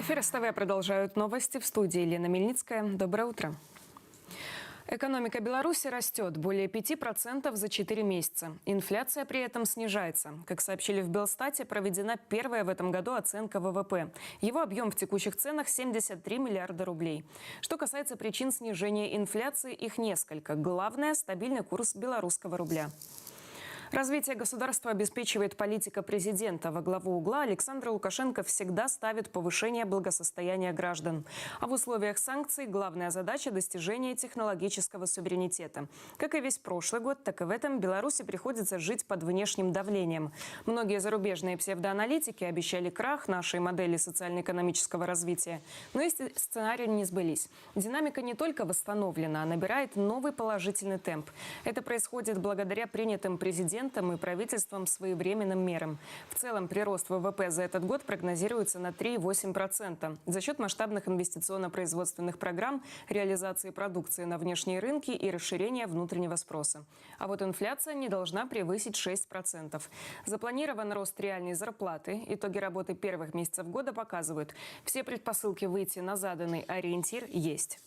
Эфир СТВ продолжают новости. В студии Елена Мельницкая. Доброе утро. Экономика Беларуси растет более 5% за 4 месяца. Инфляция при этом снижается. Как сообщили в Белстате, проведена первая в этом году оценка ВВП. Его объем в текущих ценах 73 миллиарда рублей. Что касается причин снижения инфляции, их несколько. Главное – стабильный курс белорусского рубля. Развитие государства обеспечивает политика президента. Во главу угла Александр Лукашенко всегда ставит повышение благосостояния граждан. А в условиях санкций главная задача – достижение технологического суверенитета. Как и весь прошлый год, так и в этом Беларуси приходится жить под внешним давлением. Многие зарубежные псевдоаналитики обещали крах нашей модели социально-экономического развития. Но эти сценарии не сбылись. Динамика не только восстановлена, а набирает новый положительный темп. Это происходит благодаря принятым президентом и правительством своевременным мерам. В целом, прирост ВВП за этот год прогнозируется на 3,8% за счет масштабных инвестиционно-производственных программ, реализации продукции на внешние рынки и расширения внутреннего спроса. А вот инфляция не должна превысить 6%. Запланирован рост реальной зарплаты. Итоги работы первых месяцев года показывают, все предпосылки выйти на заданный ориентир есть.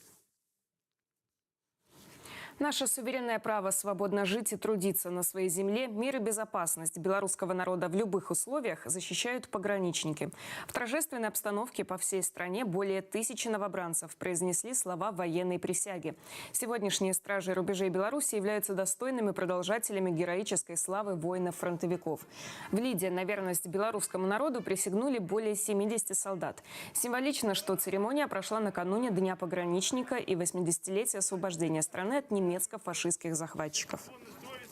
Наше суверенное право свободно жить и трудиться на своей земле, мир и безопасность белорусского народа в любых условиях защищают пограничники. В торжественной обстановке по всей стране более 1000 новобранцев произнесли слова военной присяги. Сегодняшние стражи рубежей Беларуси являются достойными продолжателями героической славы воинов-фронтовиков. В Лиде на верность белорусскому народу присягнули более 70 солдат. Символично, что церемония прошла накануне Дня пограничника и 80-летия освобождения страны от немецко-фашистских захватчиков.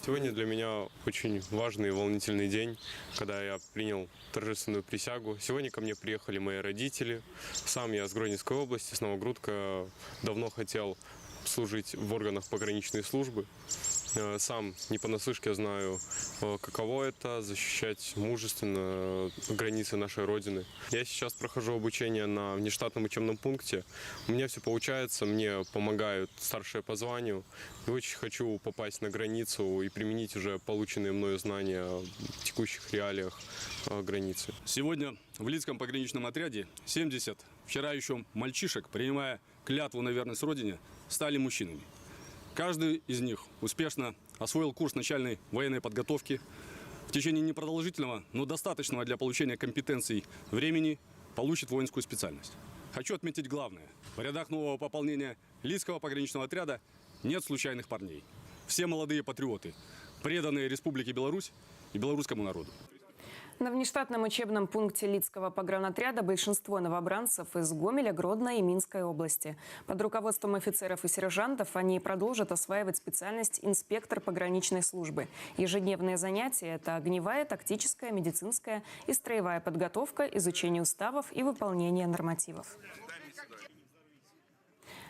Сегодня для меня очень важный и волнительный день, когда я принял торжественную присягу. Сегодня ко мне приехали мои родители. Сам я с Гродненской области, с Новогрудка. Давно хотел служить в органах пограничной службы. Сам не понаслышке знаю, каково это – защищать мужественно границы нашей Родины. Я сейчас прохожу обучение на внештатном учебном пункте. У меня все получается, мне помогают старшие по званию. И очень хочу попасть на границу и применить уже полученные мною знания в текущих реалиях границы. Сегодня в Лидском пограничном отряде 70 вчера еще мальчишек, принимая клятву на верность Родине, стали мужчинами. Каждый из них успешно освоил курс начальной военной подготовки. В течение непродолжительного, но достаточного для получения компетенций времени получит воинскую специальность. Хочу отметить главное. В рядах нового пополнения Лидского пограничного отряда нет случайных парней. Все молодые патриоты, преданные Республике Беларусь и белорусскому народу. На внештатном учебном пункте Лидского погранотряда большинство новобранцев из Гомеля, Гродно и Минской области. Под руководством офицеров и сержантов они продолжат осваивать специальность инспектор пограничной службы. Ежедневные занятия – это огневая, тактическая, медицинская и строевая подготовка, изучение уставов и выполнение нормативов.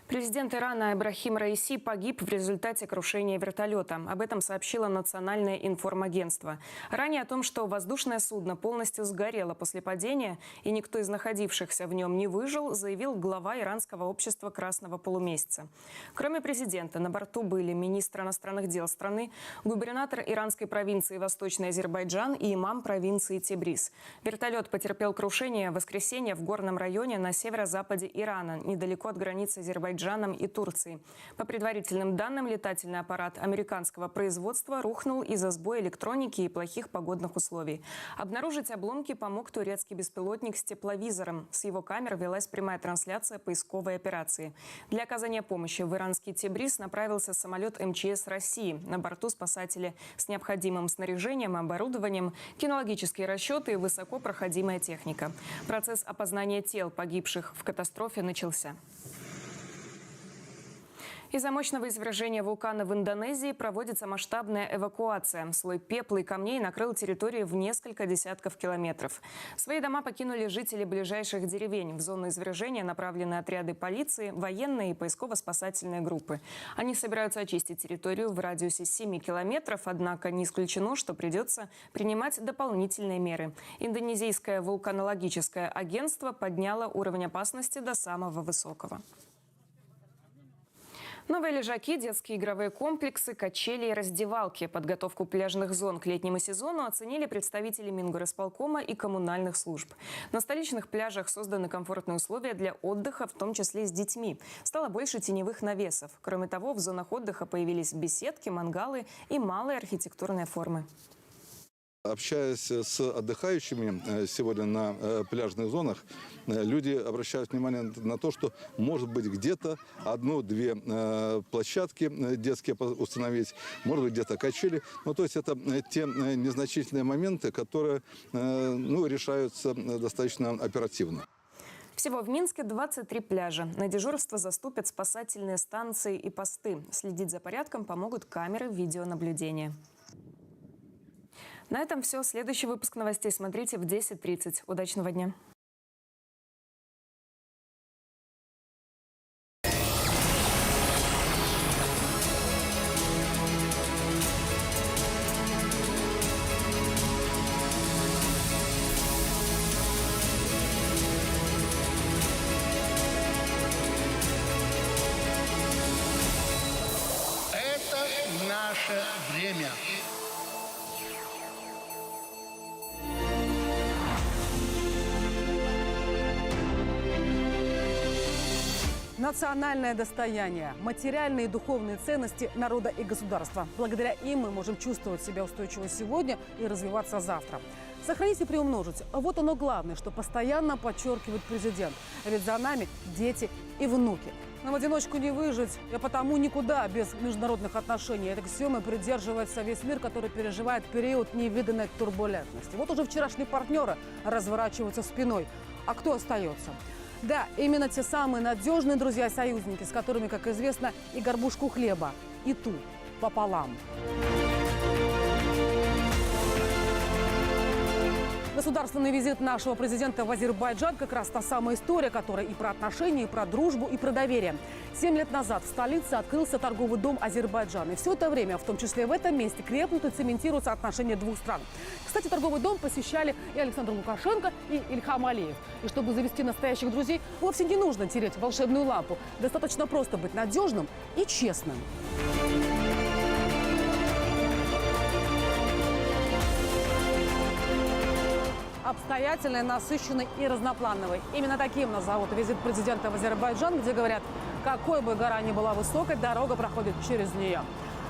Президент Ирана Ибрахим Раиси погиб в результате крушения вертолета. Об этом сообщило Национальное информагентство. Ранее о том, что воздушное судно полностью сгорело после падения и никто из находившихся в нем не выжил, заявил глава иранского общества Красного полумесяца. Кроме президента, на борту были министр иностранных дел страны, губернатор иранской провинции Восточный Азербайджан и имам провинции Тебриз. Вертолет потерпел крушение в воскресенье в горном районе на северо-западе Ирана, недалеко от границы Азербайджаном и Турции. По предварительным данным, летательный аппарат американского производства рухнул из-за сбоя электроники и плохих погодных условий. Обнаружить обломки помог турецкий беспилотник с тепловизором. С его камер велась прямая трансляция поисковой операции. Для оказания помощи в иранский Тебриз направился самолет МЧС России. На борту спасатели с необходимым снаряжением, оборудованием, кинологические расчеты и высокопроходимая техника. Процесс опознания тел погибших в катастрофе начался. Из-за мощного извержения вулкана в Индонезии проводится масштабная эвакуация. Слой пепла и камней накрыл территорию в несколько десятков километров. Свои дома покинули жители ближайших деревень. В зону извержения направлены отряды полиции, военные и поисково-спасательные группы. Они собираются очистить территорию в радиусе 7 километров, однако не исключено, что придется принимать дополнительные меры. Индонезийское вулканологическое агентство подняло уровень опасности до самого высокого. Новые лежаки, детские игровые комплексы, качели и раздевалки. Подготовку пляжных зон к летнему сезону оценили представители Мингорисполкома и коммунальных служб. На столичных пляжах созданы комфортные условия для отдыха, в том числе и с детьми. Стало больше теневых навесов. Кроме того, в зонах отдыха появились беседки, мангалы и малые архитектурные формы. Общаясь с отдыхающими сегодня на пляжных зонах, люди обращают внимание на то, что может быть где-то одну-две площадки детские установить, может быть где-то качели. Ну, то есть это те незначительные моменты, которые решаются достаточно оперативно. Всего в Минске 23 пляжа. На дежурство заступят спасательные станции и посты. Следить за порядком помогут камеры видеонаблюдения. На этом все. Следующий выпуск новостей смотрите в 10:30. Удачного дня! Это наше время. Национальное достояние, материальные и духовные ценности народа и государства. Благодаря им мы можем чувствовать себя устойчиво сегодня и развиваться завтра. Сохранить и приумножить – вот оно главное, что постоянно подчеркивает президент. Ведь за нами дети и внуки. Нам в одиночку не выжить, и потому никуда без международных отношений. Этой аксиомы придерживается весь мир, который переживает период невиданной турбулентности. Вот уже вчерашние партнеры разворачиваются спиной. А кто остается? Да, именно те самые надежные друзья и союзники, с которыми, как известно, и горбушку хлеба, и ту пополам. Государственный визит нашего президента в Азербайджан – как раз та самая история, которая и про отношения, и про дружбу, и про доверие. 7 лет назад в столице открылся торговый дом Азербайджана. И все это время, в том числе в этом месте, крепнут и цементируются отношения двух стран. Кстати, торговый дом посещали и Александр Лукашенко, и Ильхам Алиев. И чтобы завести настоящих друзей, вовсе не нужно тереть волшебную лампу. Достаточно просто быть надежным и честным. Обстоятельный, насыщенный и разноплановый. Именно таким назовут визит президента в Азербайджан, где говорят, какой бы гора ни была высокой, дорога проходит через нее.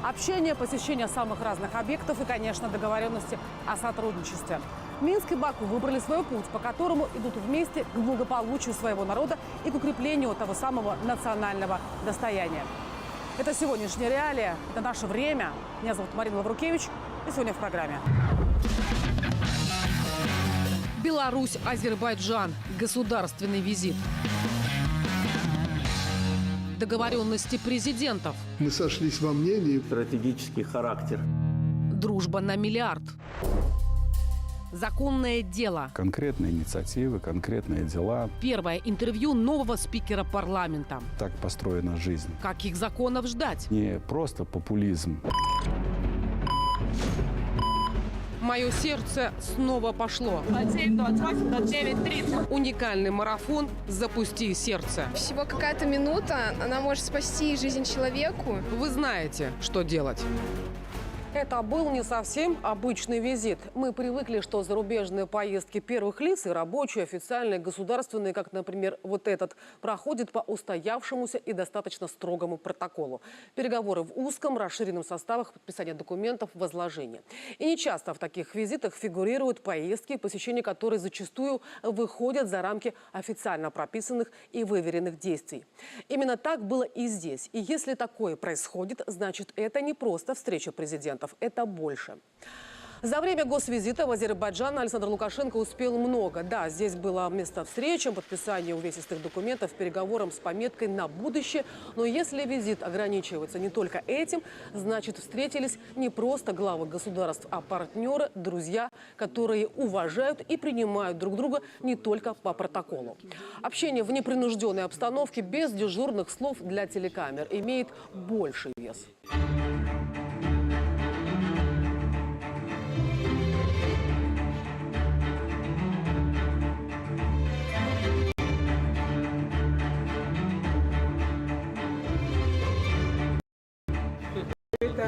Общение, посещение самых разных объектов и, конечно, договоренности о сотрудничестве. Минск и Баку выбрали свой путь, по которому идут вместе к благополучию своего народа и к укреплению того самого национального достояния. Это сегодняшняя реалия, это наше время. Меня зовут Марина Лаврукевич, и сегодня в программе. Беларусь, Азербайджан. Государственный визит. Договоренности президентов. Мы сошлись во мнении. Стратегический характер. Дружба на миллиард. Законное дело. Конкретные инициативы, конкретные дела. Первое интервью нового спикера парламента. Так построена жизнь. Каких законов ждать? Не просто популизм. Мое сердце снова пошло. От 7:28 до 9:30. Уникальный марафон «Запусти сердце». Всего какая-то минута, она может спасти жизнь человеку. Вы знаете, что делать. Это был не совсем обычный визит. Мы привыкли, что зарубежные поездки первых лиц, и рабочие, официальные, государственные, как, например, вот этот, проходят по устоявшемуся и достаточно строгому протоколу. Переговоры в узком, расширенном составах, подписание документов, возложение. И нечасто в таких визитах фигурируют поездки, посещения которых зачастую выходят за рамки официально прописанных и выверенных действий. Именно так было и здесь. И если такое происходит, значит, это не просто встреча президентов. Это больше. За время госвизита в Азербайджан Александр Лукашенко успел много. Да, здесь было место встречам, подписание увесистых документов, переговорам с пометкой на будущее. Но если визит ограничивается не только этим, значит, встретились не просто главы государств, а партнеры, друзья, которые уважают и принимают друг друга не только по протоколу. Общение в непринужденной обстановке без дежурных слов для телекамер имеет больший вес.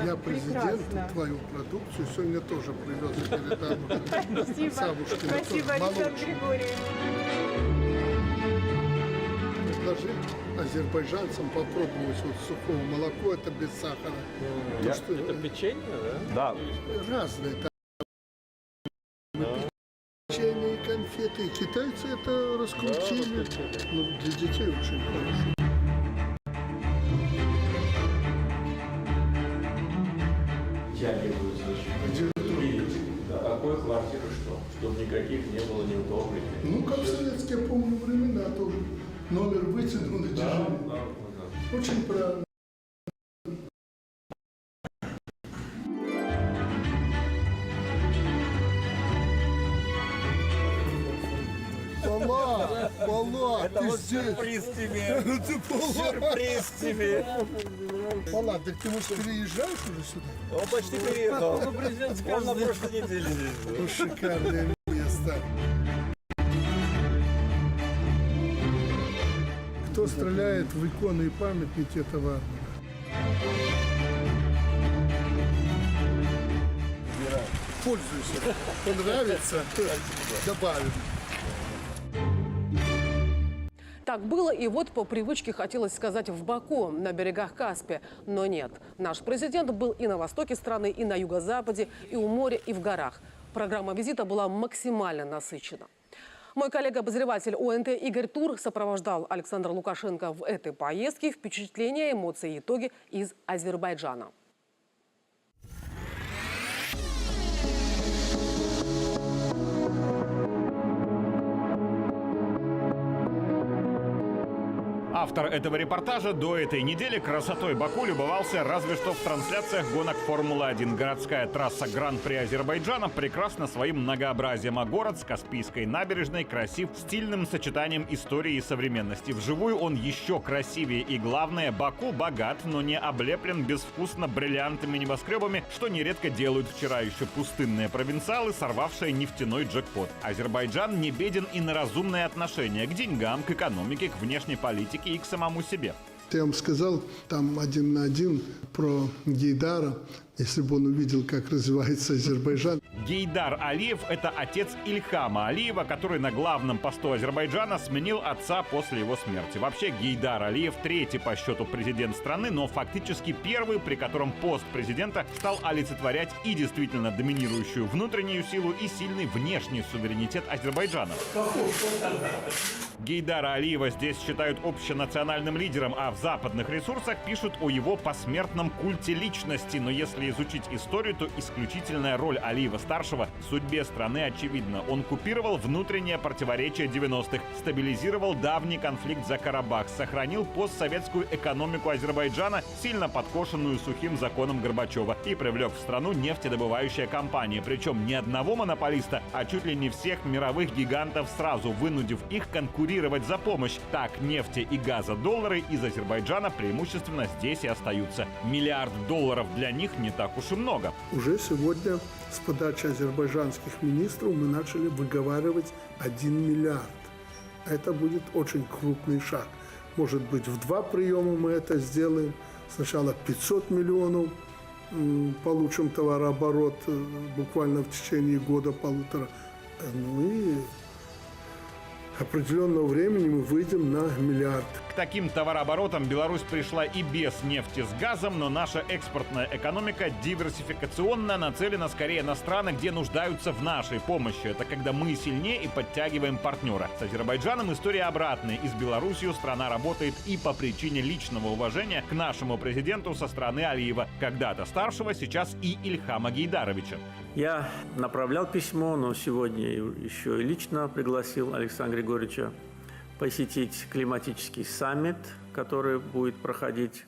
Я президент, твою продукцию сегодня тоже привез и передам. Спасибо. Спасибо, Александр Григорьевич. Предложи азербайджанцам попробовать вот сухого молока, это без сахара. Это Печенье, да? Да. разные. Там печенье и конфеты. И китайцы это раскрутили. Ну, для детей очень хорошо. Такой квартиры что? Чтобы никаких не было неудобностей. Ну, как в советские, я помню, времена тоже. Номер вытянул и держали. Очень правильно. Пала, ты здесь. Сюрприз тебе! Сюрприз тебе! Пала, так ты, может, переезжаешь уже сюда? Он почти переехал. Он на прошлой неделе здесь был. Ну, шикарное место. Кто стреляет в иконы и памятники этого пользуйся. Понравится, добавим. Так было, и вот по привычке хотелось сказать в Баку, на берегах Каспия. Но нет. Наш президент был и на востоке страны, и на юго-западе, и у моря, и в горах. Программа визита была максимально насыщена. Мой коллега-обозреватель ОНТ Игорь Тур сопровождал Александра Лукашенко в этой поездке. Впечатления, эмоции и итоги из Азербайджана. Автор этого репортажа до этой недели красотой Баку любовался разве что в трансляциях гонок Формулы-1. Городская трасса Гран-при Азербайджана прекрасна своим многообразием, а город с Каспийской набережной красив стильным сочетанием истории и современности. Вживую он еще красивее, и главное, Баку богат, но не облеплен безвкусно бриллиантами небоскребами, что нередко делают вчера еще пустынные провинциалы, сорвавшие нефтяной джекпот. Азербайджан не беден и на разумное отношение к деньгам, к экономике, к внешней политике и к самому себе. Я вам сказал там 1 на 1 про Гейдара, если бы он увидел, как развивается Азербайджан. Гейдар Алиев – это отец Ильхама Алиева, который на главном посту Азербайджана сменил отца после его смерти. Вообще, Гейдар Алиев – третий по счету президент страны, но фактически первый, при котором пост президента стал олицетворять и действительно доминирующую внутреннюю силу, и сильный внешний суверенитет Азербайджана. Гейдара Алиева здесь считают общенациональным лидером, а в западных ресурсах пишут о его посмертном культе личности. Но если изучить историю, то исключительная роль Алиева-старшего в судьбе страны очевидна. Он купировал внутреннее противоречие 90-х, стабилизировал давний конфликт за Карабах, сохранил постсоветскую экономику Азербайджана, сильно подкошенную сухим законом Горбачева, и привлек в страну нефтедобывающие компании. Причем не одного монополиста, а чуть ли не всех мировых гигантов сразу, вынудив их конкурировать за помощь. Так, нефти и газодоллары из Азербайджана преимущественно здесь и остаются. $1 миллиард для них не так уж и много. Уже сегодня с подачи азербайджанских министров мы начали выговаривать 1 миллиард. Это будет очень крупный шаг. Может быть, в 2 приема мы это сделаем. Сначала 500 миллионов получим товарооборот буквально в течение года-полутора. Ну и определенного времени мы выйдем на 1 миллиард. К таким товарооборотам Беларусь пришла и без нефти с газом, но наша экспортная экономика диверсификационно нацелена скорее на страны, где нуждаются в нашей помощи. Это когда мы сильнее и подтягиваем партнера. С Азербайджаном история обратная. И с Беларусью страна работает и по причине личного уважения к нашему президенту со стороны Алиева, когда-то старшего, сейчас и Ильхама Гейдаровича. Я направлял письмо, но сегодня еще и лично пригласил Александра Григорьевича посетить климатический саммит, который будет проходить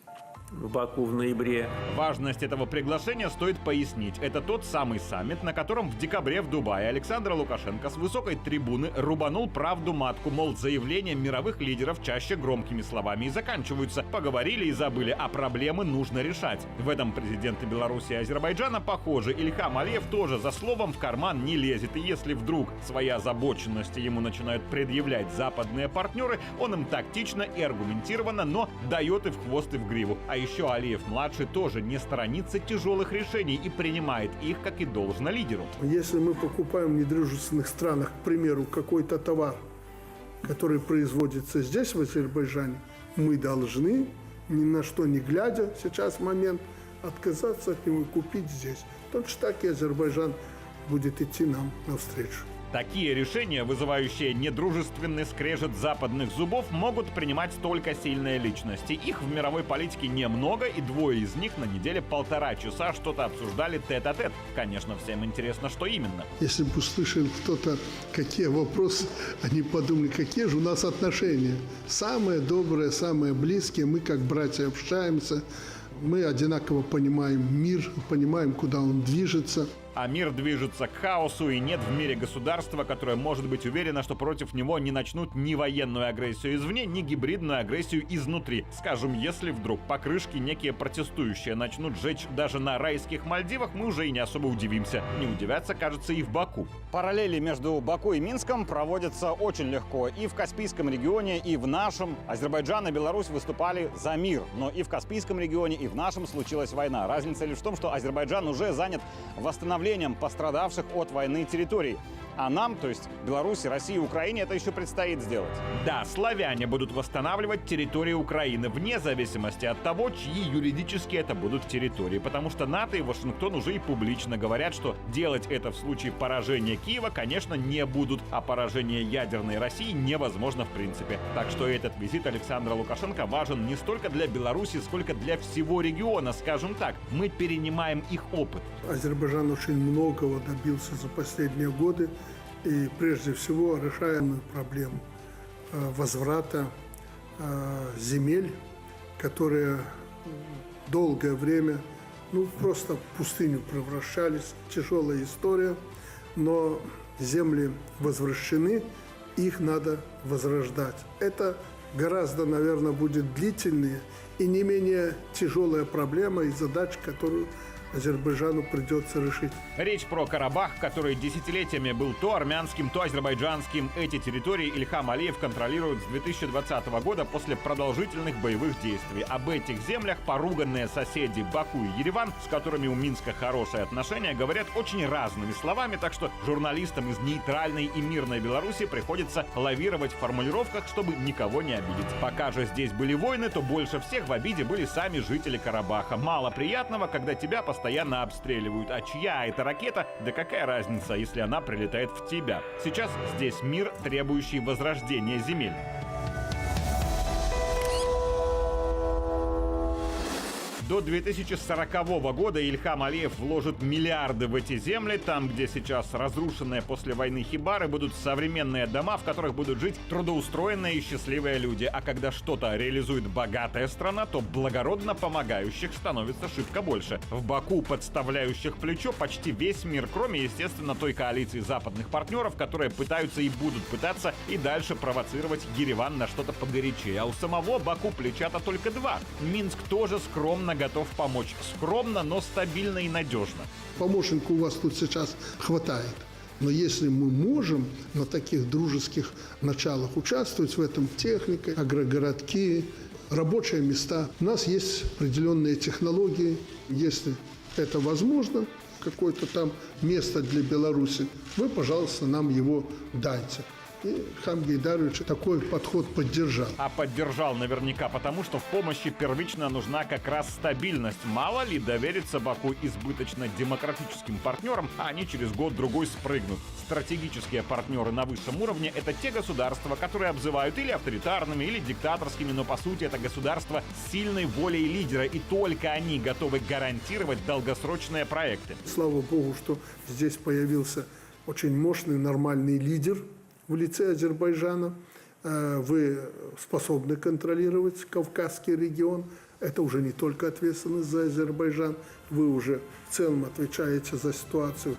в Баку в ноябре. Важность этого приглашения стоит пояснить. Это тот самый саммит, на котором в декабре в Дубае Александр Лукашенко с высокой трибуны рубанул правду матку, мол, заявления мировых лидеров чаще громкими словами и заканчиваются. Поговорили и забыли, а проблемы нужно решать. В этом президенты Беларуси и Азербайджана похожи. Ильхам Алиев тоже за словом в карман не лезет. И если вдруг свои озабоченности ему начинают предъявлять западные партнеры, он им тактично и аргументированно, но дает и в хвост, и в гриву. А А еще Алиев-младший тоже не сторонится тяжелых решений и принимает их, как и должно лидеру. Если мы покупаем в недружественных странах, к примеру, какой-то товар, который производится здесь, в Азербайджане, мы должны, ни на что не глядя, сейчас момент, отказаться от него и купить здесь. Точно так и Азербайджан будет идти нам навстречу. Такие решения, вызывающие недружественный скрежет западных зубов, могут принимать только сильные личности. Их в мировой политике немного, и двое из них на неделе 1,5 часа что-то обсуждали тет-а-тет. Конечно, всем интересно, что именно. Если бы услышал кто-то, какие вопросы, они подумали, какие же у нас отношения. Самые добрые, самые близкие, мы как братья общаемся, мы одинаково понимаем мир, понимаем, куда он движется. А мир движется к хаосу, и нет в мире государства, которое может быть уверено, что против него не начнут ни военную агрессию извне, ни гибридную агрессию изнутри. Скажем, если вдруг покрышки некие протестующие начнут сжечь даже на райских Мальдивах, мы уже и не особо удивимся. Не удивятся, кажется, и в Баку. Параллели между Баку и Минском проводятся очень легко. И в Каспийском регионе, и в нашем. Азербайджан и Беларусь выступали за мир. Но и в Каспийском регионе, и в нашем случилась война. Разница лишь в том, что Азербайджан уже занят восстановлением пострадавших от войны территорий. А нам, то есть Беларуси, России и Украине, это еще предстоит сделать. Да, славяне будут восстанавливать территории Украины вне зависимости от того, чьи юридически это будут территории. Потому что НАТО и Вашингтон уже и публично говорят, что делать это в случае поражения Киева, конечно, не будут. А поражение ядерной России невозможно в принципе. Так что этот визит Александра Лукашенко важен не столько для Беларуси, сколько для всего региона. Скажем так, мы перенимаем их опыт. Азербайджан очень многого добился за последние годы. И прежде всего решаемую проблему возврата земель, которые долгое время просто в пустыню превращались. Тяжелая история, но земли возвращены, их надо возрождать. Это гораздо, наверное, будет длительная и не менее тяжелая проблема и задача, которую Азербайджану придется решить. Речь про Карабах, который десятилетиями был то армянским, то азербайджанским. Эти территории Ильхам Алиев контролирует с 2020 года после продолжительных боевых действий. Об этих землях поруганные соседи Баку и Ереван, с которыми у Минска хорошие отношения, говорят очень разными словами, так что журналистам из нейтральной и мирной Беларуси приходится лавировать в формулировках, чтобы никого не обидеть. Пока же здесь были войны, то больше всех в обиде были сами жители Карабаха. Мало приятного, когда тебя постоянно обстреливают. А чья это ракета? Да какая разница, если она прилетает в тебя? Сейчас здесь мир, требующий возрождения земель. До 2040 года Ильхам Алиев вложит миллиарды в эти земли. Там, где сейчас разрушенные после войны хибары, будут современные дома, в которых будут жить трудоустроенные и счастливые люди. А когда что-то реализует богатая страна, то благородно помогающих становится шибко больше. В Баку, подставляющих плечо, почти весь мир, кроме, естественно, той коалиции западных партнеров, которые пытаются и будут пытаться и дальше провоцировать Ереван на что-то погорячее. А у самого Баку плеча-то только два. Минск тоже скромно готов помочь. Скромно, но стабильно и надежно. Помощников у вас тут сейчас хватает. Но если мы можем на таких дружеских началах участвовать в этом, техника, агрогородки, рабочие места, у нас есть определенные технологии. Если это возможно, какое-то там место для Беларуси, вы, пожалуйста, нам его дайте. И Ильхам Гейдарович такой подход поддержал. А поддержал наверняка потому, что в помощи первично нужна как раз стабильность. Мало ли довериться Баку избыточно демократическим партнерам, а они через год-другой спрыгнут. Стратегические партнеры на высшем уровне — это те государства, которые обзывают или авторитарными, или диктаторскими, но по сути это государства с сильной волей лидера, и только они готовы гарантировать долгосрочные проекты. Слава Богу, что здесь появился очень мощный, нормальный лидер в лице Азербайджана. Вы способны контролировать Кавказский регион. Это уже не только ответственность за Азербайджан. Вы уже в целом отвечаете за ситуацию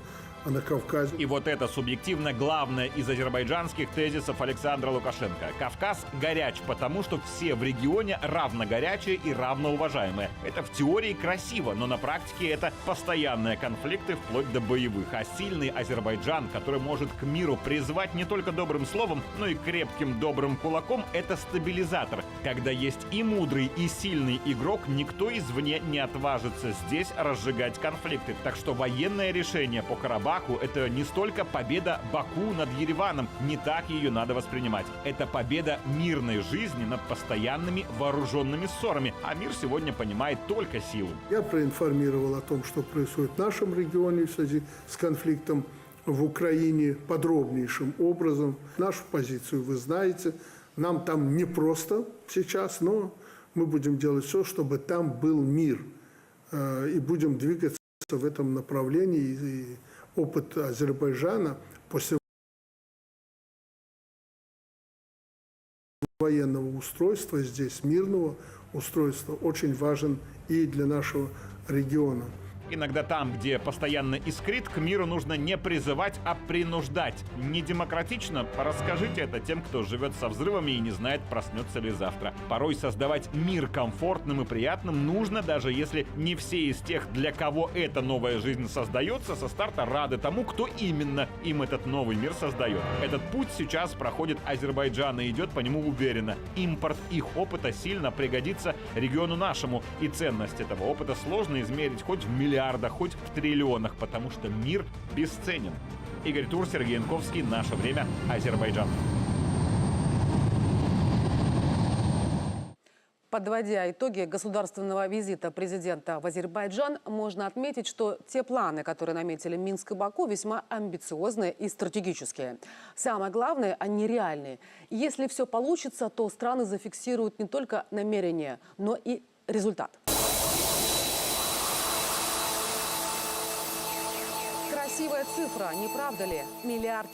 а на Кавказе. И вот это субъективно главное из азербайджанских тезисов Александра Лукашенко. Кавказ горяч, потому что все в регионе равно горячие и равноуважаемые. Это в теории красиво, но на практике это постоянные конфликты вплоть до боевых. А сильный Азербайджан, который может к миру призвать не только добрым словом, но и крепким добрым кулаком, это стабилизатор. Когда есть и мудрый, и сильный игрок, никто извне не отважится здесь разжигать конфликты. Так что военное решение по Карабаху — это не столько победа Баку над Ереваном, не так ее надо воспринимать. Это победа мирной жизни над постоянными вооруженными ссорами, а мир сегодня понимает только силу. Я проинформировал о том, что происходит в нашем регионе в связи с конфликтом в Украине подробнейшим образом. Нашу позицию вы знаете. Нам там непросто сейчас, но мы будем делать все, чтобы там был мир. И будем двигаться в этом направлении. И опыт Азербайджана после военного устройства здесь, мирного устройства, очень важен и для нашего региона. Иногда там, где постоянно искрит, к миру нужно не призывать, а принуждать. Не демократично? Расскажите это тем, кто живет со взрывами и не знает, проснется ли завтра. Порой создавать мир комфортным и приятным нужно, даже если не все из тех, для кого эта новая жизнь создается, со старта рады тому, кто именно им этот новый мир создает. Этот путь сейчас проходит Азербайджан и идет по нему уверенно. Импорт их опыта сильно пригодится региону нашему. И ценность этого опыта сложно измерить хоть в миллиардах, хоть в триллионах, потому что мир бесценен. Игорь Тур, Сергей Янковский. Наше время. Азербайджан. Подводя итоги государственного визита президента в Азербайджан, можно отметить, что те планы, которые наметили Минск и Баку, весьма амбициозные и стратегические. Самое главное, они реальные. Если все получится, то страны зафиксируют не только намерения, но и результат. Красивая цифра, не правда ли? $1 миллиард.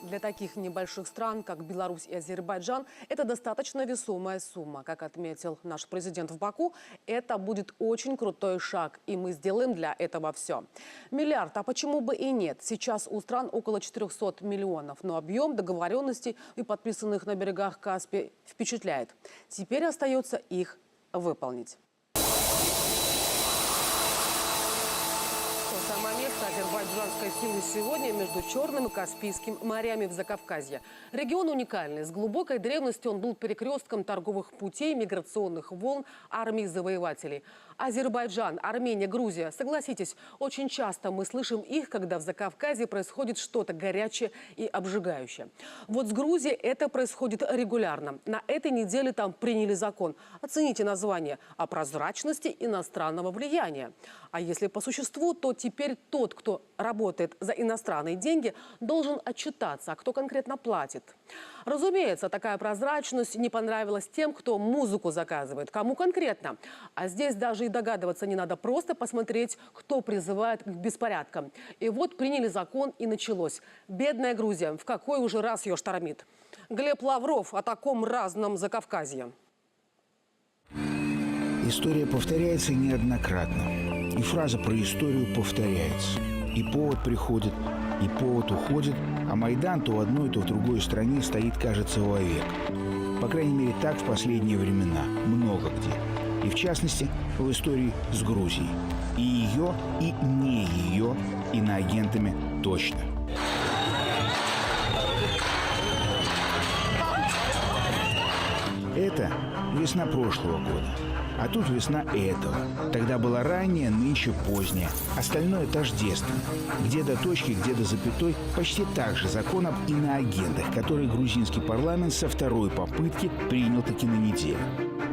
Для таких небольших стран, как Беларусь и Азербайджан, это достаточно весомая сумма. Как отметил наш президент в Баку, это будет очень крутой шаг, и мы сделаем для этого все. Миллиард, а почему бы и нет? Сейчас у стран около 400 миллионов, но объем договоренностей и подписанных на берегах Каспия впечатляет. Теперь остается их выполнить. Самое место азербайджанской силы сегодня между Черным и Каспийским морями в Закавказье. Регион уникальный. С глубокой древности он был перекрестком торговых путей, миграционных волн, армий завоевателей. Азербайджан, Армения, Грузия. Согласитесь, очень часто мы слышим их, когда в Закавказье происходит что-то горячее и обжигающее. Вот с Грузией это происходит регулярно. На этой неделе там приняли закон. Оцените название о прозрачности иностранного влияния. А если по существу, то теперь тот, кто работает за иностранные деньги, должен отчитаться, а кто конкретно платит. Разумеется, такая прозрачность не понравилась тем, кто музыку заказывает. Кому конкретно? А здесь даже и догадываться не надо. Просто посмотреть, кто призывает к беспорядкам. И вот приняли закон, и началось. Бедная Грузия. В какой уже раз ее штормит? Глеб Лавров о таком разном Закавказье. История повторяется неоднократно. И фраза про историю повторяется. И повод приходит, и повод уходит, а Майдан то в одной, то в другой стране стоит, кажется, вовек. По крайней мере, так в последние времена. Много где. И в частности, в истории с Грузией. И ее, и не ее иноагентами точно. Это весна прошлого года. А тут весна этого. Тогда была ранняя, нынче поздняя. Остальное тождественно. Где до точки, где до запятой. Почти так же закон об иноагентах, который грузинский парламент со второй попытки принял таки на неделю.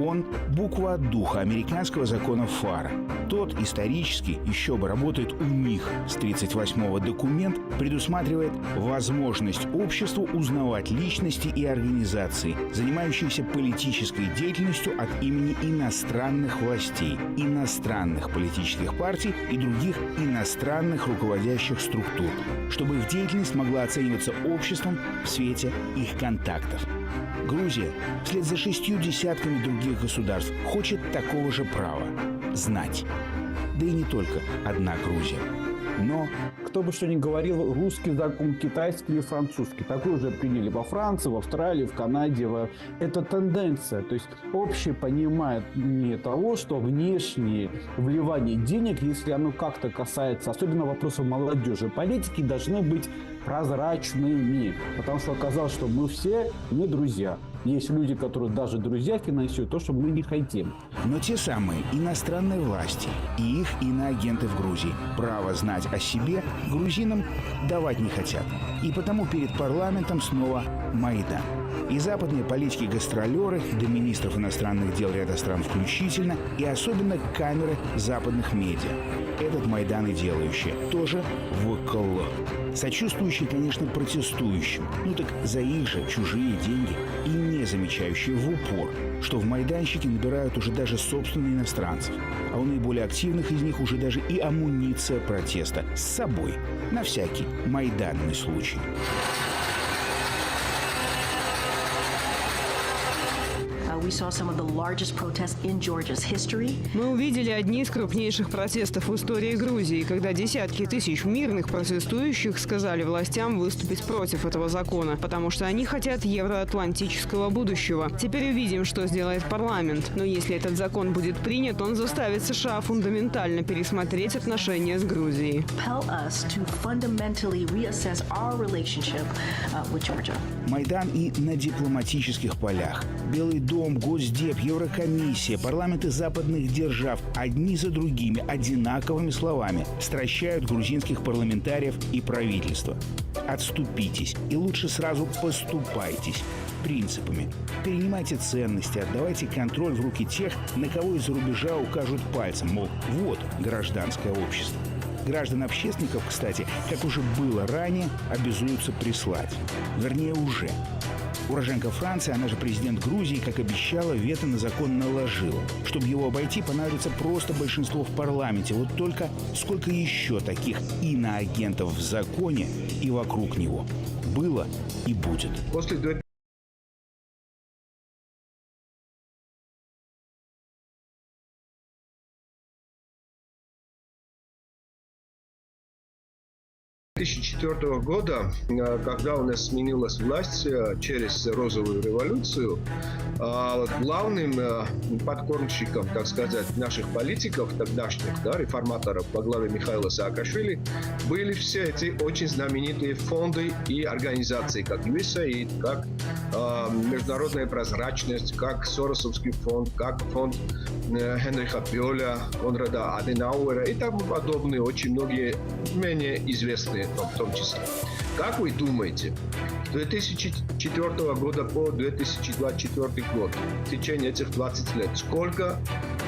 Он – буква от духа американского закона ФАРа. Тот исторически еще бы работает у них с 1938-го документ, предусматривает возможность обществу узнавать личности и организации, занимающиеся политической деятельностью от имени иностранных властей, иностранных политических партий и других иностранных руководящих структур, чтобы их деятельность могла оцениваться обществом в свете их контактов. Грузия, вслед за 6 десятками других государств, хочет такого же права – знать. Да и не только одна Грузия. Но Кто бы что ни говорил, русский закон, китайский или французский. Такой уже приняли во Франции, в Австралии, в Канаде. Это тенденция. То есть общее понимание того, что внешнее вливание денег, если оно как-то касается, особенно вопросов молодежи, политики должны быть прозрачными. Потому что оказалось, что мы все не друзья. Есть люди, которые даже друзья финансируют то, что мы не хотим. Но те самые иностранные власти и их иноагенты в Грузии право знать о себе грузинам давать не хотят. И потому перед парламентом снова Майдан. И западные политики-гастролеры, до министров иностранных дел ряда стран включительно, и особенно камеры западных медиа. Этот Майдан и делающие тоже ВКЛ. Сочувствующие, конечно, протестующим. Ну так за их же чужие деньги. И не замечающие в упор, что в майданчике набирают уже даже собственные иностранцев. А у наиболее активных из них уже даже и амуниция протеста с собой. На всякий майданный случай. Мы увидели одни из крупнейших протестов в истории Грузии, когда десятки тысяч мирных протестующих сказали властям выступить против этого закона, потому что они хотят евроатлантического будущего. Теперь увидим, что сделает парламент. Но если этот закон будет принят, он заставит США фундаментально пересмотреть отношения с Грузией. Майдан и на дипломатических полях. Белый дом, Госдеп, Еврокомиссия, парламенты западных держав одни за другими одинаковыми словами стращают грузинских парламентариев и правительство. Отступитесь и лучше сразу поступайтесь принципами. Перенимайте ценности, отдавайте контроль в руки тех, на кого из-за рубежа укажут пальцем, мол, вот гражданское общество. Граждан-общественников, кстати, как уже было ранее, обязуются прислать. Вернее, уже. Уроженка Франции, она же президент Грузии, как обещала, вето на закон наложила. Чтобы его обойти, понадобится просто большинство в парламенте. Вот только сколько еще таких иноагентов в законе и вокруг него было и будет. После 2004 года, когда у нас сменилась власть через розовую революцию, главным подкормщиком, так сказать, наших политиков тогдашних, реформаторов во главе Михаила Саакашвили, были все эти очень знаменитые фонды и организации, как USAID, как Международная прозрачность, как Соросовский фонд, как фонд Генриха Бёля, Конрада Аденауэра и тому подобные, очень многие менее известные в том числе. Как вы думаете, с 2004 года по 2024 год, в течение этих 20 лет, сколько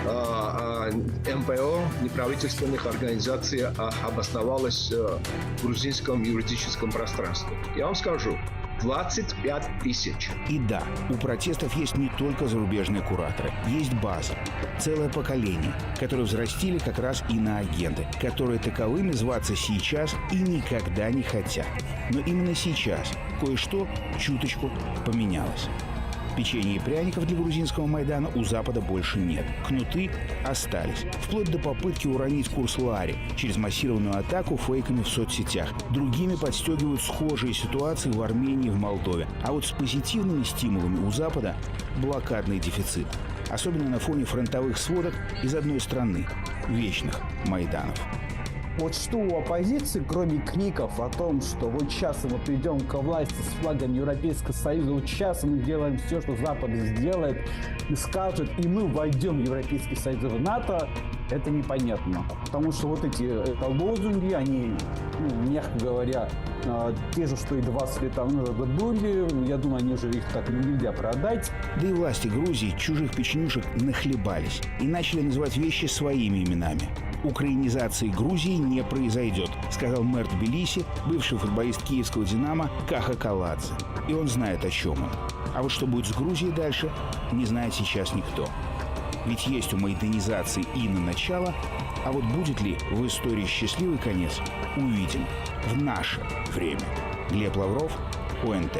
МПО, неправительственных организаций обосновалось в грузинском юридическом пространстве? Я вам скажу. 25 тысяч. И да, у протестов есть не только зарубежные кураторы, есть база. Целое поколение, которое взрастили как раз иноагенты, которые таковыми зваться сейчас и никогда не хотят. Но именно сейчас кое-что чуточку поменялось. Печенья и пряников для грузинского Майдана у Запада больше нет. Кнуты остались. Вплоть до попытки уронить курс лари через массированную атаку фейками в соцсетях. Другими подстегивают схожие ситуации в Армении и в Молдове. А вот с позитивными стимулами у Запада блокадный дефицит. Особенно на фоне фронтовых сводок из одной страны – вечных Майданов. Вот что у оппозиции, кроме криков о том, что вот сейчас мы придем к власти с флагом Европейского Союза, вот сейчас мы делаем все, что Запад сделает, и скажет, и мы войдем в Европейский Союз, в НАТО, это непонятно. Потому что вот эти лозунги, они, мягко говоря, те же, что и 20 лет назад были, я думаю, они уже их так нельзя продать. Да и власти Грузии чужих печенюшек нахлебались и начали называть вещи своими именами. Украинизации Грузии не произойдет, сказал мэр Тбилиси, бывший футболист киевского «Динамо» Каха Каладзе. И он знает, о чем он. А вот что будет с Грузией дальше, не знает сейчас никто. Ведь есть у майданизации ино начало, а вот будет ли в истории счастливый конец, увидим в наше время. Глеб Лавров, ОНТ.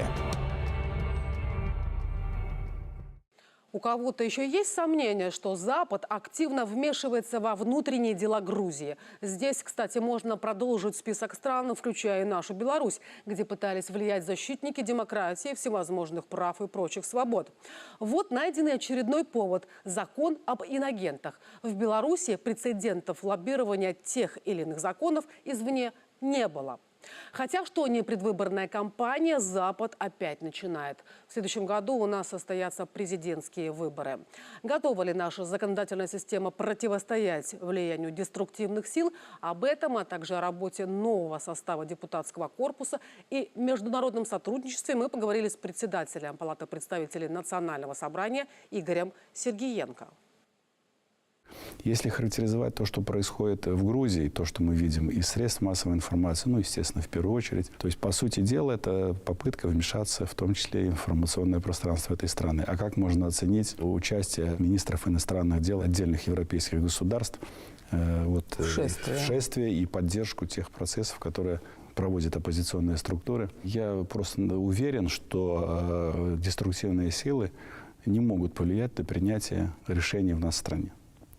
У кого-то еще есть сомнения, что Запад активно вмешивается во внутренние дела Грузии? Здесь, кстати, можно продолжить список стран, включая и нашу Беларусь, где пытались влиять защитники демократии, всевозможных прав и прочих свобод. Вот найденный очередной повод – закон об инагентах. В Беларуси прецедентов лоббирования тех или иных законов извне не было. Хотя что не предвыборная кампания, Запад опять начинает. В следующем году у нас состоятся президентские выборы. Готова ли наша законодательная система противостоять влиянию деструктивных сил? Об этом, а также о работе нового состава депутатского корпуса и международном сотрудничестве мы поговорили с председателем Палаты представителей Национального собрания Игорем Сергиенко. Если характеризовать то, что происходит в Грузии, то, что мы видим из средств массовой информации, ну, естественно, в первую очередь, то есть, по сути дела, это попытка вмешаться, в том числе, в информационное пространство этой страны. А как можно оценить участие министров иностранных дел отдельных европейских государств в шествии и поддержку тех процессов, которые проводят оппозиционные структуры? Я просто уверен, что деструктивные силы не могут повлиять на принятие решений в нашей стране.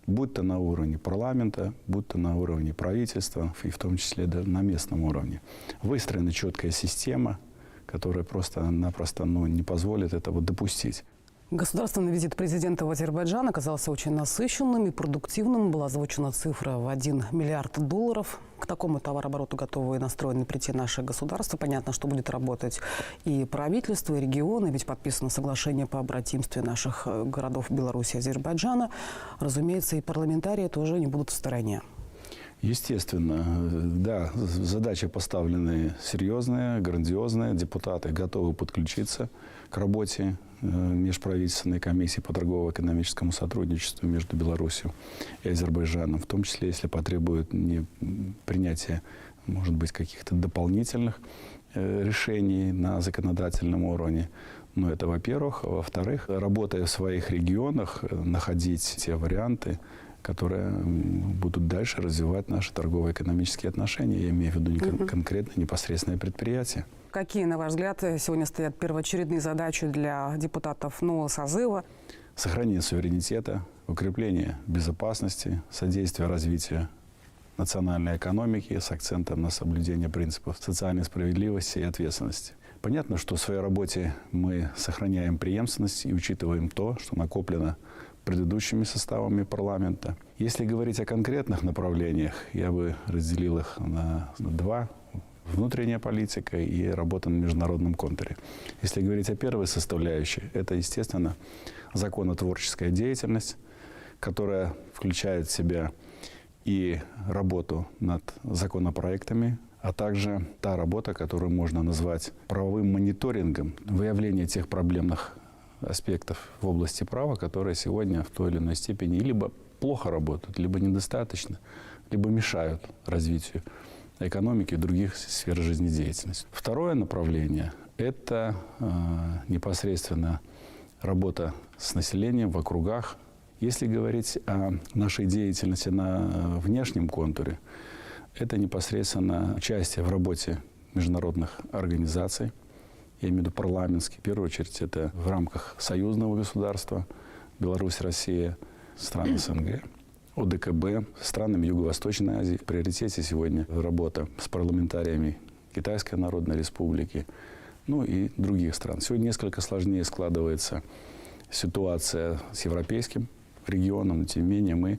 Будь то на уровне парламента, будь то на уровне правительства, и в том числе на местном уровне. Выстроена четкая система, которая просто-напросто не позволит этого допустить. Государственный визит президента в Азербайджан оказался очень насыщенным и продуктивным. Была озвучена цифра в $1 миллиард. К такому товарообороту готовы и настроены прийти наше государство. Понятно, что будет работать и правительство, и регионы, ведь подписано соглашение по братимству наших городов Беларуси и Азербайджана. Разумеется, и парламентарии тоже не будут в стороне. Естественно, да, задачи поставлены серьезные, грандиозные. Депутаты готовы подключиться к работе межправительственной комиссии по торгово-экономическому сотрудничеству между Беларусью и Азербайджаном, в том числе, если потребуют принятия, может быть, каких-то дополнительных решений на законодательном уровне. Но это, во-первых. Во-вторых, работая в своих регионах, находить те варианты, которые будут дальше развивать наши торгово-экономические отношения. Я имею в виду конкретно непосредственные предприятия. Какие, на ваш взгляд, сегодня стоят первоочередные задачи для депутатов нового созыва? Сохранение суверенитета, укрепление безопасности, содействие развитию национальной экономики с акцентом на соблюдение принципов социальной справедливости и ответственности. Понятно, что в своей работе мы сохраняем преемственность и учитываем то, что накоплено предыдущими составами парламента. Если говорить о конкретных направлениях, я бы разделил их на два. Внутренняя политика и работа на международном контуре. Если говорить о первой составляющей, это, естественно, законотворческая деятельность, которая включает в себя и работу над законопроектами, а также та работа, которую можно назвать правовым мониторингом, выявление тех проблемных аспектов в области права, которые сегодня в той или иной степени либо плохо работают, либо недостаточно, либо мешают развитию экономики и других сфер жизнедеятельности. Второе направление – это непосредственно работа с населением в округах. Если говорить о нашей деятельности на внешнем контуре, это непосредственно участие в работе международных организаций, я имею в виду парламентские. В первую очередь это в рамках союзного государства, Беларусь, Россия, страны СНГ, ОДКБ, странами Юго-Восточной Азии. В приоритете сегодня работа с парламентариями Китайской Народной Республики, ну и других стран. Сегодня несколько сложнее складывается ситуация с европейским регионом, но тем не менее мы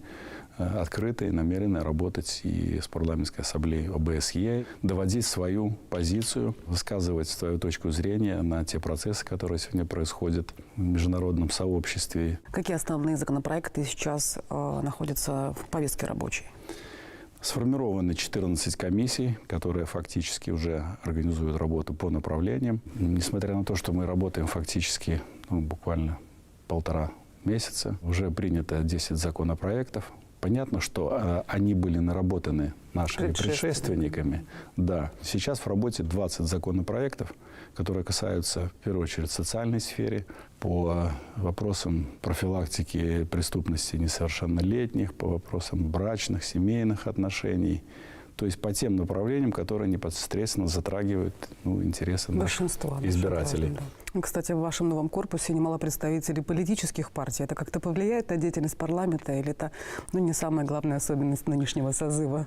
открыты и намерены работать и с парламентской ассамблеей ОБСЕ, доводить свою позицию, высказывать свою точку зрения на те процессы, которые сегодня происходят в международном сообществе. Какие основные законопроекты сейчас находятся в повестке рабочей? Сформированы 14 комиссий, которые фактически уже организуют работу по направлениям. Несмотря на то, что мы работаем фактически буквально 1,5 месяца, уже принято 10 законопроектов. Понятно, что они были наработаны нашими предшественниками. Да. Сейчас в работе 20 законопроектов, которые касаются, в первую очередь, социальной сферы, по вопросам профилактики преступности несовершеннолетних, по вопросам брачных, семейных отношений. То есть по тем направлениям, которые непосредственно затрагивают интересы наших избирателей. Кстати, в вашем новом корпусе немало представителей политических партий. Это как-то повлияет на деятельность парламента или это не самая главная особенность нынешнего созыва?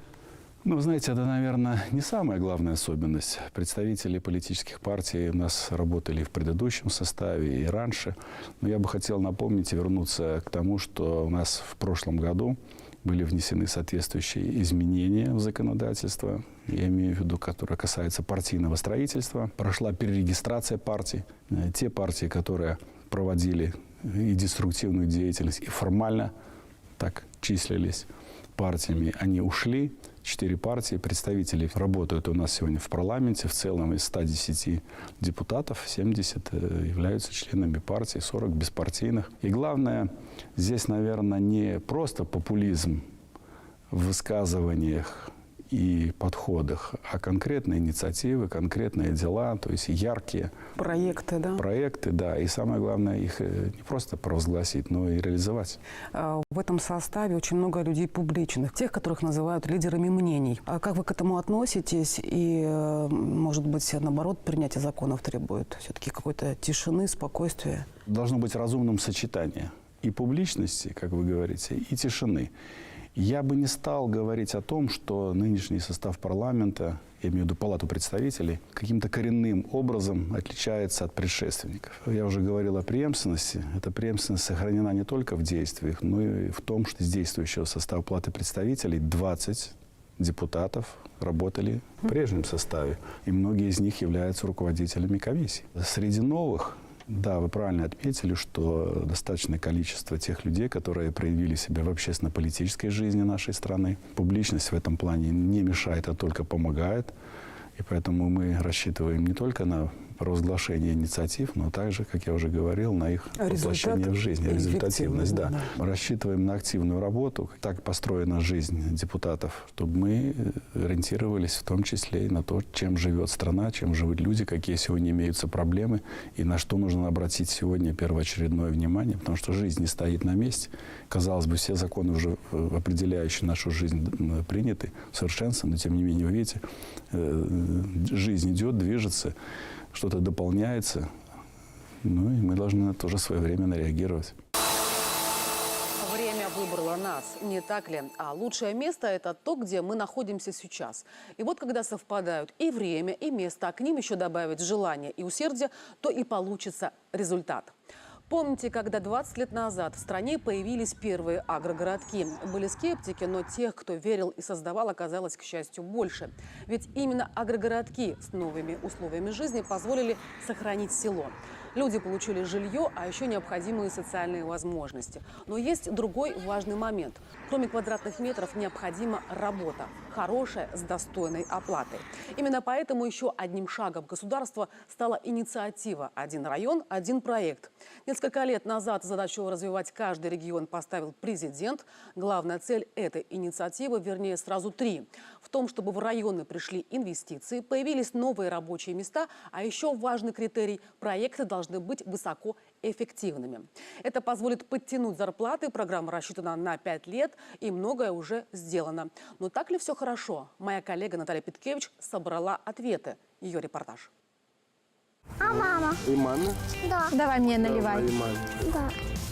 Ну, знаете, это, наверное, не самая главная особенность. Представители политических партий у нас работали и в предыдущем составе, и раньше. Но я бы хотел напомнить и вернуться к тому, что у нас в прошлом году были внесены соответствующие изменения в законодательство, я имею в виду, которое касается партийного строительства. Прошла перерегистрация партий. Те партии, которые проводили и деструктивную деятельность, и формально так числились партиями, они ушли. 4 партии, представители работают у нас сегодня в парламенте. В целом из 110 депутатов 70 являются членами партий, 40 беспартийных. И главное, здесь, наверное, не просто популизм в высказываниях и подходах, а конкретные инициативы, конкретные дела, то есть яркие проекты, да? Проекты, да. И самое главное, их не просто провозгласить, но и реализовать. В этом составе очень много людей публичных, тех, которых называют лидерами мнений. А как вы к этому относитесь? И, может быть, наоборот, принятие законов требует все-таки какой-то тишины, спокойствия? Должно быть разумным сочетание и публичности, как вы говорите, и тишины. Я бы не стал говорить о том, что нынешний состав парламента, я имею в виду Палату представителей, каким-то коренным образом отличается от предшественников. Я уже говорил о преемственности. Эта преемственность сохранена не только в действиях, но и в том, что из действующего состава Палаты представителей 20 депутатов работали в прежнем составе. И многие из них являются руководителями комиссий. Среди новых, да, вы правильно отметили, что достаточное количество тех людей, которые проявили себя в общественно-политической жизни нашей страны. Публичность в этом плане не мешает, а только помогает. И поэтому мы рассчитываем не только на провозглашение инициатив, но также, как я уже говорил, на их воплощение в жизнь, результативность. Да. Рассчитываем на активную работу. Так построена жизнь депутатов, чтобы мы ориентировались в том числе и на то, чем живет страна, чем живут люди, какие сегодня имеются проблемы и на что нужно обратить сегодня первоочередное внимание, потому что жизнь не стоит на месте. Казалось бы, все законы уже определяющие нашу жизнь приняты, совершенствованы, но тем не менее, вы видите, жизнь идет, движется, что-то дополняется, ну и мы должны на это тоже своевременно реагировать. Время выбрало нас, не так ли? А лучшее место – это то, где мы находимся сейчас. И вот когда совпадают и время, и место, а к ним еще добавить желание и усердие, то и получится результат. Помните, когда 20 лет назад в стране появились первые агрогородки? Были скептики, но тех, кто верил и создавал, оказалось, к счастью, больше. Ведь именно агрогородки с новыми условиями жизни позволили сохранить село. Люди получили жилье, а еще необходимые социальные возможности. Но есть другой важный момент. Кроме квадратных метров необходима работа. Хорошая, с достойной оплатой. Именно поэтому еще одним шагом государства стала инициатива «Один район, один проект». Несколько лет назад задачу развивать каждый регион поставил президент. Главная цель этой инициативы, вернее, сразу 3. В том, чтобы в районы пришли инвестиции, появились новые рабочие места, а еще важный критерий – проекты должны быть высокоэффективными. Это позволит подтянуть зарплаты. Программа рассчитана на 5 лет, и многое уже сделано. Но так ли все хорошо? Моя коллега Наталья Питкевич собрала ответы. Ее репортаж. А мама? И маме? Да. Давай мне наливай. Да.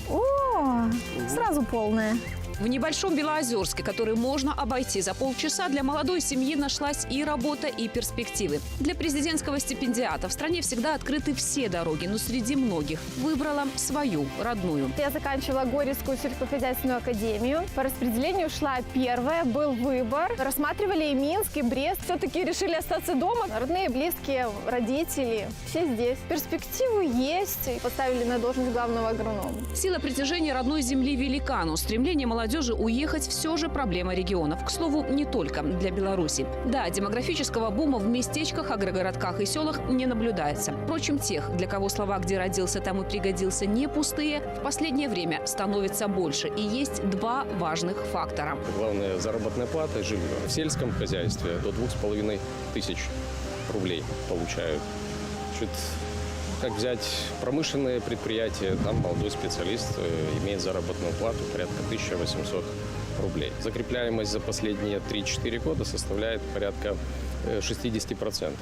О, сразу полная. В небольшом Белоозерске, который можно обойти за полчаса, для молодой семьи нашлась и работа, и перспективы. Для президентского стипендиата в стране всегда открыты все дороги, но среди многих выбрала свою, родную. Я заканчивала Горьевскую сельскохозяйственную академию. По распределению шла первая, был выбор. Рассматривали и Минск, и Брест. Все-таки решили остаться дома. Родные, близкие, родители, все здесь. Перспективы есть. Поставили на должность главного агронома. Сила притяжения родной земли велика, но стремление молодежи уехать все же проблема регионов. К слову, не только для Беларуси. Да, демографического бума в местечках, агрогородках и селах не наблюдается. Впрочем, тех, для кого слова «где родился, там и пригодился» не пустые, в последнее время становится больше. И есть 2 важных фактора. Главное – заработная плата и жилье. В сельском хозяйстве до 2500 рублей получают. Как взять промышленные предприятия, там молодой специалист имеет заработную плату порядка 1800 рублей. Закрепляемость за последние 3-4 года составляет порядка 60%.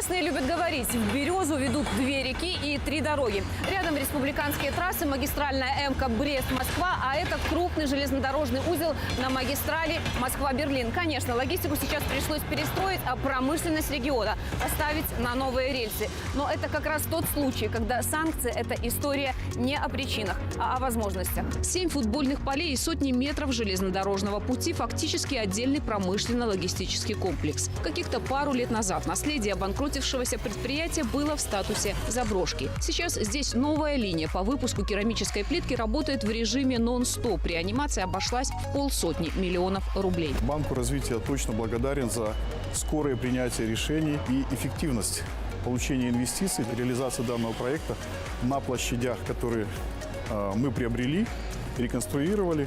Местные любят говорить, в Березу ведут 2 реки и 3 дороги. Рядом республиканские трассы, магистральная МК Брест-Москва, а это крупный железнодорожный узел на магистрали Москва-Берлин. Конечно, логистику сейчас пришлось перестроить, а промышленность региона поставить на новые рельсы. Но это как раз тот случай, когда санкции – это история не о причинах, а о возможностях. 7 футбольных полей и сотни метров железнодорожного пути – фактически отдельный промышленно-логистический комплекс. Каких-то пару лет назад наследие обанкротившегося предприятия было в статусе заброшки. Сейчас здесь новая линия по выпуску керамической плитки работает в режиме нон-стоп. Реанимация обошлась в 500 миллионов рублей. Банку развития точно благодарен за скорое принятие решений и эффективность получения инвестиций, реализации данного проекта на площадях, которые мы приобрели, реконструировали.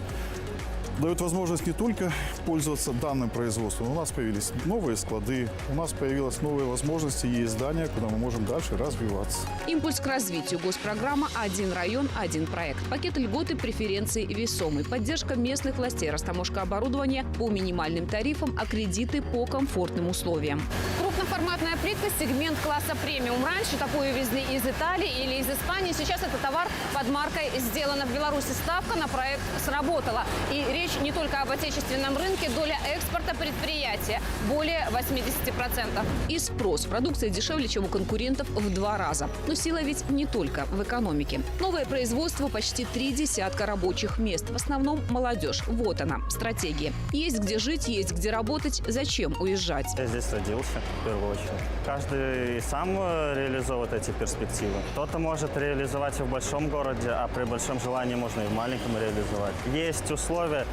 Дает возможность не только пользоваться данным производством, у нас появились новые склады, у нас появилась новые возможности, есть здания, куда мы можем дальше развиваться. Импульс к развитию. Госпрограмма «Один район, один проект». Пакет льгот и преференций весомый. Поддержка местных властей, растаможка оборудования по минимальным тарифам, а кредиты по комфортным условиям. Крупноформатная плитка, сегмент класса премиум. Раньше такую везли из Италии или из Испании. Сейчас это товар под маркой «Сделано в Беларуси». Ставка на проект сработала. И речь не только об отечественном рынке, доля экспорта предприятия более 80%. И спрос. Продукция дешевле, чем у конкурентов в 2 раза. Но сила ведь не только в экономике. Новое производство, почти 3 десятка рабочих мест. В основном молодежь. Вот она, стратегия. Есть где жить, есть где работать. Зачем уезжать? Я здесь родился, в первую очередь. Каждый сам реализовывает эти перспективы. Кто-то может реализовать и в большом городе, а при большом желании можно и в маленьком реализовать. Есть условия,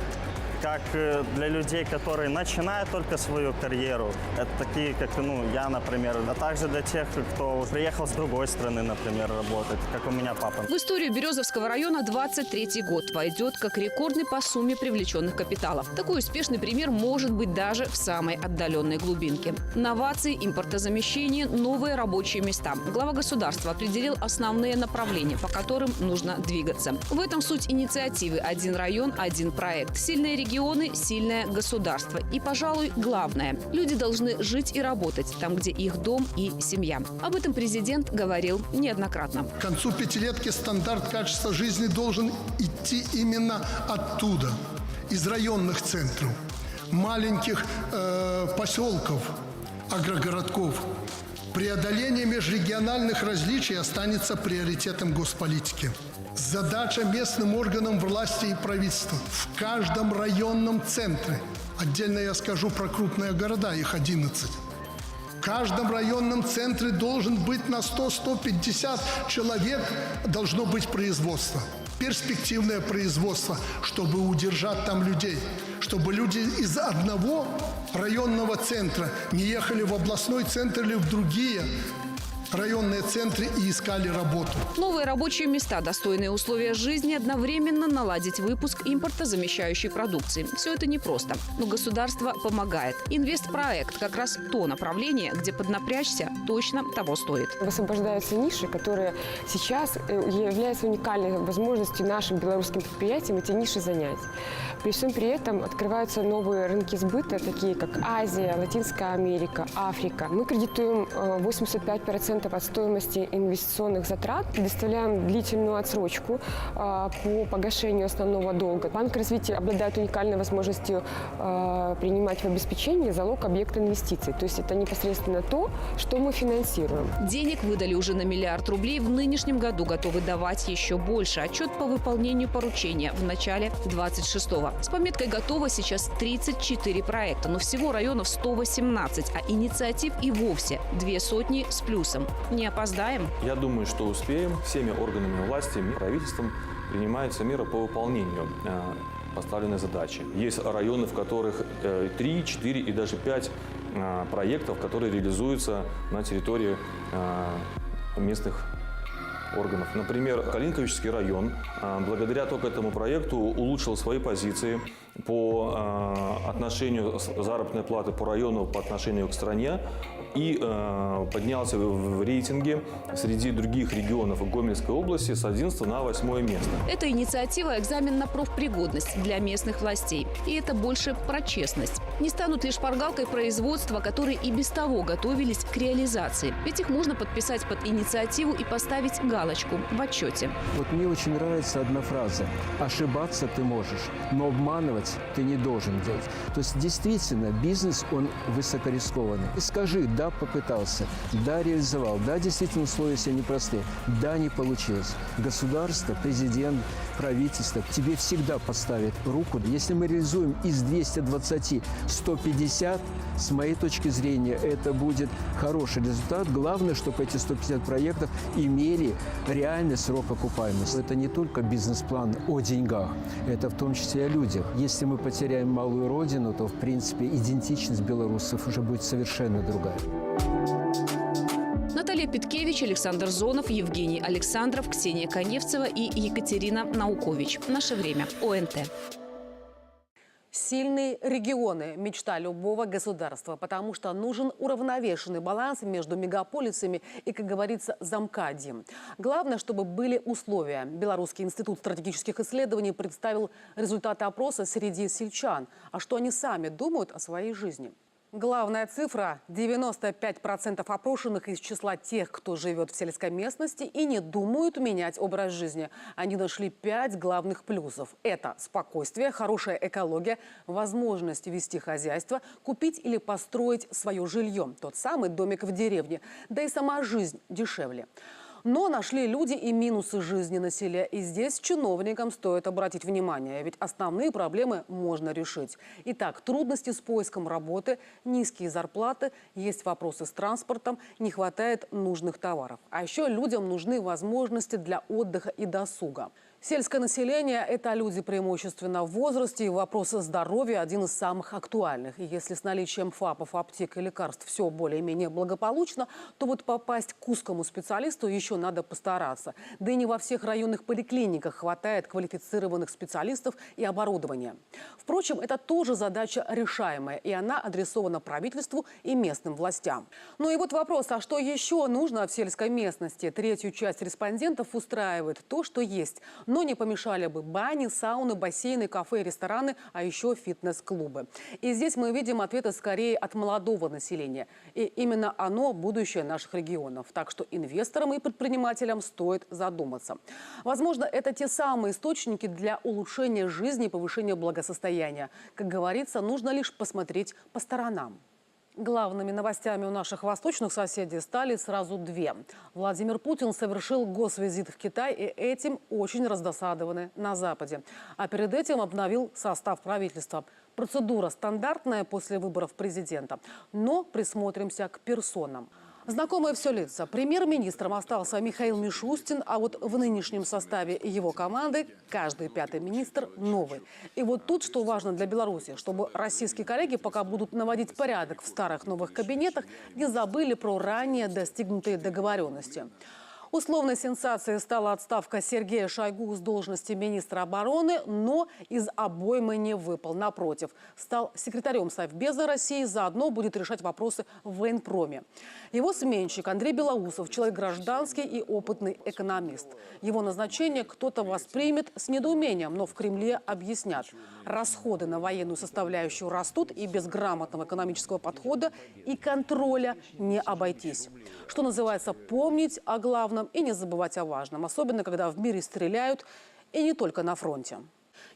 как для людей, которые начинают только свою карьеру. Это такие, как я, например. А также для тех, кто приехал с другой страны, например, работать, как у меня папа. В историю Березовского района 23-й год войдет как рекордный по сумме привлеченных капиталов. Такой успешный пример может быть даже в самой отдаленной глубинке. Новации, импортозамещение, новые рабочие места. Глава государства определил основные направления, по которым нужно двигаться. В этом суть инициативы «Один район, один проект». Сильные регионы, сильное государство. И, пожалуй, главное – люди должны жить и работать там, где их дом и семья. Об этом президент говорил неоднократно. К концу 5-летки стандарт качества жизни должен идти именно оттуда, из районных центров, маленьких поселков, агрогородков. Преодоление межрегиональных различий останется приоритетом госполитики. Задача местным органам власти и правительства в каждом районном центре, отдельно я скажу про крупные города, их 11, в каждом районном центре должен быть на 100-150 человек должно быть производство. Перспективное производство, чтобы удержать там людей, чтобы люди из одного районного центра не ехали в областной центр или в другие районные центры и искали работу. Новые рабочие места, достойные условия жизни, одновременно наладить выпуск импортозамещающей продукции. Все это непросто, но государство помогает. Инвестпроект – как раз то направление, где поднапрячься точно того стоит. Высвобождаются ниши, которые сейчас являются уникальной возможностью нашим белорусским предприятиям эти ниши занять. При всем при этом открываются новые рынки сбыта, такие как Азия, Латинская Америка, Африка. Мы кредитуем 85% от стоимости инвестиционных затрат, предоставляем длительную отсрочку по погашению основного долга. Банк развития обладает уникальной возможностью принимать в обеспечении залог объекта инвестиций. То есть это непосредственно то, что мы финансируем. Денег выдали уже на 1 миллиард рублей. В нынешнем году готовы давать еще больше. Отчет по выполнению поручения в начале 26-го. С пометкой «Готово» сейчас 34 проекта, но всего районов 118, а инициатив и вовсе 200 с плюсом. Не опоздаем? Я думаю, что успеем. Всеми органами власти, правительством принимаются меры по выполнению поставленной задачи. Есть районы, в которых 3, 4 и даже 5 проектов, которые реализуются на территории местных органов. Например, Калинковичский район благодаря только этому проекту улучшил свои позиции по отношению заработной платы по району по отношению к стране и поднялся в рейтинге среди других регионов Гомельской области с 11 на 8 место. Эта инициатива – экзамен на профпригодность для местных властей. И это больше про честность. Не станут ли шпаргалкой производства, которые и без того готовились к реализации. Ведь их можно подписать под инициативу и поставить галочку в отчете. Вот мне очень нравится одна фраза. Ошибаться ты можешь, но обманывать ты не должен делать. То есть действительно бизнес, он высокорискованный. И скажи, да, попытался, да, реализовал, да, действительно условия все непростые, да, не получилось. Государство, президент, правительство тебе всегда поставит руку. Если мы реализуем из 220 150, с моей точки зрения, это будет хороший результат. Главное, чтобы эти 150 проектов имели реальный срок окупаемости. Это не только бизнес-план о деньгах, это в том числе о людях. Если мы потеряем малую родину, то, в принципе, идентичность белорусов уже будет совершенно другая. Наталья Питкевич, Александр Зонов, Евгений Александров, Ксения Коневцева и Екатерина Наукович. Наше время. ОНТ. Сильные регионы – мечта любого государства, потому что нужен уравновешенный баланс между мегаполисами и, как говорится, замкадьем. Главное, чтобы были условия. Белорусский институт стратегических исследований представил результаты опроса среди сельчан. А что они сами думают о своей жизни? Главная цифра – 95% опрошенных из числа тех, кто живет в сельской местности и не думают менять образ жизни. Они нашли 5 главных плюсов. Это спокойствие, хорошая экология, возможность вести хозяйство, купить или построить свое жилье, тот самый домик в деревне, да и сама жизнь дешевле. Но нашли люди и минусы жизни на селе. И здесь чиновникам стоит обратить внимание, ведь основные проблемы можно решить. Итак, трудности с поиском работы, низкие зарплаты, есть вопросы с транспортом, не хватает нужных товаров. А еще людям нужны возможности для отдыха и досуга. Сельское население – это люди преимущественно в возрасте, и вопрос здоровья – один из самых актуальных. И если с наличием ФАПов, аптек и лекарств все более-менее благополучно, то вот попасть к узкому специалисту еще надо постараться. Да и не во всех районных поликлиниках хватает квалифицированных специалистов и оборудования. Впрочем, это тоже задача решаемая, и она адресована правительству и местным властям. Ну и вот вопрос, а что еще нужно в сельской местности? Третью часть респондентов устраивает то, что есть. Но не помешали бы бани, сауны, бассейны, кафе, рестораны, а еще фитнес-клубы. И здесь мы видим ответы скорее от молодого населения. И именно оно – будущее наших регионов. Так что инвесторам и предпринимателям стоит задуматься. Возможно, это те самые источники для улучшения жизни и повышения благосостояния. Как говорится, нужно лишь посмотреть по сторонам. Главными новостями у наших восточных соседей стали сразу две. Владимир Путин совершил госвизит в Китай, и этим очень раздосадованы на Западе. А перед этим обновил состав правительства. Процедура стандартная после выборов президента. Но присмотримся к персонам. Знакомые все лица. Премьер-министром остался Михаил Мишустин, а вот в нынешнем составе его команды каждый пятый министр новый. И вот тут, что важно для Беларуси, чтобы российские коллеги, пока будут наводить порядок в старых новых кабинетах, не забыли про ранее достигнутые договоренности. Условной сенсацией стала отставка Сергея Шойгу с должности министра обороны, но из обоймы не выпал. Напротив, стал секретарем Совбеза России, заодно будет решать вопросы в военпроме. Его сменщик Андрей Белоусов – человек гражданский и опытный экономист. Его назначение кто-то воспримет с недоумением, но в Кремле объяснят. Расходы на военную составляющую растут, и без грамотного экономического подхода и контроля не обойтись. Что называется, помнить о главном и не забывать о важном, особенно когда в мире стреляют, и не только на фронте.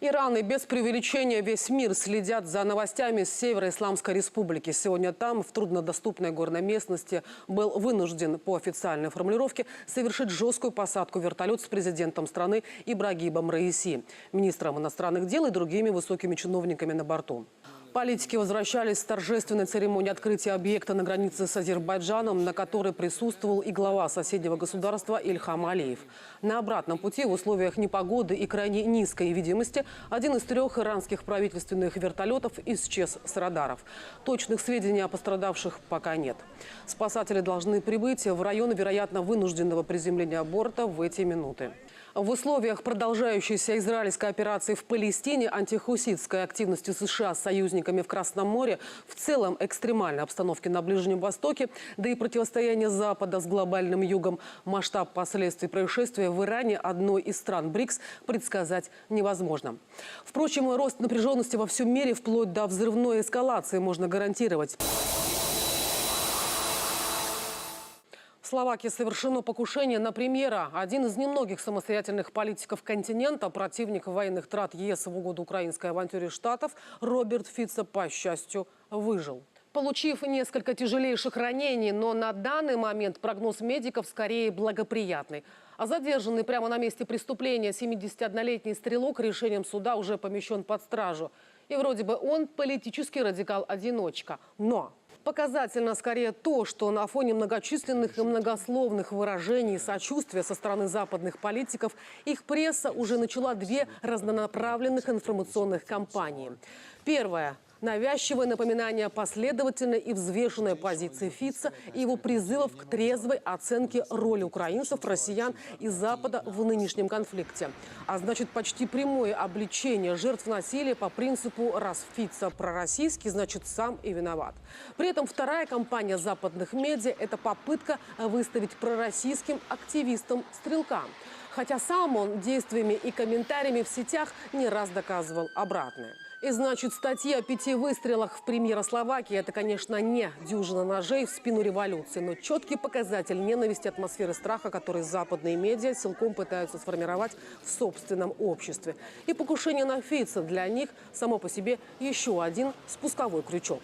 Иран и без преувеличения весь мир следят за новостями с Северо-Исламской Республики. Сегодня там, в труднодоступной горной местности, был вынужден, по официальной формулировке, совершить жесткую посадку вертолет с президентом страны Ибрагимом Раиси, министром иностранных дел и другими высокими чиновниками на борту. Политики возвращались с торжественной церемонии открытия объекта на границе с Азербайджаном, на которой присутствовал и глава соседнего государства Ильхам Алиев. На обратном пути в условиях непогоды и крайне низкой видимости один из 3 иранских правительственных вертолетов исчез с радаров. Точных сведений о пострадавших пока нет. Спасатели должны прибыть в район, вероятно, вынужденного приземления борта в эти минуты. В условиях продолжающейся израильской операции в Палестине, антихуситской активности США с союзниками в Красном море, в целом экстремальной обстановке на Ближнем Востоке, да и противостояние Запада с глобальным югом, масштаб последствий происшествия в Иране, одной из стран БРИКС, предсказать невозможно. Впрочем, рост напряженности во всем мире вплоть до взрывной эскалации можно гарантировать. В Словакии совершено покушение на премьера. Один из немногих самостоятельных политиков континента, противник военных трат ЕС в угоду украинской авантюре Штатов, Роберт Фицо, по счастью, выжил. Получив несколько тяжелейших ранений, но на данный момент прогноз медиков скорее благоприятный. А задержанный прямо на месте преступления 71-летний стрелок решением суда уже помещен под стражу. И вроде бы он политический радикал-одиночка. Но показательно скорее то, что на фоне многочисленных и многословных выражений сочувствия со стороны западных политиков их пресса уже начала две разнонаправленных информационных кампании. Первая – навязчивое напоминание последовательной и взвешенной позиции Фицо и его призывов к трезвой оценке роли украинцев, россиян и Запада в нынешнем конфликте. А значит, почти прямое обличение жертв насилия по принципу «раз Фицо пророссийский, значит, сам и виноват». При этом вторая кампания западных медиа – это попытка выставить пророссийским активистом стрелка. Хотя сам он действиями и комментариями в сетях не раз доказывал обратное. И значит, статья о 5 выстрелах в премьера Словакии – это, конечно, не дюжина ножей в спину революции, но четкий показатель ненависти, атмосферы страха, который западные медиа силком пытаются сформировать в собственном обществе. И покушение на Фицо для них само по себе еще один спусковой крючок.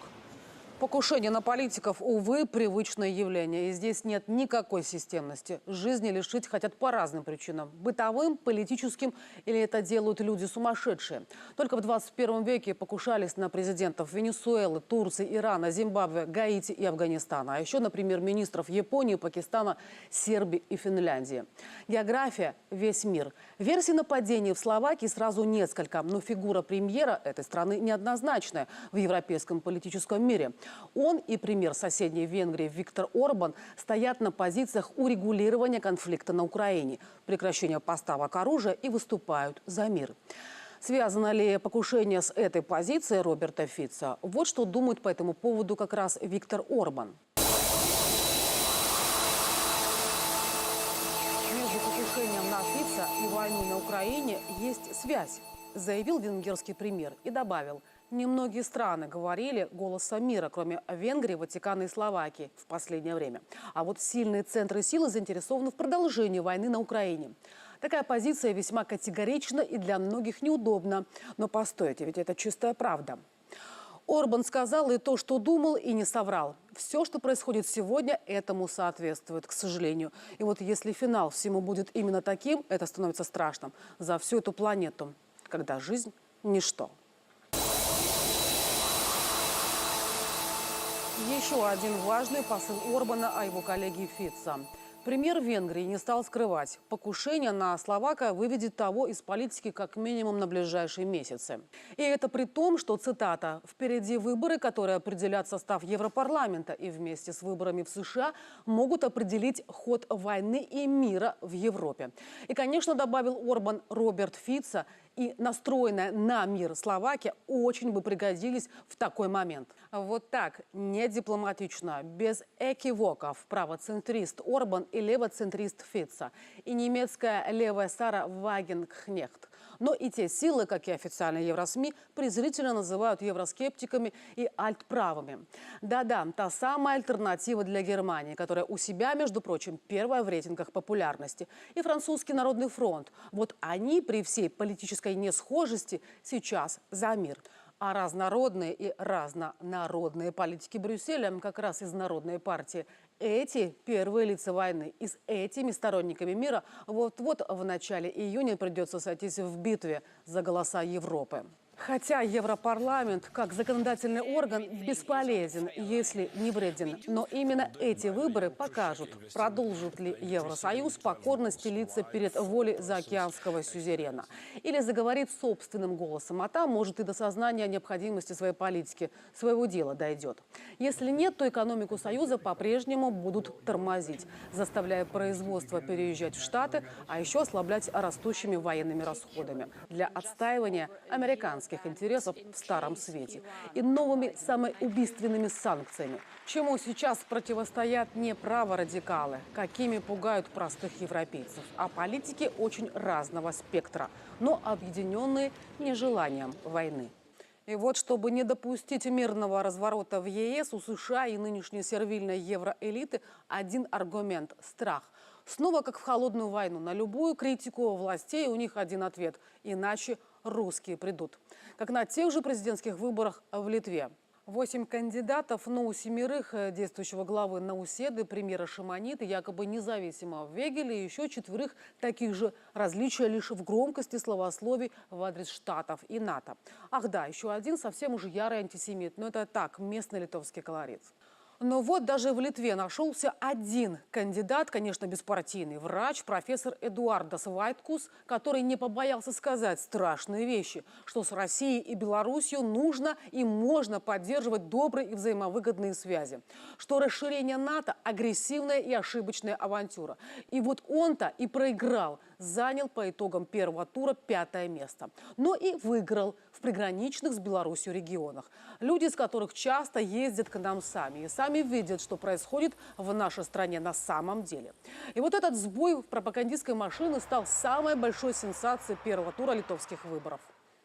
Покушение на политиков, увы, привычное явление. И здесь нет никакой системности. Жизни лишить хотят по разным причинам. Бытовым, политическим или это делают люди сумасшедшие. Только в 21 веке покушались на президентов Венесуэлы, Турции, Ирана, Зимбабве, Гаити и Афганистана. А еще на премьер-министров Японии, Пакистана, Сербии и Финляндии. География – весь мир. Версий нападения в Словакии сразу несколько. Но фигура премьера этой страны неоднозначная в европейском политическом мире. Он и премьер соседней Венгрии Виктор Орбан стоят на позициях урегулирования конфликта на Украине, прекращения поставок оружия и выступают за мир. Связано ли покушение с этой позицией Роберта Фицо? Вот что думает по этому поводу как раз Виктор Орбан. Между покушением на Фицо и войной на Украине есть связь, заявил венгерский премьер и добавил: немногие страны говорили голосом мира, кроме Венгрии, Ватикана и Словакии в последнее время. А вот сильные центры силы заинтересованы в продолжении войны на Украине. Такая позиция весьма категорична и для многих неудобна. Но постойте, ведь это чистая правда. Орбан сказал и то, что думал, и не соврал. Все, что происходит сегодня, этому соответствует, к сожалению. И вот если финал всему будет именно таким, это становится страшным за всю эту планету, когда жизнь – ничто. Еще один важный посыл Орбана о его коллеге Фицо. Премьер Венгрии не стал скрывать. Покушение на словака выведет того из политики как минимум на ближайшие месяцы. И это при том, что, цитата, «впереди выборы, которые определят состав Европарламента и вместе с выборами в США могут определить ход войны и мира в Европе». И, конечно, добавил Орбан, Роберт Фицо и настроенная на мир Словакия очень бы пригодились в такой момент. Вот так, не дипломатично, без экивоков, правоцентрист Орбан и левоцентрист Фицо, и немецкая левая Сара Вагенкнехт. Но и те силы, как и официальные евросми, презрительно называют евроскептиками и альтправыми. Да-да, та самая альтернатива для Германии, которая у себя, между прочим, первая в рейтингах популярности. И французский народный фронт. Вот они при всей политической несхожести сейчас за мир. А разнородные и разнонародные политики Брюсселя, как раз из Народной партии, эти первые лица войны. И с этими сторонниками мира вот-вот в начале июня придется сойтись в битве за голоса Европы. Хотя Европарламент как законодательный орган бесполезен, если не вреден. Но именно эти выборы покажут, продолжит ли Евросоюз покорно стелиться перед волей заокеанского сюзерена. Или заговорит собственным голосом, а там, может, и до сознания необходимости своей политики, своего дела дойдет. Если нет, то экономику Союза по-прежнему будут тормозить, заставляя производство переезжать в Штаты, а еще ослаблять растущими военными расходами для отстаивания американских интересов в Старом Свете и новыми самоубийственными санкциями, чему сейчас противостоят не праворадикалы, какими пугают простых европейцев, а политики очень разного спектра, но объединенные нежеланием войны. И вот, чтобы не допустить мирного разворота в ЕС, у США и нынешней сервильной евроэлиты один аргумент – страх. Снова, как в холодную войну, на любую критику властей у них один ответ – иначе русские придут. Как на тех же президентских выборах в Литве. 8 кандидатов, но у 7 действующего главы Науседы, премьера Шимониты, якобы независимого Вегеля, и еще 4 таких же, различия лишь в громкости словословий в адрес Штатов и НАТО. Ах да, еще один совсем уже ярый антисемит, но это так, местный литовский колорит. Но вот даже в Литве нашелся один кандидат, конечно, беспартийный врач, профессор Эдуардас Вайткус, который не побоялся сказать страшные вещи, что с Россией и Беларусью нужно и можно поддерживать добрые и взаимовыгодные связи, что расширение НАТО – агрессивная и ошибочная авантюра. И вот он-то и проиграл, занял по итогам первого тура 5-е место, но и выиграл в приграничных с Беларусью регионах. Люди, из которых часто ездят к нам сами и сами видят, что происходит в нашей стране на самом деле. И вот этот сбой в пропагандистской машине стал самой большой сенсацией первого тура литовских выборов.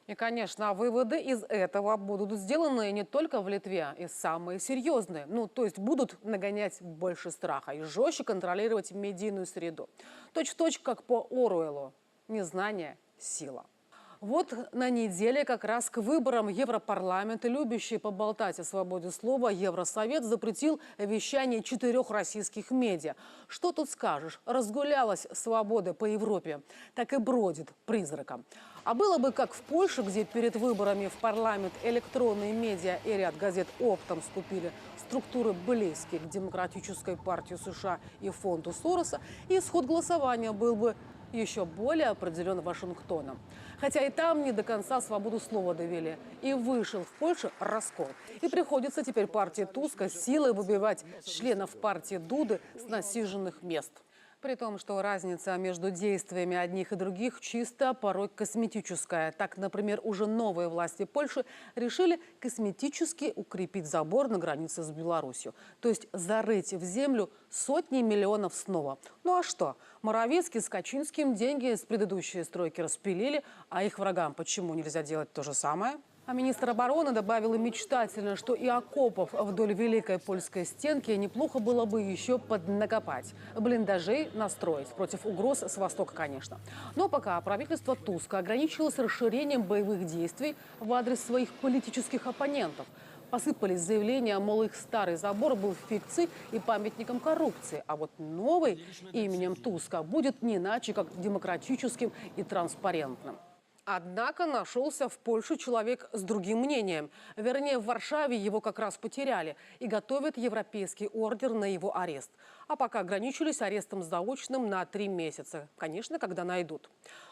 И, конечно, выводы из этого будут сделаны не только в Литве, и самые серьезные. То есть будут нагонять больше страха и жестче контролировать медийную среду. Точь-в-точь, как по Оруэллу. Незнание – сила. Вот на неделе как раз к выборам Европарламента, любящий поболтать о свободе слова, Евросовет запретил вещание 4 российских медиа. Что тут скажешь? Разгулялась свобода по Европе, так и бродит призраком. А было бы как в Польше, где перед выборами в парламент электронные медиа и ряд газет оптом скупили структуры, близкие к Демократической партии США и фонду Сороса, и исход голосования был бы еще более определен Вашингтоном. Хотя и там не до конца свободу слова довели. И вышел в Польше раскол. И приходится теперь партии Туска силой выбивать членов партии Дуды с насиженных мест. При том, что разница между действиями одних и других чисто порой косметическая. Так, например, уже новые власти Польши решили косметически укрепить забор на границе с Беларусью. То есть зарыть в землю сотни миллионов снова. Ну а что? Моровицкий с Качинским деньги с предыдущей стройки распилили, а их врагам почему нельзя делать то же самое? А министр обороны добавил мечтательно, что и окопов вдоль Великой Польской стенки неплохо было бы еще поднакопать. Блиндажей настроить против угроз с востока, конечно. Но пока правительство Туска ограничилось расширением боевых действий в адрес своих политических оппонентов. Посыпались заявления, мол, их старый забор был фикцией и памятником коррупции. А вот новый именем Туска будет не иначе, как демократическим и транспарентным. Однако нашелся в Польше человек с другим мнением. Вернее, в Варшаве его как раз потеряли и готовят европейский ордер на его арест. А пока ограничились арестом заочным на 3 месяца. Конечно, когда найдут.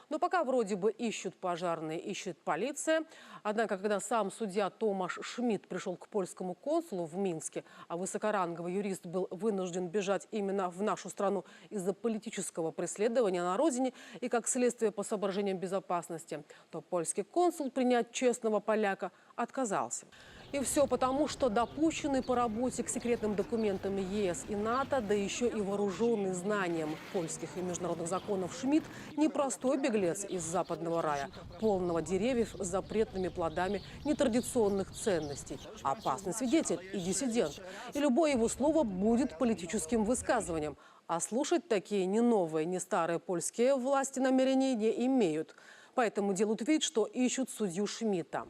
Но пока вроде бы ищут пожарные, ищет полиция. Однако, когда сам судья Томаш Шмидт пришел к польскому консулу в Минске, а высокоранговый юрист был вынужден бежать именно в нашу страну из-за политического преследования на родине и как следствие по соображениям безопасности, то польский консул принять честного поляка отказался. И все потому, что допущенный по работе к секретным документам ЕС и НАТО, да еще и вооруженный знанием польских и международных законов Шмидт, непростой беглец из западного рая, полного деревьев с запретными плодами нетрадиционных ценностей, опасный свидетель и диссидент. И любое его слово будет политическим высказыванием. А слушать такие ни новые, ни старые польские власти намерений не имеют. Поэтому делают вид, что ищут судью Шмидта.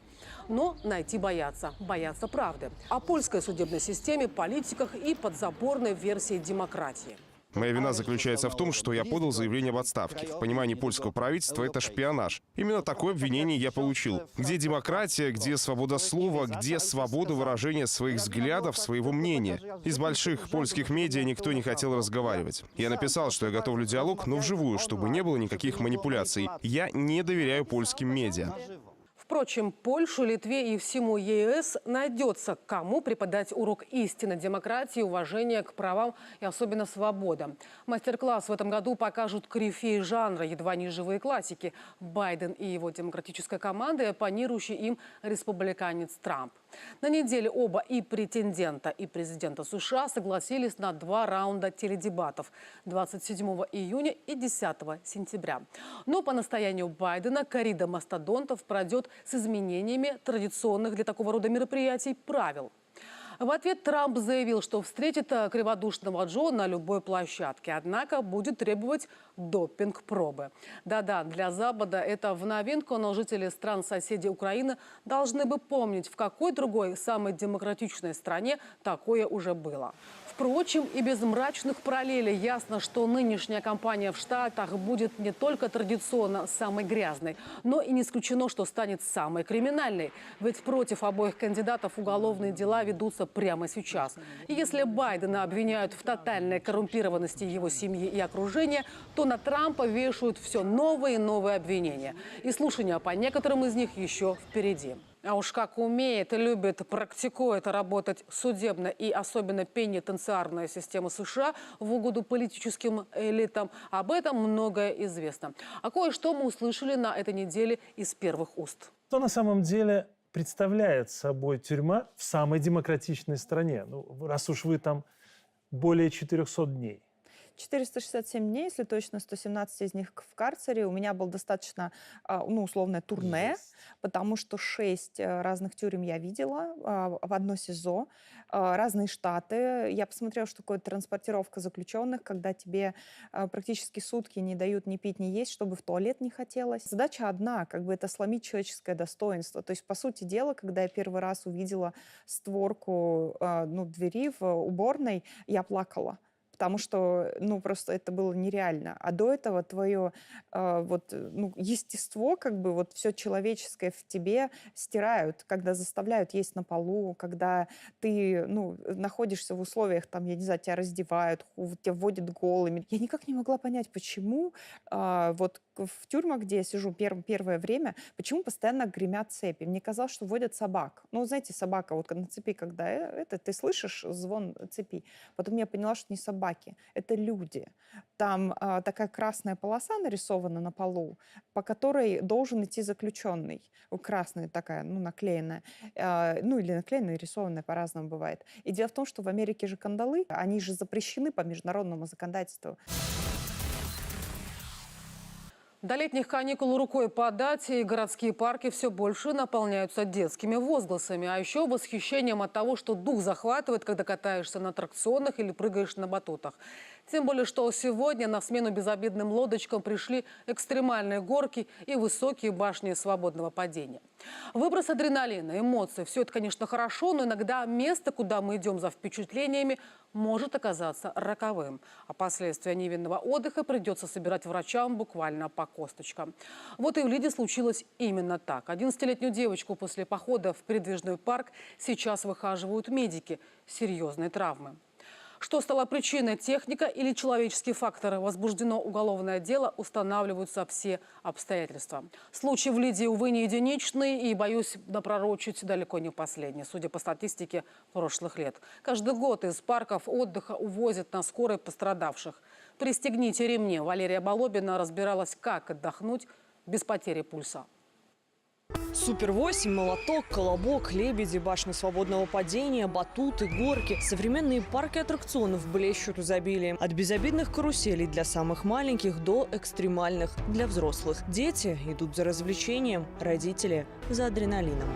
Но найти боятся. Боятся правды. О польской судебной системе, политиках и подзаборной версии демократии. Моя вина заключается в том, что я подал заявление об отставке. В понимании польского правительства это шпионаж. Именно такое обвинение я получил. Где демократия, где свобода слова, где свобода выражения своих взглядов, своего мнения? Из больших польских медиа никто не хотел разговаривать. Я написал, что я готовлю диалог, но вживую, чтобы не было никаких манипуляций. Я не доверяю польским медиа. Впрочем, Польше, Литве и всему ЕС найдется, кому преподать урок истины, демократии, уважения к правам и особенно свободам. Мастер-класс в этом году покажут корифеи жанра, едва не живые классики. Байден и его демократическая команда и оппонирующий им республиканец Трамп. На неделе оба и претендента, и президента США согласились на 2 раунда теледебатов 27 июня и 10 сентября. Но по настоянию Байдена коррида мастодонтов пройдет с изменениями традиционных для такого рода мероприятий правил. В ответ Трамп заявил, что встретит криводушного Джо на любой площадке, однако будет требовать допинг-пробы. Да-да, для Запада это в новинку, но жители стран-соседей Украины должны бы помнить, в какой другой самой демократичной стране такое уже было. Впрочем, и без мрачных параллелей ясно, что нынешняя кампания в Штатах будет не только традиционно самой грязной, но и не исключено, что станет самой криминальной. Ведь против обоих кандидатов уголовные дела ведутся прямо сейчас. И если Байдена обвиняют в тотальной коррумпированности его семьи и окружения, то на Трампа вешают все новые и новые обвинения. И слушания по некоторым из них еще впереди. А уж как умеет, любит, практикует работать судебная и особенно пенитенциарная система США в угоду политическим элитам, об этом многое известно. А кое-что мы услышали на этой неделе из первых уст. Что на самом деле представляет собой тюрьма в самой демократичной стране? Ну, раз уж вы там более 400 дней. 467 дней, если точно, 117 из них в карцере. У меня было достаточно, условное турне, потому что 6 разных тюрем я видела в одно СИЗО, разные штаты. Я посмотрела, что такое транспортировка заключенных, когда тебе практически сутки не дают ни пить, ни есть, чтобы в туалет не хотелось. Задача одна, это сломить человеческое достоинство. То есть, по сути дела, когда я первый раз увидела створку двери в уборной, я плакала. Потому что, просто это было нереально. А до этого твое естество, все человеческое в тебе стирают, когда заставляют есть на полу, когда ты, находишься в условиях, тебя раздевают, тебя вводят голыми. Я никак не могла понять, почему в тюрьмах, где я сижу первое время, почему постоянно гремят цепи. Мне казалось, что вводят собак. Знаете, собака на цепи, когда ты слышишь звон цепи. Потом я поняла, что не собаки, это люди. Там такая красная полоса нарисована на полу, по которой должен идти заключенный. Красная такая, наклеенная. Или наклеенная, нарисованная, по-разному бывает. И дело в том, что в Америке же кандалы, они же запрещены по международному законодательству. До летних каникул рукой подать, и городские парки все больше наполняются детскими возгласами. А еще восхищением от того, что дух захватывает, когда катаешься на аттракционах или прыгаешь на батутах. Тем более, что сегодня на смену безобидным лодочкам пришли экстремальные горки и высокие башни свободного падения. Выброс адреналина, эмоций – все это, конечно, хорошо, но иногда место, куда мы идем за впечатлениями, может оказаться роковым. А последствия невинного отдыха придется собирать врачам буквально по косточкам. Вот и в Лиде случилось именно так. 11-летнюю девочку после похода в передвижной парк сейчас выхаживают медики. Серьезные травмы. Что стало причиной, техника или человеческие факторы? Возбуждено уголовное дело, устанавливаются все обстоятельства. Случай в Лиде, увы, не единичный и, боюсь, напророчить далеко не последний, судя по статистике прошлых лет. Каждый год из парков отдыха увозят на скорой пострадавших. Пристегните ремни. Валерия Балобина разбиралась, как отдохнуть без потери пульса. Супер-8, молоток, колобок, лебеди, башни свободного падения, батуты, горки. Современные парки аттракционов блещут изобилием. От безобидных каруселей для самых маленьких до экстремальных для взрослых. Дети идут за развлечением, родители – за адреналином.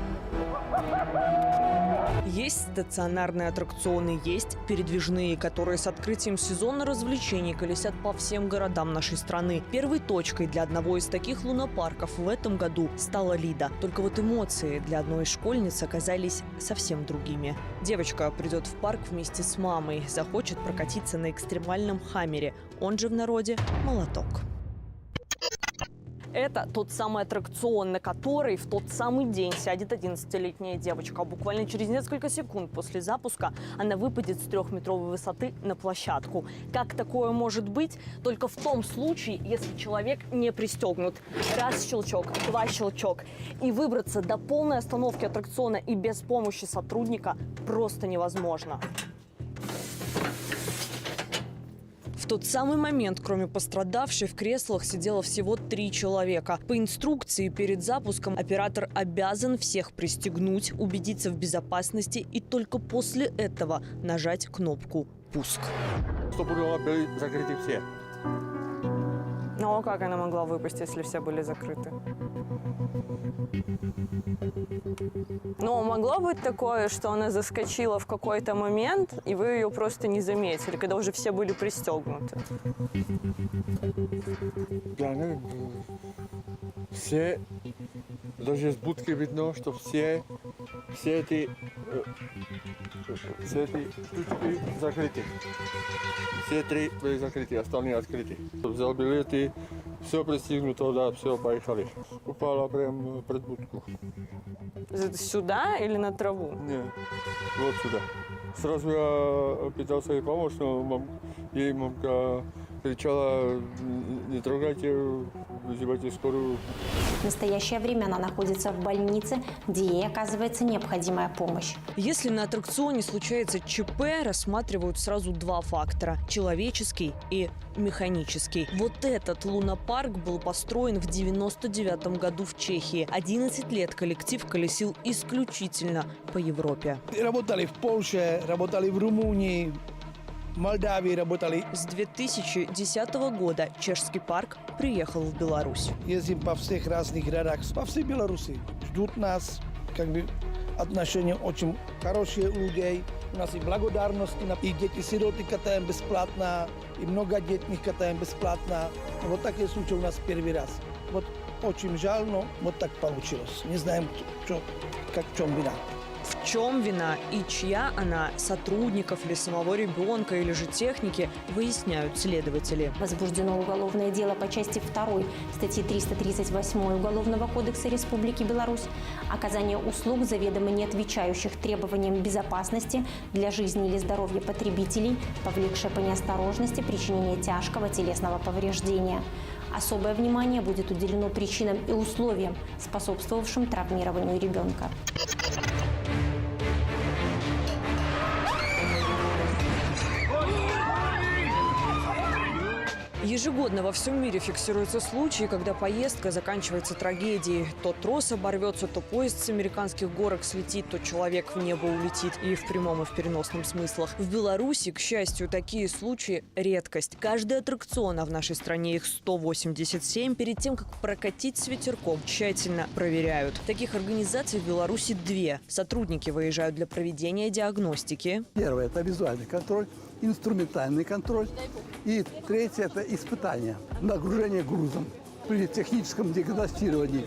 Есть стационарные аттракционы, есть передвижные, которые с открытием сезона развлечений колесят по всем городам нашей страны. Первой точкой для одного из таких лунопарков в этом году стала Лида. Только вот эмоции для одной из школьниц оказались совсем другими. Девочка придет в парк вместе с мамой, захочет прокатиться на экстремальном хаммере, он же в народе молоток. Это тот самый аттракцион, на который в тот самый день сядет 11-летняя девочка. Буквально через несколько секунд после запуска она выпадет с 3-метровой высоты на площадку. Как такое может быть? Только в том случае, если человек не пристегнут. Раз щелчок, два щелчок. И выбраться до полной остановки аттракциона и без помощи сотрудника просто невозможно. В тот самый момент, кроме пострадавшей, в креслах сидело всего 3 человека. По инструкции перед запуском оператор обязан всех пристегнуть, убедиться в безопасности и только после этого нажать кнопку «Пуск». Чтобы были закрыты все. Ну а как она могла выпасть, если все были закрыты? Но могло быть такое, что она заскочила в какой-то момент, и вы ее просто не заметили, когда уже все были пристегнуты. Да, ну, все, даже с будки видно, что все эти штучки закрыты. Все 3 были закрыты, остальные открыты. Взял билеты, все пристегнуто, да, все, поехали. Упала прямо пред будку. Сюда или на траву? Нет, вот сюда. Сразу я пытался ей помочь, но ей мамка кричала: не трогайте, вызывайте скорую. В настоящее время она находится в больнице, где ей оказывается необходимая помощь. Если на аттракционе случается ЧП, рассматривают сразу 2 фактора – человеческий и механический. Вот этот лунопарк был построен в 1999 году в Чехии. 11 лет коллектив колесил исключительно по Европе. Работали в Польше, работали в Румынии, в Молдавии работали. С 2010 года чешский парк приехал в Беларусь. Ездим по всех разных городах, по всей Беларуси. Ждут нас, отношения очень хорошие у людей. У нас и благодарность, и дети-сироты катаем бесплатно, и многодетных катаем бесплатно. Вот такие случаи у нас первый раз. Вот очень жаль, но вот так получилось. Не знаем, в чем вина. В чем вина и чья она, сотрудников или самого ребенка, или же техники, выясняют следователи. Возбуждено уголовное дело по части 2 статьи 338 Уголовного кодекса Республики Беларусь «Оказание услуг, заведомо не отвечающих требованиям безопасности для жизни или здоровья потребителей, повлекшее по неосторожности причинение тяжкого телесного повреждения». Особое внимание будет уделено причинам и условиям, способствовавшим травмированию ребенка. Ежегодно во всем мире фиксируются случаи, когда поездка заканчивается трагедией. То трос оборвется, то поезд с американских горок слетит, то человек в небо улетит. И в прямом, и в переносном смыслах. В Беларуси, к счастью, такие случаи – редкость. Каждый аттракцион, а в нашей стране их 187, перед тем, как прокатить с ветерком, тщательно проверяют. Таких организаций в Беларуси 2. Сотрудники выезжают для проведения диагностики. Первое – это визуальный контроль, инструментальный контроль. И третье – это испытание, нагружение грузом. При техническом диагностировании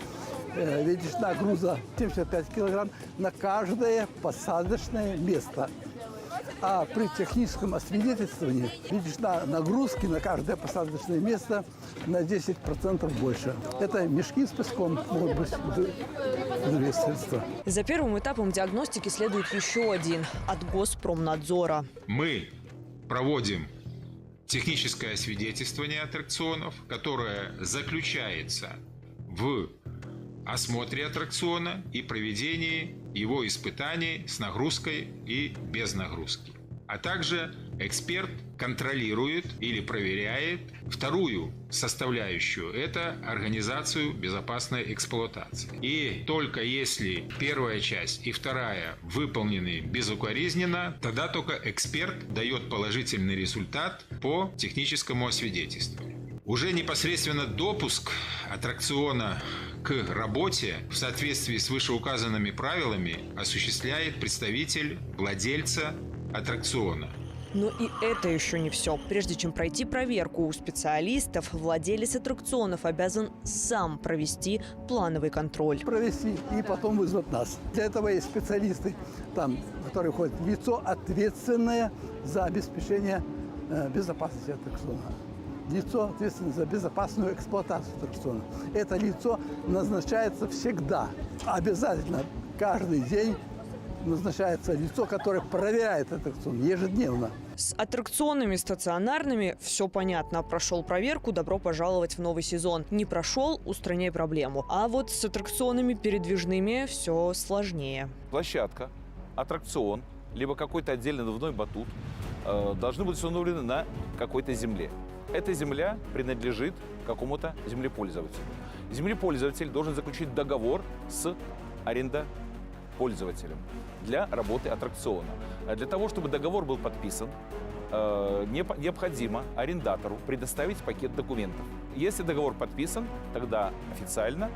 величина груза 75 килограмм на каждое посадочное место. А при техническом освидетельствовании величина нагрузки на каждое посадочное место на 10% больше. Это мешки с песком могут быть другие средства. За первым этапом диагностики следует еще один – от Госпромнадзора. Мы проводим техническое освидетельствование аттракционов, которое заключается в осмотре аттракциона и проведении его испытаний с нагрузкой и без нагрузки. А также эксперт контролирует или проверяет вторую составляющую – это организацию безопасной эксплуатации. И только если первая часть и вторая выполнены безукоризненно, тогда только эксперт дает положительный результат по техническому освидетельствованию. Уже непосредственно допуск аттракциона к работе в соответствии с вышеуказанными правилами осуществляет представитель владельца аттракциона. Но и это еще не все. Прежде чем пройти проверку у специалистов, владелец аттракционов обязан сам провести плановый контроль. Провести и потом вызвать нас. Для этого есть специалисты, там, которые входят, лицо ответственное за обеспечение безопасности аттракциона. Лицо ответственное за безопасную эксплуатацию аттракциона. Это лицо назначается всегда. Обязательно каждый день назначается лицо, которое проверяет аттракцион ежедневно. С аттракционами стационарными все понятно. Прошел проверку, добро пожаловать в новый сезон. Не прошел, устраняй проблему. А вот с аттракционами передвижными все сложнее. Площадка, аттракцион, либо какой-то отдельный надувной батут должны быть установлены на какой-то земле. Эта земля принадлежит какому-то землепользователю. Землепользователь должен заключить договор с арендопользователем для работы аттракциона. Для того, чтобы договор был подписан, необходимо арендатору предоставить пакет документов. Если договор подписан, тогда официально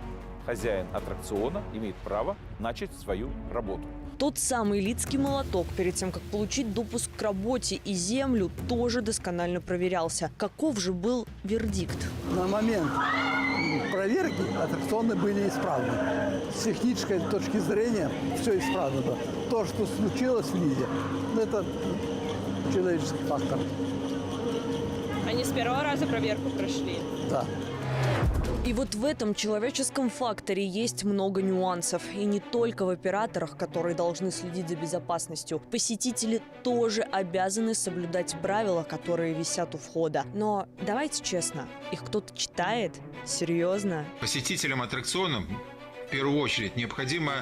хозяин аттракциона имеет право начать свою работу. Тот самый Лидский молоток перед тем, как получить допуск к работе и землю, тоже досконально проверялся. Каков же был вердикт? На момент проверки аттракционы были исправны. С технической точки зрения все исправно было. То, что случилось в Лиде, это человеческий фактор. Они с первого раза проверку прошли? Да. И вот в этом человеческом факторе есть много нюансов. И не только в операторах, которые должны следить за безопасностью. Посетители тоже обязаны соблюдать правила, которые висят у входа. Но давайте честно, их кто-то читает? Серьезно? Посетителям аттракционов в первую очередь необходимо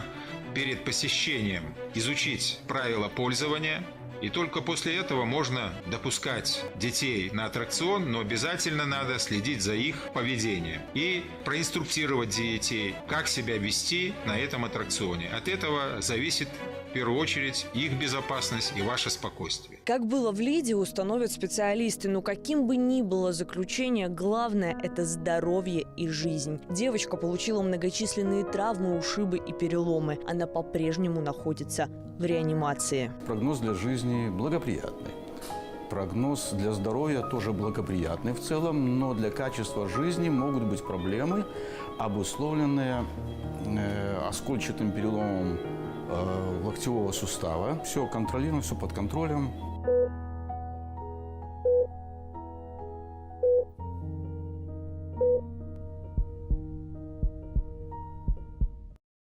перед посещением изучить правила пользования. И только после этого можно допускать детей на аттракцион, но обязательно надо следить за их поведением и проинструктировать детей, как себя вести на этом аттракционе. От этого зависит в первую очередь их безопасность и ваше спокойствие. Как было в Лиде, установят специалисты, но каким бы ни было заключение, главное – это здоровье и жизнь. Девочка получила многочисленные травмы, ушибы и переломы. Она по-прежнему находится в реанимации. Прогноз для жизни благоприятный. Прогноз для здоровья тоже благоприятный в целом, но для качества жизни могут быть проблемы, обусловленные оскольчатым переломом локтевого сустава. Все контролируем, все под контролем.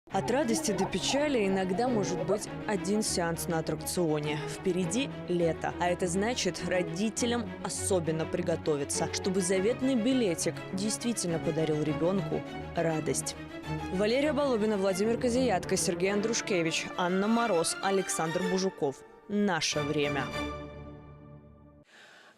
От радости до печали иногда может быть один сеанс на аттракционе. Впереди лето. А это значит, родителям особенно приготовиться, чтобы заветный билетик действительно подарил ребенку радость. Валерия Балобина, Владимир Козиятко, Сергей Андрушкевич, Анна Мороз, Александр Бужуков. Наше время.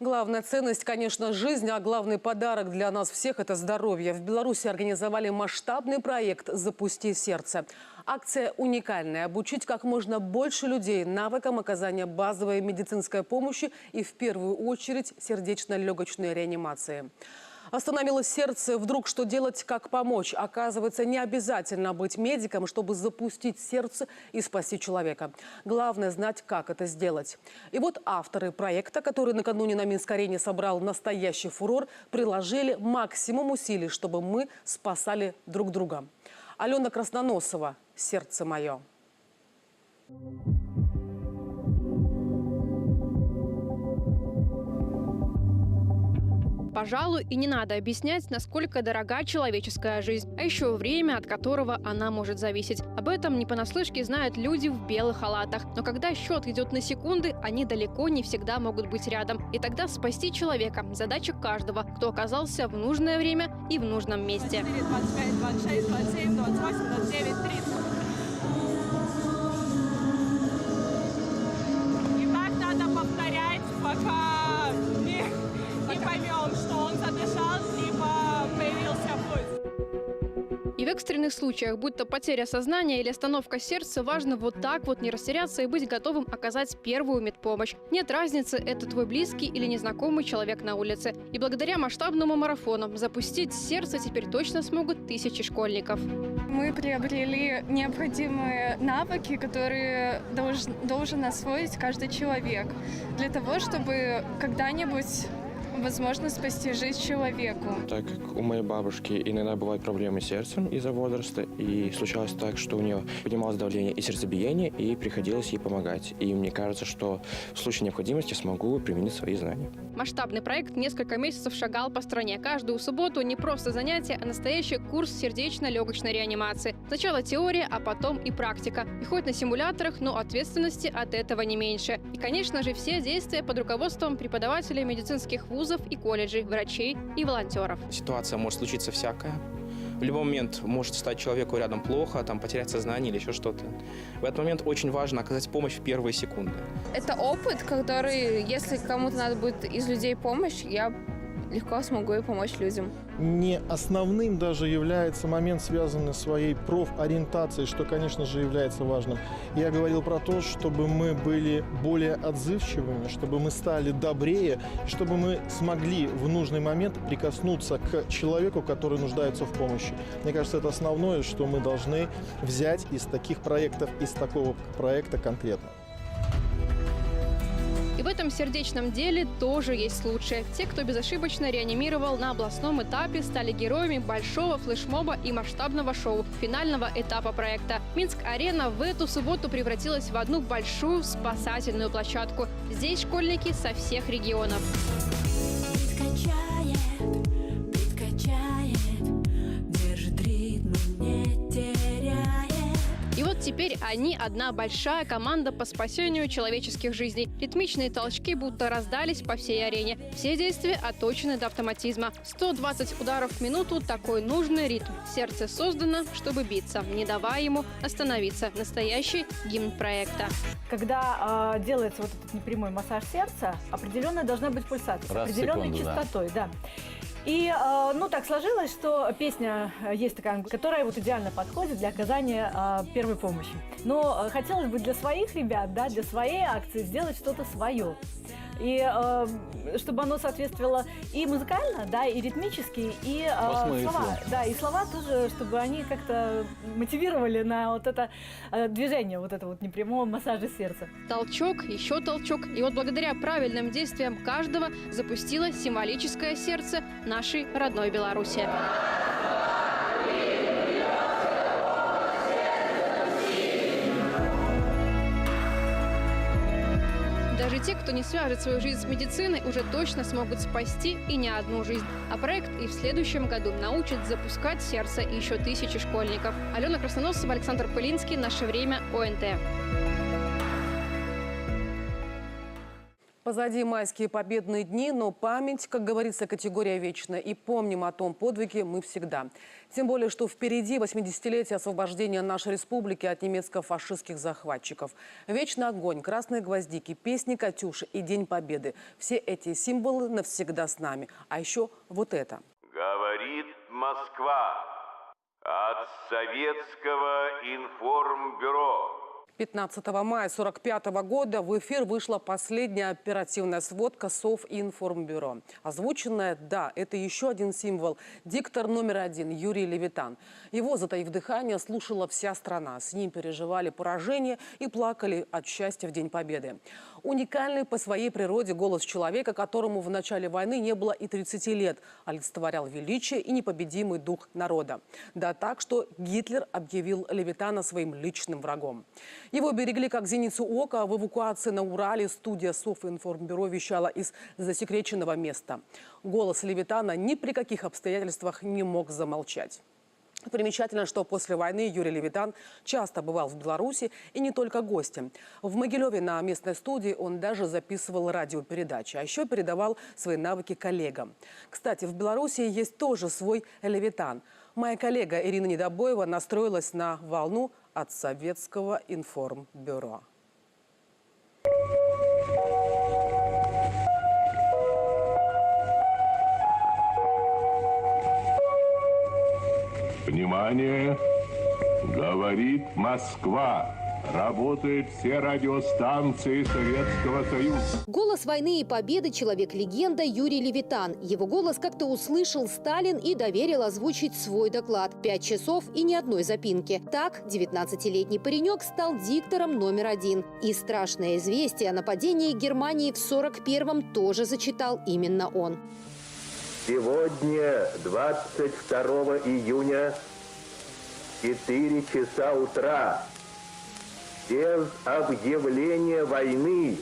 Главная ценность, конечно, жизнь, а главный подарок для нас всех – это здоровье. В Беларуси организовали масштабный проект «Запусти сердце». Акция уникальная – обучить как можно больше людей навыкам оказания базовой медицинской помощи и, в первую очередь, сердечно-легочной реанимации. Остановилось сердце. Вдруг что делать, как помочь? Оказывается, не обязательно быть медиком, чтобы запустить сердце и спасти человека. Главное знать, как это сделать. И вот авторы проекта, который накануне на Минск-арене собрал настоящий фурор, приложили максимум усилий, чтобы мы спасали друг друга. Алена Красноносова «Сердце мое». Пожалуй, и не надо объяснять, насколько дорога человеческая жизнь, а еще время, от которого она может зависеть. Об этом не понаслышке знают люди в белых халатах. Но когда счет идет на секунды, они далеко не всегда могут быть рядом. И тогда спасти человека – задача каждого, кто оказался в нужное время и в нужном месте. 25, 26, 27, 28, 29, 30. И так надо повторять, пока не поймем, что он задышал, либо появился пульс. И в экстренных случаях, будь то потеря сознания или остановка сердца, важно вот так вот не растеряться и быть готовым оказать первую медпомощь. Нет разницы, это твой близкий или незнакомый человек на улице. И благодаря масштабному марафону запустить сердце теперь точно смогут тысячи школьников. Мы приобрели необходимые навыки, которые должен освоить каждый человек для того, чтобы когда-нибудь, возможно, спасти жизнь человеку. Так как у моей бабушки иногда бывают проблемы с сердцем из-за возраста, и случалось так, что у нее поднималось давление и сердцебиение, и приходилось ей помогать. И мне кажется, что в случае необходимости смогу применить свои знания. Масштабный проект несколько месяцев шагал по стране. Каждую субботу не просто занятия, а настоящий курс сердечно-легочной реанимации. Сначала теория, а потом и практика. И хоть на симуляторах, но ответственности от этого не меньше. И, конечно же, все действия под руководством преподавателей медицинских вузов и колледжей, врачей и волонтеров. Ситуация может случиться всякая. В любой момент может стать человеку рядом плохо, там, потерять сознание или еще что-то. В этот момент очень важно оказать помощь в первые секунды. Это опыт, который, если кому-то надо будет из людей помощь, я легко смогу и помочь людям. Не основным даже является момент, связанный с своей профориентацией, что, конечно же, является важным. Я говорил про то, чтобы мы были более отзывчивыми, чтобы мы стали добрее, чтобы мы смогли в нужный момент прикоснуться к человеку, который нуждается в помощи. Мне кажется, это основное, что мы должны взять из таких проектов, из такого проекта конкретно. И в этом сердечном деле тоже есть лучшие. Те, кто безошибочно реанимировал на областном этапе, стали героями большого флешмоба и масштабного шоу финального этапа проекта. Минск-арена в эту субботу превратилась в одну большую спасательную площадку. Здесь школьники со всех регионов. И вот теперь они одна большая команда по спасению человеческих жизней. Ритмичные толчки будто раздались по всей арене. Все действия отточены до автоматизма. 120 ударов в минуту – такой нужный ритм. Сердце создано, чтобы биться, не давая ему остановиться. Настоящий гимн проекта. Когда делается вот этот непрямой массаж сердца, определенная должна быть пульсация. С определенной частотой, да. И, так сложилось, что песня есть такая, которая вот идеально подходит для оказания первой помощи. Но хотелось бы для своих ребят, да, для своей акции сделать что-то свое. И чтобы оно соответствовало и музыкально, да, и ритмически, и слова. Да, и слова тоже, чтобы они как-то мотивировали на вот это движение, вот это вот непрямого массажа сердца. Толчок, еще толчок. И вот благодаря правильным действиям каждого запустилось символическое сердце нашей родной Беларуси. Даже те, кто не свяжет свою жизнь с медициной, уже точно смогут спасти и не одну жизнь. А проект и в следующем году научит запускать сердце еще тысячи школьников. Алена Красноносова, Александр Пылинский. Наше время. ОНТ. Позади майские победные дни, но память, как говорится, категория вечная. И помним о том подвиге мы всегда. Тем более, что впереди 80-летие освобождения нашей республики от немецко-фашистских захватчиков. Вечный огонь, красные гвоздики, песни «Катюши» и День Победы. Все эти символы навсегда с нами. А еще вот это. Говорит Москва от Советского информбюро. 15 мая 1945 года в эфир вышла последняя оперативная сводка Совинформбюро. Озвученная, да, это еще один символ. Диктор номер 1 Юрий Левитан. Его, затаив дыхание, слушала вся страна. С ним переживали поражение и плакали от счастья в День Победы. Уникальный по своей природе голос человека, которому в начале войны не было и 30 лет, олицетворял величие и непобедимый дух народа. Да так, что Гитлер объявил Левитана своим личным врагом. Его берегли как зеницу ока. В эвакуации на Урале студия Совинформбюро вещала из засекреченного места. Голос Левитана ни при каких обстоятельствах не мог замолчать. Примечательно, что после войны Юрий Левитан часто бывал в Беларуси и не только гостем. В Могилеве на местной студии он даже записывал радиопередачи, а еще передавал свои навыки коллегам. Кстати, в Беларуси есть тоже свой Левитан. Моя коллега Ирина Недобоева настроилась на волну от Советского информбюро. Внимание! Говорит Москва. Работают все радиостанции Советского Союза. Голос войны и победы человек-легенда Юрий Левитан. Его голос как-то услышал Сталин и доверил озвучить свой доклад. 5 часов и ни одной запинки. Так, 19-летний паренек стал диктором номер 1. И страшное известие о нападении Германии в 1941-м тоже зачитал именно он. Сегодня, 22 июня, 4 часа утра, без объявления войны,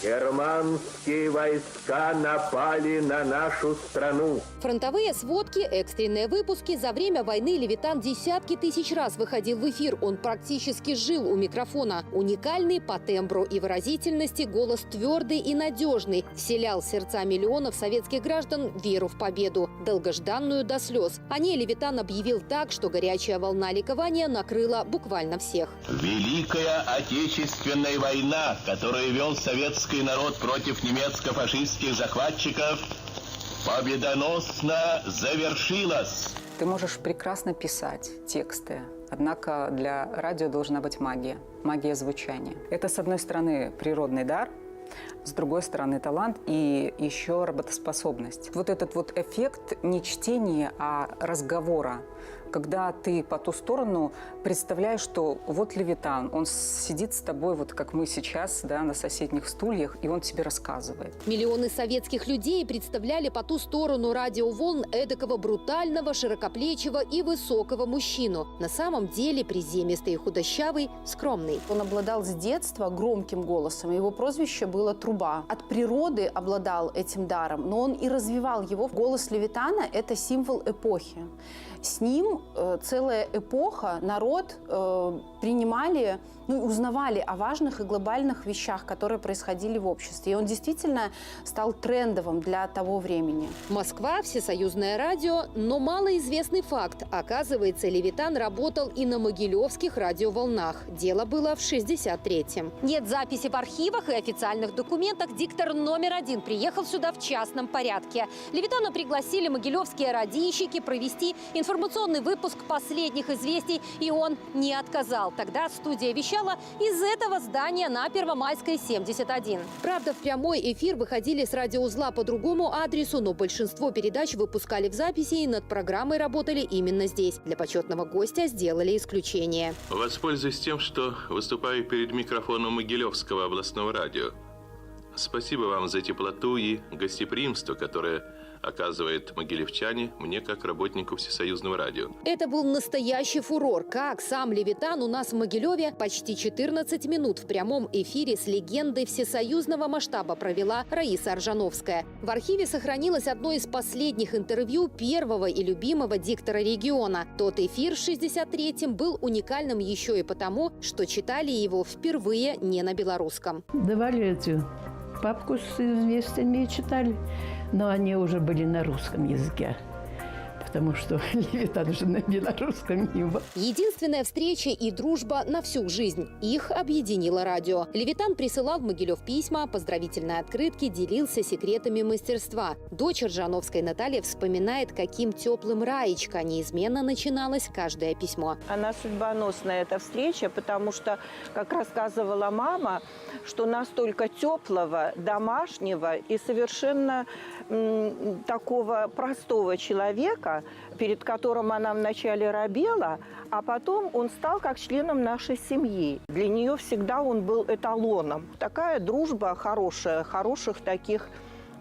германские войска напали на нашу страну. Фронтовые сводки, экстренные выпуски. За время войны Левитан десятки тысяч раз выходил в эфир. Он практически жил у микрофона. Уникальный по тембру и выразительности, голос твердый и надежный. Вселял в сердца миллионов советских граждан веру в победу, долгожданную до слез. О ней Левитан объявил так, что горячая волна ликования накрыла буквально всех. Великая Отечественная война, которую вел советский народ против немецко-фашистских захватчиков, победоносно завершилась. Ты можешь прекрасно писать тексты, однако для радио должна быть магия, магия звучания. Это, с одной стороны, природный дар, с другой стороны, талант и еще работоспособность. Вот этот вот эффект не чтения, а разговора, когда ты по ту сторону представляешь, что вот Левитан, он сидит с тобой, вот как мы сейчас, да, на соседних стульях, и он тебе рассказывает. Миллионы советских людей представляли по ту сторону радиоволн эдакого брутального, широкоплечего и высокого мужчину. На самом деле приземистый и худощавый, скромный. Он обладал с детства громким голосом. Его прозвище было «Труба». От природы обладал этим даром, но он и развивал его. Голос Левитана – это символ эпохи. С ним целая эпоха, народ принимали, ну, узнавали о важных и глобальных вещах, которые происходили в обществе. И он действительно стал трендовым для того времени. Москва, всесоюзное радио, но малоизвестный факт. Оказывается, Левитан работал и на могилевских радиоволнах. Дело было в 1963-м. Нет записи в архивах и официальных документах. Диктор номер 1 приехал сюда в частном порядке. Левитана пригласили могилевские радищики провести информационный выпуск последних известий, и он не отказал. Тогда студия вещала из этого здания на Первомайской, 71. Правда, в прямой эфир выходили с радиоузла по другому адресу, но большинство передач выпускали в записи и над программой работали именно здесь. Для почетного гостя сделали исключение. Воспользуюсь тем, что выступаю перед микрофоном Могилевского областного радио. Спасибо вам за теплоту и гостеприимство, которое оказывают могилевчане мне как работнику Всесоюзного радио. Это был настоящий фурор. Как сам Левитан у нас в Могилеве почти 14 минут в прямом эфире с легендой всесоюзного масштаба провела Раиса Аржановская. В архиве сохранилось одно из последних интервью первого и любимого диктора региона. Тот эфир в 1963-м был уникальным еще и потому, что читали его впервые не на белорусском. Давали эту папку с известиями и читали. Но они уже были на русском языке, потому что Левитан уже на белорусском не был. Единственная встреча и дружба на всю жизнь. Их объединило радио. Левитан присылал в Могилев письма, поздравительные открытки, делился секретами мастерства. Дочь Аржановской Наталья вспоминает, каким теплым раечко неизменно начиналось каждое письмо. Она судьбоносная, эта встреча, потому что, как рассказывала мама, что настолько теплого, домашнего и совершенно такого простого человека, перед которым она вначале робела, а потом он стал как членом нашей семьи. Для нее всегда он был эталоном. Такая дружба хорошая, хороших таких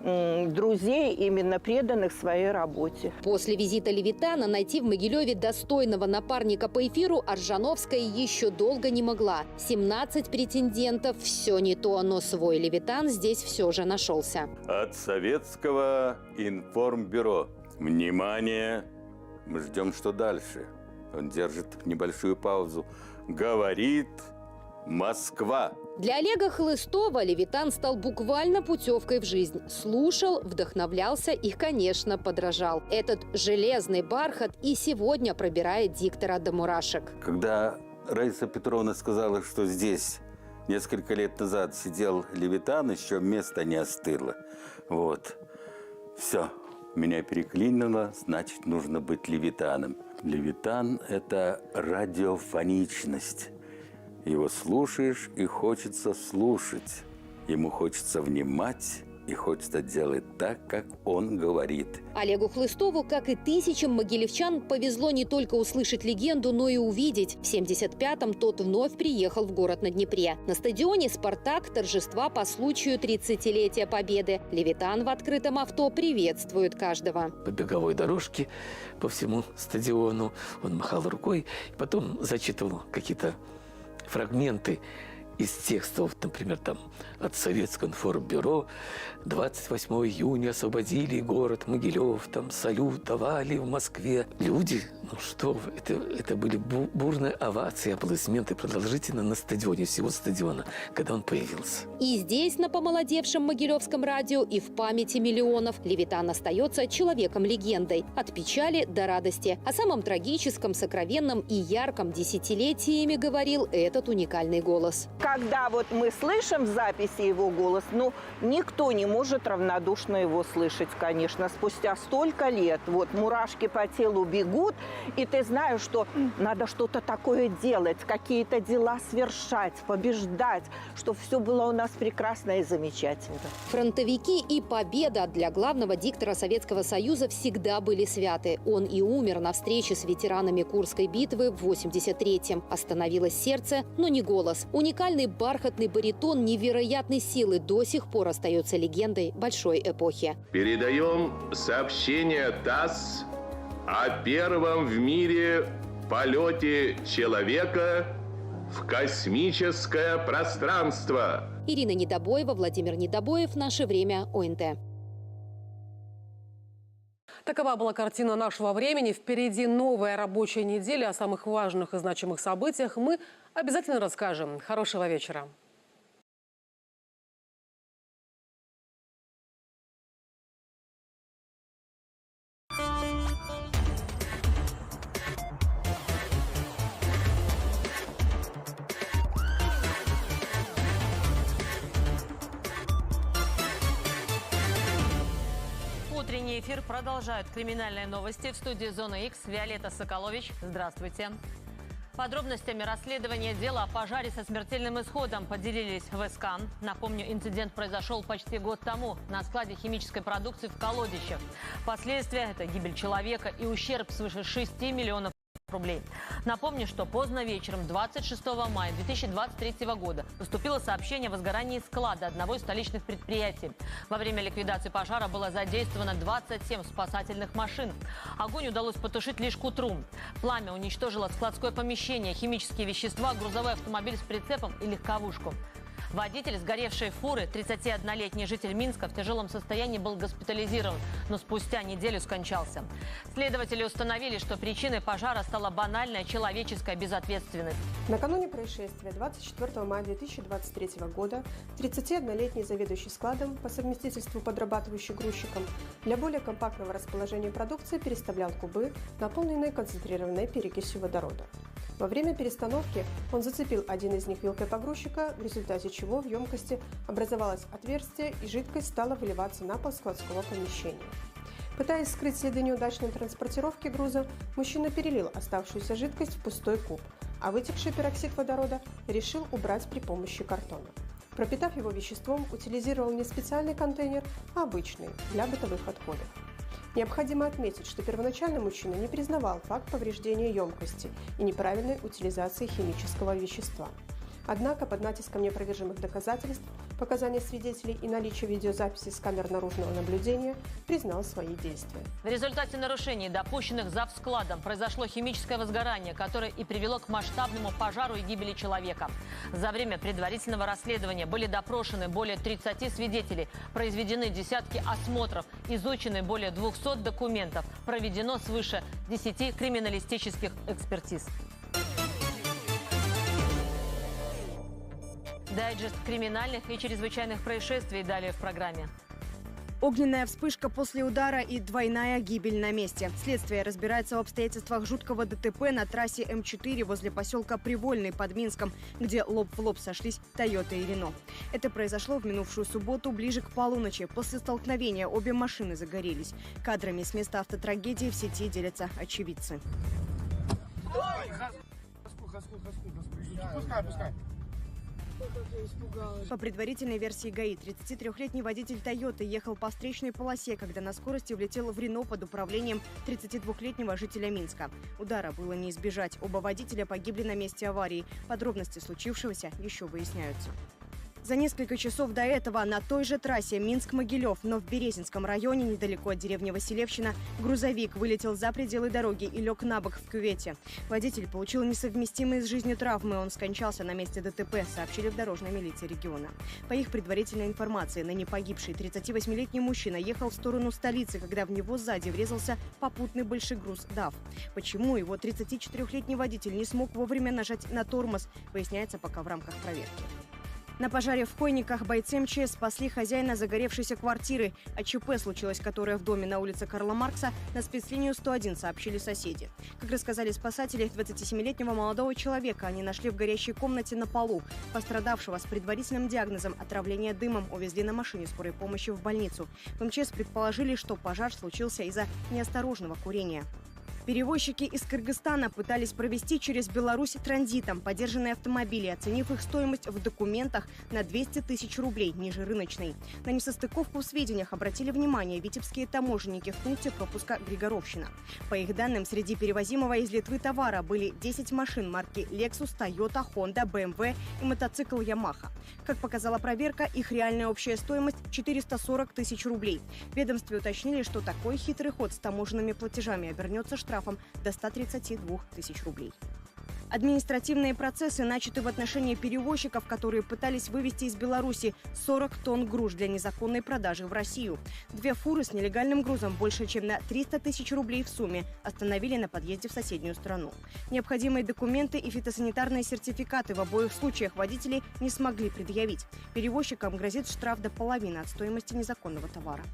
друзей, именно преданных своей работе. После визита Левитана найти в Могилеве достойного напарника по эфиру Аржановская еще долго не могла. 17 претендентов – все не то, но свой Левитан здесь все же нашелся. От Советского информбюро. Внимание! Мы ждем, что дальше. Он держит небольшую паузу. Говорит Москва. Для Олега Хлыстова Левитан стал буквально путевкой в жизнь. Слушал, вдохновлялся и, конечно, подражал. Этот железный бархат и сегодня пробирает диктора до мурашек. Когда Раиса Петровна сказала, что здесь несколько лет назад сидел Левитан, еще место не остыло. Вот. Все. Меня переклинило, значит, нужно быть левитаном. Левитан – это радиофоничность. Его слушаешь, и хочется слушать. Ему хочется внимать, и хочется делать так, как он говорит. Олегу Хлыстову, как и тысячам могилевчан, повезло не только услышать легенду, но и увидеть. В 1975-м тот вновь приехал в город на Днепре. На стадионе «Спартак» торжества по случаю 30-летия Победы. Левитан в открытом авто приветствует каждого. По беговой дорожке по всему стадиону он махал рукой, потом зачитывал какие-то фрагменты из текстов, например, там от Советского информбюро 28 июня освободили город Могилев, там салют давали в Москве. Люди, ну что вы, это были бурные овации, аплодисменты продолжительно на стадионе, всего стадиона, когда он появился. И здесь, на помолодевшем могилевском радио, и в памяти миллионов, Левитан остается человеком-легендой. От печали до радости. О самом трагическом, сокровенном и ярком десятилетиями говорил этот уникальный голос. Когда вот мы слышим в записи его голос, ну, никто не может равнодушно его слышать, конечно. Спустя столько лет, вот, мурашки по телу бегут, и ты знаешь, что надо что-то такое делать, какие-то дела совершать, побеждать, чтобы все было у нас прекрасно и замечательно. Фронтовики и победа для главного диктора Советского Союза всегда были святы. Он и умер на встрече с ветеранами Курской битвы в 1983-м. Остановилось сердце, но не голос. Уникальный бархатный баритон невероятной силы до сих пор остается легендой большой эпохи. Передаем сообщение ТАСС о первом в мире полете человека в космическое пространство. Ирина Недобоева, Владимир Недобоев. Наше время. ОНТ. Такова была картина нашего времени. Впереди новая рабочая неделя. О самых важных и значимых событиях мы обязательно расскажем. Хорошего вечера. Утренний эфир продолжают криминальные новости. В студии «Зона Х» Виолетта Соколович. Здравствуйте. Подробностями расследования дела о пожаре со смертельным исходом поделились в СК. Напомню, инцидент произошел почти год тому на складе химической продукции в Колодищах. Последствия – это гибель человека и ущерб свыше 6 миллионов рублей. Напомню, что поздно вечером 26 мая 2023 года поступило сообщение о возгорании склада одного из столичных предприятий. Во время ликвидации пожара было задействовано 27 спасательных машин. Огонь удалось потушить лишь к утру. Пламя уничтожило складское помещение, химические вещества, грузовой автомобиль с прицепом и легковушку. Водитель сгоревшей фуры, 31-летний житель Минска, в тяжелом состоянии был госпитализирован, но спустя неделю скончался. Следователи установили, что причиной пожара стала банальная человеческая безответственность. Накануне происшествия 24 мая 2023 года 31-летний заведующий складом, по совместительству подрабатывающий грузчиком, для более компактного расположения продукции переставлял кубы, наполненные концентрированной перекисью водорода. Во время перестановки он зацепил один из них вилкой погрузчика, в результате чего в емкости образовалось отверстие и жидкость стала выливаться на пол складского помещения. Пытаясь скрыть следы неудачной транспортировки груза, мужчина перелил оставшуюся жидкость в пустой куб, а вытекший пероксид водорода решил убрать при помощи картона. Пропитав его веществом, утилизировал не специальный контейнер, а обычный, для бытовых отходов. Необходимо отметить, что первоначально мужчина не признавал факт повреждения емкости и неправильной утилизации химического вещества. Однако под натиском неопровержимых доказательств, показаний свидетелей и наличия видеозаписи с камер наружного наблюдения признал свои действия. В результате нарушений, допущенных завскладом, произошло химическое возгорание, которое и привело к масштабному пожару и гибели человека. За время предварительного расследования были допрошены более 30 свидетелей, произведены десятки осмотров, изучены более 200 документов, проведено свыше 10 криминалистических экспертиз. Дайджест криминальных и чрезвычайных происшествий далее в программе. Огненная вспышка после удара и двойная гибель на месте. Следствие разбирается в обстоятельствах жуткого ДТП на трассе М4 возле поселка Привольный под Минском, где лоб в лоб сошлись «Тойота» и «Рено». Это произошло в минувшую субботу ближе к полуночи. После столкновения обе машины загорелись. Кадрами с места автотрагедии в сети делятся очевидцы. По предварительной версии ГАИ, 33-летний водитель «Тойоты» ехал по встречной полосе, когда на скорости влетел в «Рено» под управлением 32-летнего жителя Минска. Удара было не избежать. Оба водителя погибли на месте аварии. Подробности случившегося еще выясняются. За несколько часов до этого на той же трассе Минск-Могилев, но в Березинском районе, недалеко от деревни Василевщина, грузовик вылетел за пределы дороги и лег на бок в кювете. Водитель получил несовместимые с жизнью травмы. Он скончался на месте ДТП, сообщили в дорожной милиции региона. По их предварительной информации, ныне погибший 38-летний мужчина ехал в сторону столицы, когда в него сзади врезался попутный большегруз ДАФ. Почему его 34-летний водитель не смог вовремя нажать на тормоз, выясняется пока в рамках проверки. На пожаре в Хойниках бойцы МЧС спасли хозяина загоревшейся квартиры. ЧП случилось, которое в доме на улице Карла Маркса, на спецлинию 101 сообщили соседи. Как рассказали спасатели, 27-летнего молодого человека они нашли в горящей комнате на полу. Пострадавшего с предварительным диагнозом отравления дымом увезли на машине скорой помощи в больницу. В МЧС предположили, что пожар случился из-за неосторожного курения. Перевозчики из Кыргызстана пытались провести через Беларусь транзитом подержанные автомобили, оценив их стоимость в документах на 200 тысяч рублей, ниже рыночной. На несостыковку в сведениях обратили внимание витебские таможенники в пункте пропуска Григоровщина. По их данным, среди перевозимого из Литвы товара были 10 машин марки Lexus, Toyota, Honda, BMW и мотоцикл Yamaha. Как показала проверка, их реальная общая стоимость – 440 тысяч рублей. В ведомстве уточнили, что такой хитрый ход с таможенными платежами обернется штрафом до 132 тысяч рублей. Административные процессы начаты в отношении перевозчиков, которые пытались вывести из Беларуси 40 тонн груш для незаконной продажи в Россию. 2 фуры с нелегальным грузом больше чем на 300 тысяч рублей в сумме остановили на подъезде в соседнюю страну. Необходимые документы и фитосанитарные сертификаты в обоих случаях водители не смогли предъявить. Перевозчикам грозит штраф до половины от стоимости незаконного товара.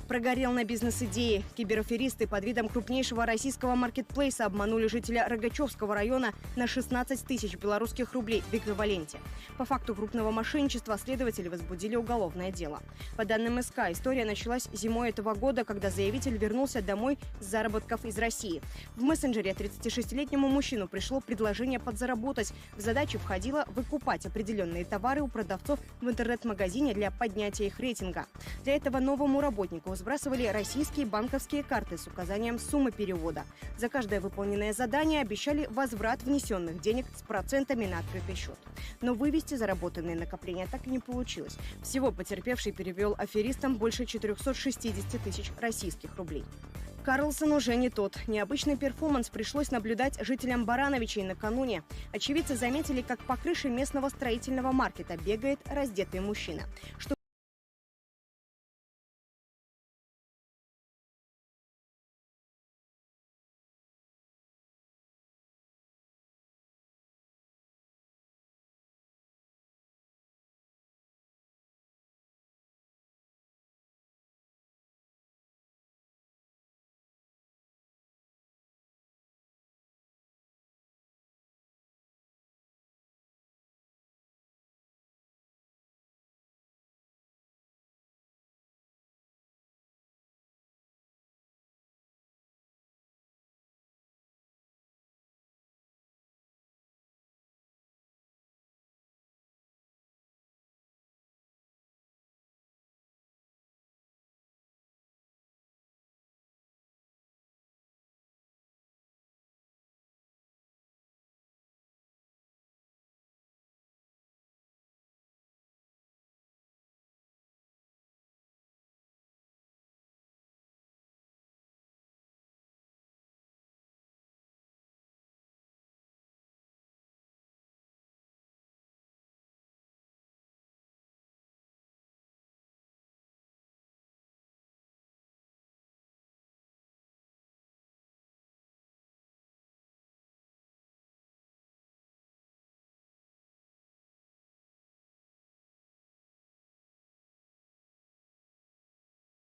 Прогорел на бизнес-идее. Кибераферисты под видом крупнейшего российского маркетплейса обманули жителя Рогачевского района на 16 тысяч белорусских рублей в эквиваленте. По факту крупного мошенничества следователи возбудили уголовное дело. По данным СК, история началась зимой этого года, когда заявитель вернулся домой с заработков из России. В мессенджере 36-летнему мужчину пришло предложение подзаработать. В задачу входило выкупать определенные товары у продавцов в интернет-магазине для поднятия их рейтинга. Для этого новому работнику сбрасывали российские банковские карты с указанием суммы перевода. За каждое выполненное задание обещали возврат внесенных денег с процентами на открытый счет. Но вывести заработанные накопления так и не получилось. Всего потерпевший перевел аферистам больше 460 тысяч российских рублей. Карлсон уже не тот. Необычный перформанс пришлось наблюдать жителям Барановичей накануне. Очевидцы заметили, как по крыше местного строительного маркета бегает раздетый мужчина.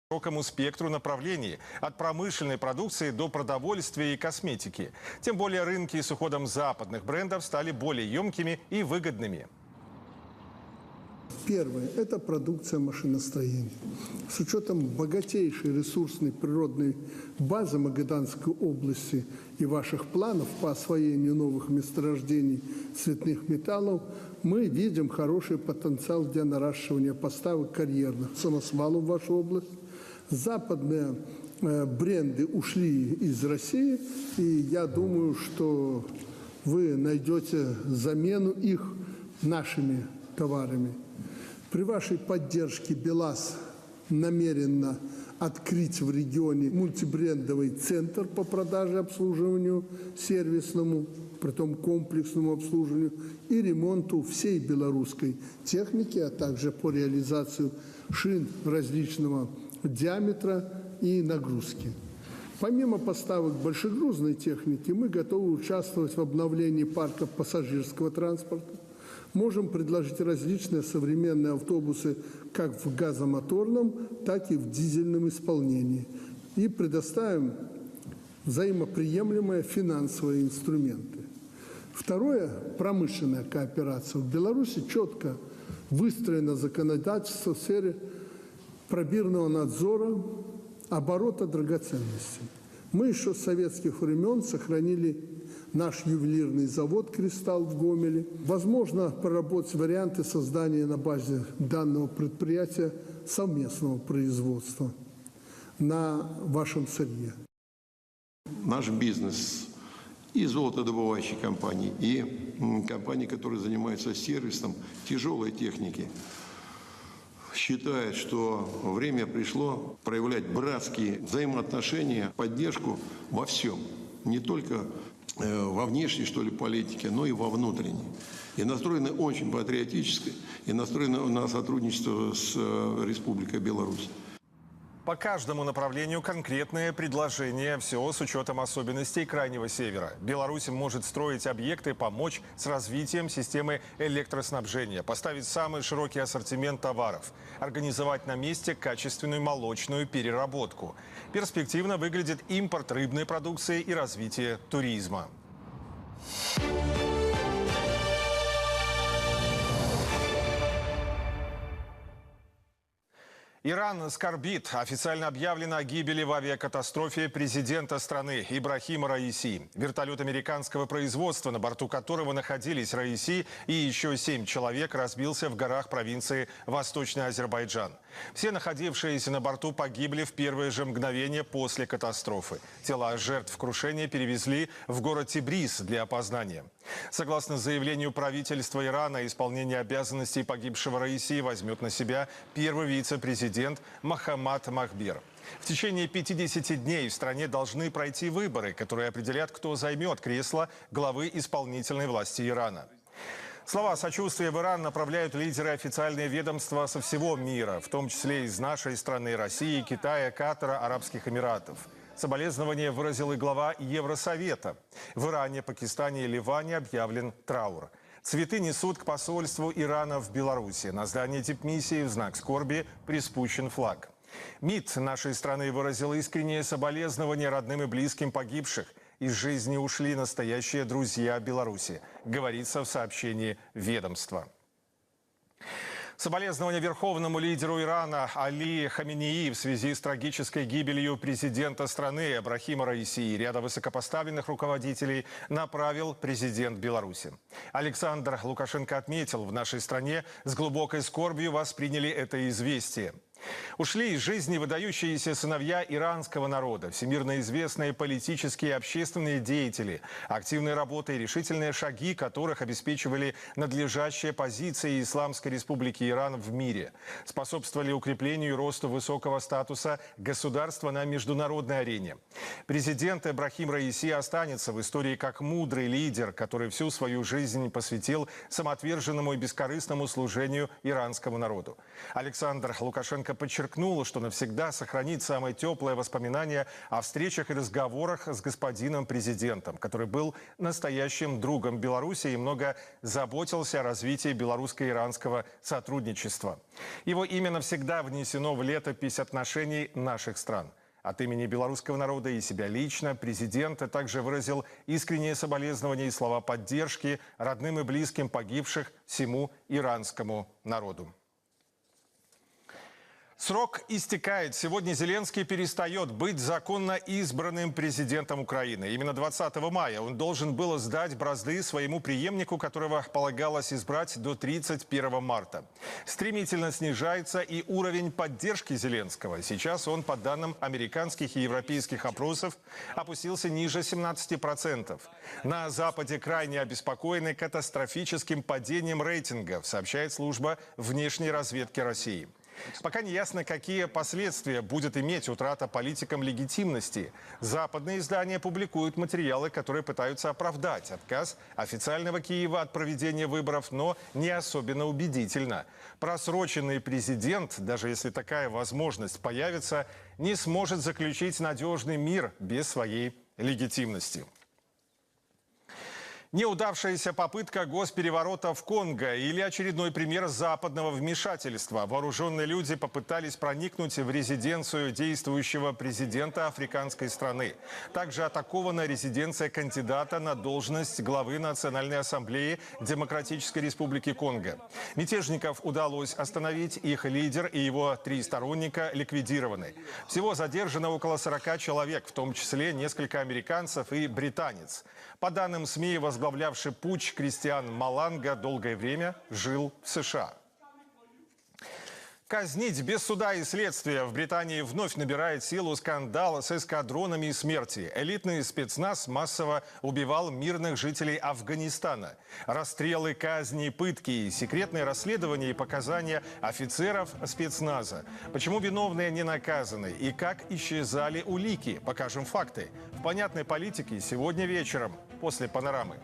широкому спектру направлений, от промышленной продукции до продовольствия и косметики. Тем более рынки с уходом западных брендов стали более емкими и выгодными. Первое – это продукция машиностроения. С учетом богатейшей ресурсной природной базы Магаданской области и ваших планов по освоению новых месторождений цветных металлов, мы видим хороший потенциал для наращивания поставок карьерных самосвалов в вашу область. Западные бренды ушли из России, и я думаю, что вы найдете замену их нашими товарами. При вашей поддержке БелАЗ намерена открыть в регионе мультибрендовый центр по продаже и обслуживанию сервисному, притом комплексному обслуживанию и ремонту всей белорусской техники, а также по реализации шин различного диаметра и нагрузки. Помимо поставок большегрузной техники, мы готовы участвовать в обновлении парка пассажирского транспорта. Можем предложить различные современные автобусы как в газомоторном, так и в дизельном исполнении. И предоставим взаимоприемлемые финансовые инструменты. Второе – промышленная кооперация. В Беларуси четко выстроено законодательство в сфере пробирного надзора, оборота драгоценностей. Мы еще с советских времен сохранили наш ювелирный завод «Кристалл» в Гомеле. Возможно, проработать варианты создания на базе данного предприятия совместного производства на вашем сырье. Наш бизнес и золотодобывающие компании, и компании, которые занимаются сервисом тяжелой техники, считает, что время пришло проявлять братские взаимоотношения, поддержку во всем. Не только во внешней, что ли, политике, но и во внутренней. И настроены очень патриотически, и настроены на сотрудничество с Республикой Беларусь. По каждому направлению конкретные предложения, все с учетом особенностей Крайнего Севера. Беларусь может строить объекты, помочь с развитием системы электроснабжения, поставить самый широкий ассортимент товаров, организовать на месте качественную молочную переработку. Перспективно выглядит импорт рыбной продукции и развитие туризма. Иран скорбит. Официально объявлено о гибели в авиакатастрофе президента страны Ибрахима Раиси. Вертолет американского производства, на борту которого находились Раиси и еще 7 человек, разбился в горах провинции Восточный Азербайджан. Все находившиеся на борту погибли в первые же мгновения после катастрофы. Тела жертв крушения перевезли в город Тебриз для опознания. Согласно заявлению правительства Ирана, исполнение обязанностей погибшего Раиси возьмет на себя первый вице-президент Мохаммад Махбер. В течение 50 дней в стране должны пройти выборы, которые определят, кто займет кресло главы исполнительной власти Ирана. Слова сочувствия в Иран направляют лидеры официальные ведомства со всего мира, в том числе из нашей страны, России, Китая, Катара, Арабских Эмиратов. Соболезнования выразил и глава Евросовета. В Иране, Пакистане и Ливане объявлен траур. Цветы несут к посольству Ирана в Беларуси. На здании дипмиссии в знак скорби приспущен флаг. МИД нашей страны выразил искреннее соболезнование родным и близким погибших. Из жизни ушли настоящие друзья Беларуси, говорится в сообщении ведомства. Соболезнования верховному лидеру Ирана Али Хаменеи в связи с трагической гибелью президента страны Ибрахима Раиси и ряда высокопоставленных руководителей направил президент Беларуси. Александр Лукашенко отметил, в нашей стране с глубокой скорбью восприняли это известие. Ушли из жизни выдающиеся сыновья иранского народа, всемирно известные политические и общественные деятели, активные работы и решительные шаги которых обеспечивали надлежащие позиции Исламской Республики Иран в мире, способствовали укреплению и росту высокого статуса государства на международной арене. Президент Ибрахим Раиси останется в истории как мудрый лидер, который всю свою жизнь посвятил самоотверженному и бескорыстному служению иранскому народу. Александр Лукашенко подчеркнула, что навсегда сохранит самые теплые воспоминания о встречах и разговорах с господином президентом, который был настоящим другом Беларуси и много заботился о развитии белорусско-иранского сотрудничества. Его имя навсегда внесено в летопись отношений наших стран. От имени белорусского народа и себя лично президент также выразил искренние соболезнования и слова поддержки родным и близким погибших всему иранскому народу. Срок истекает. Сегодня Зеленский перестает быть законно избранным президентом Украины. Именно 20 мая он должен был сдать бразды своему преемнику, которого полагалось избрать до 31 марта. Стремительно снижается и уровень поддержки Зеленского. Сейчас он, по данным американских и европейских опросов, опустился ниже 17%. На Западе крайне обеспокоены катастрофическим падением рейтингов, сообщает служба внешней разведки России. Пока не ясно, какие последствия будет иметь утрата политикам легитимности. Западные издания публикуют материалы, которые пытаются оправдать отказ официального Киева от проведения выборов, но не особенно убедительно. Просроченный президент, даже если такая возможность появится, не сможет заключить надежный мир без своей легитимности. Неудавшаяся попытка госпереворота в Конго или очередной пример западного вмешательства. Вооруженные люди попытались проникнуть в резиденцию действующего президента африканской страны. Также атакована резиденция кандидата на должность главы Национальной ассамблеи Демократической Республики Конго. Мятежников удалось остановить, их лидер и его 3 сторонника ликвидированы. Всего задержано около 40 человек, в том числе несколько американцев и британец. По данным СМИ, возглавлявший путч Кристиан Маланга долгое время жил в США. Казнить без суда и следствия. В Британии вновь набирает силу скандал с эскадронами смерти. Элитный спецназ массово убивал мирных жителей Афганистана. Расстрелы, казни, пытки, секретные расследования и показания офицеров спецназа. Почему виновные не наказаны и как исчезали улики? Покажем факты. В понятной политике сегодня вечером после «Панорамы».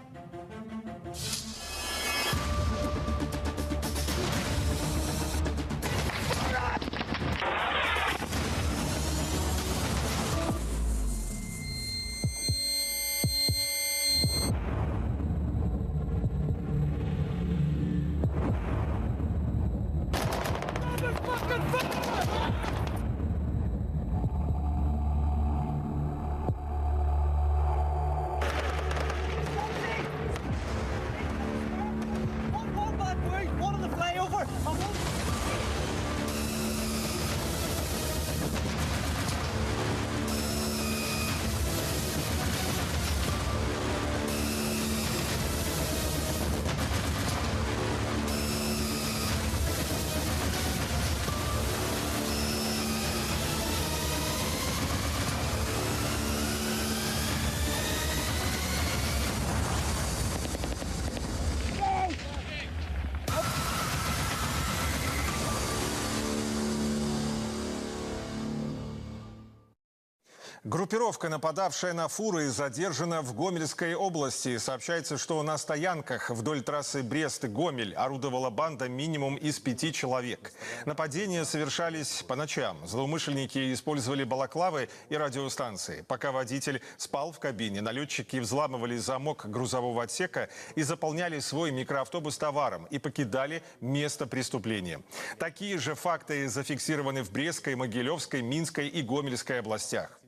Группировка, нападавшая на фуры, задержана в Гомельской области. Сообщается, что на стоянках вдоль трассы Брест-Гомель орудовала банда минимум из 5 человек. Нападения совершались по ночам. Злоумышленники использовали балаклавы и радиостанции. Пока водитель спал в кабине, налетчики взламывали замок грузового отсека и заполняли свой микроавтобус товаром и покидали место преступления. Такие же факты зафиксированы в Брестской, Могилевской, Минской и Гомельской областях.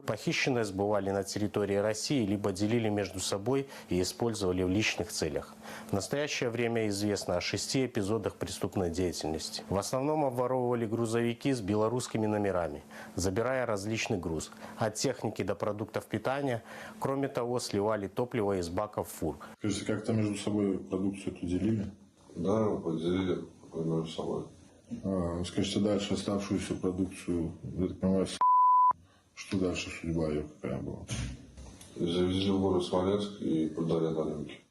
Похищенные сбывали на территории России, либо делили между собой и использовали в личных целях. В настоящее время известно о 6 эпизодах преступной деятельности. В основном обворовывали грузовики с белорусскими номерами, забирая различный груз, от техники до продуктов питания. Кроме того, сливали топливо из баков фур. Скажите, как-то между собой продукцию эту делили? Да, поделили между собой. Скажите, дальше оставшуюся продукцию, я так понимаю, что дальше судьба ее какая была? Завезли в город Смоленск и продали на рынке.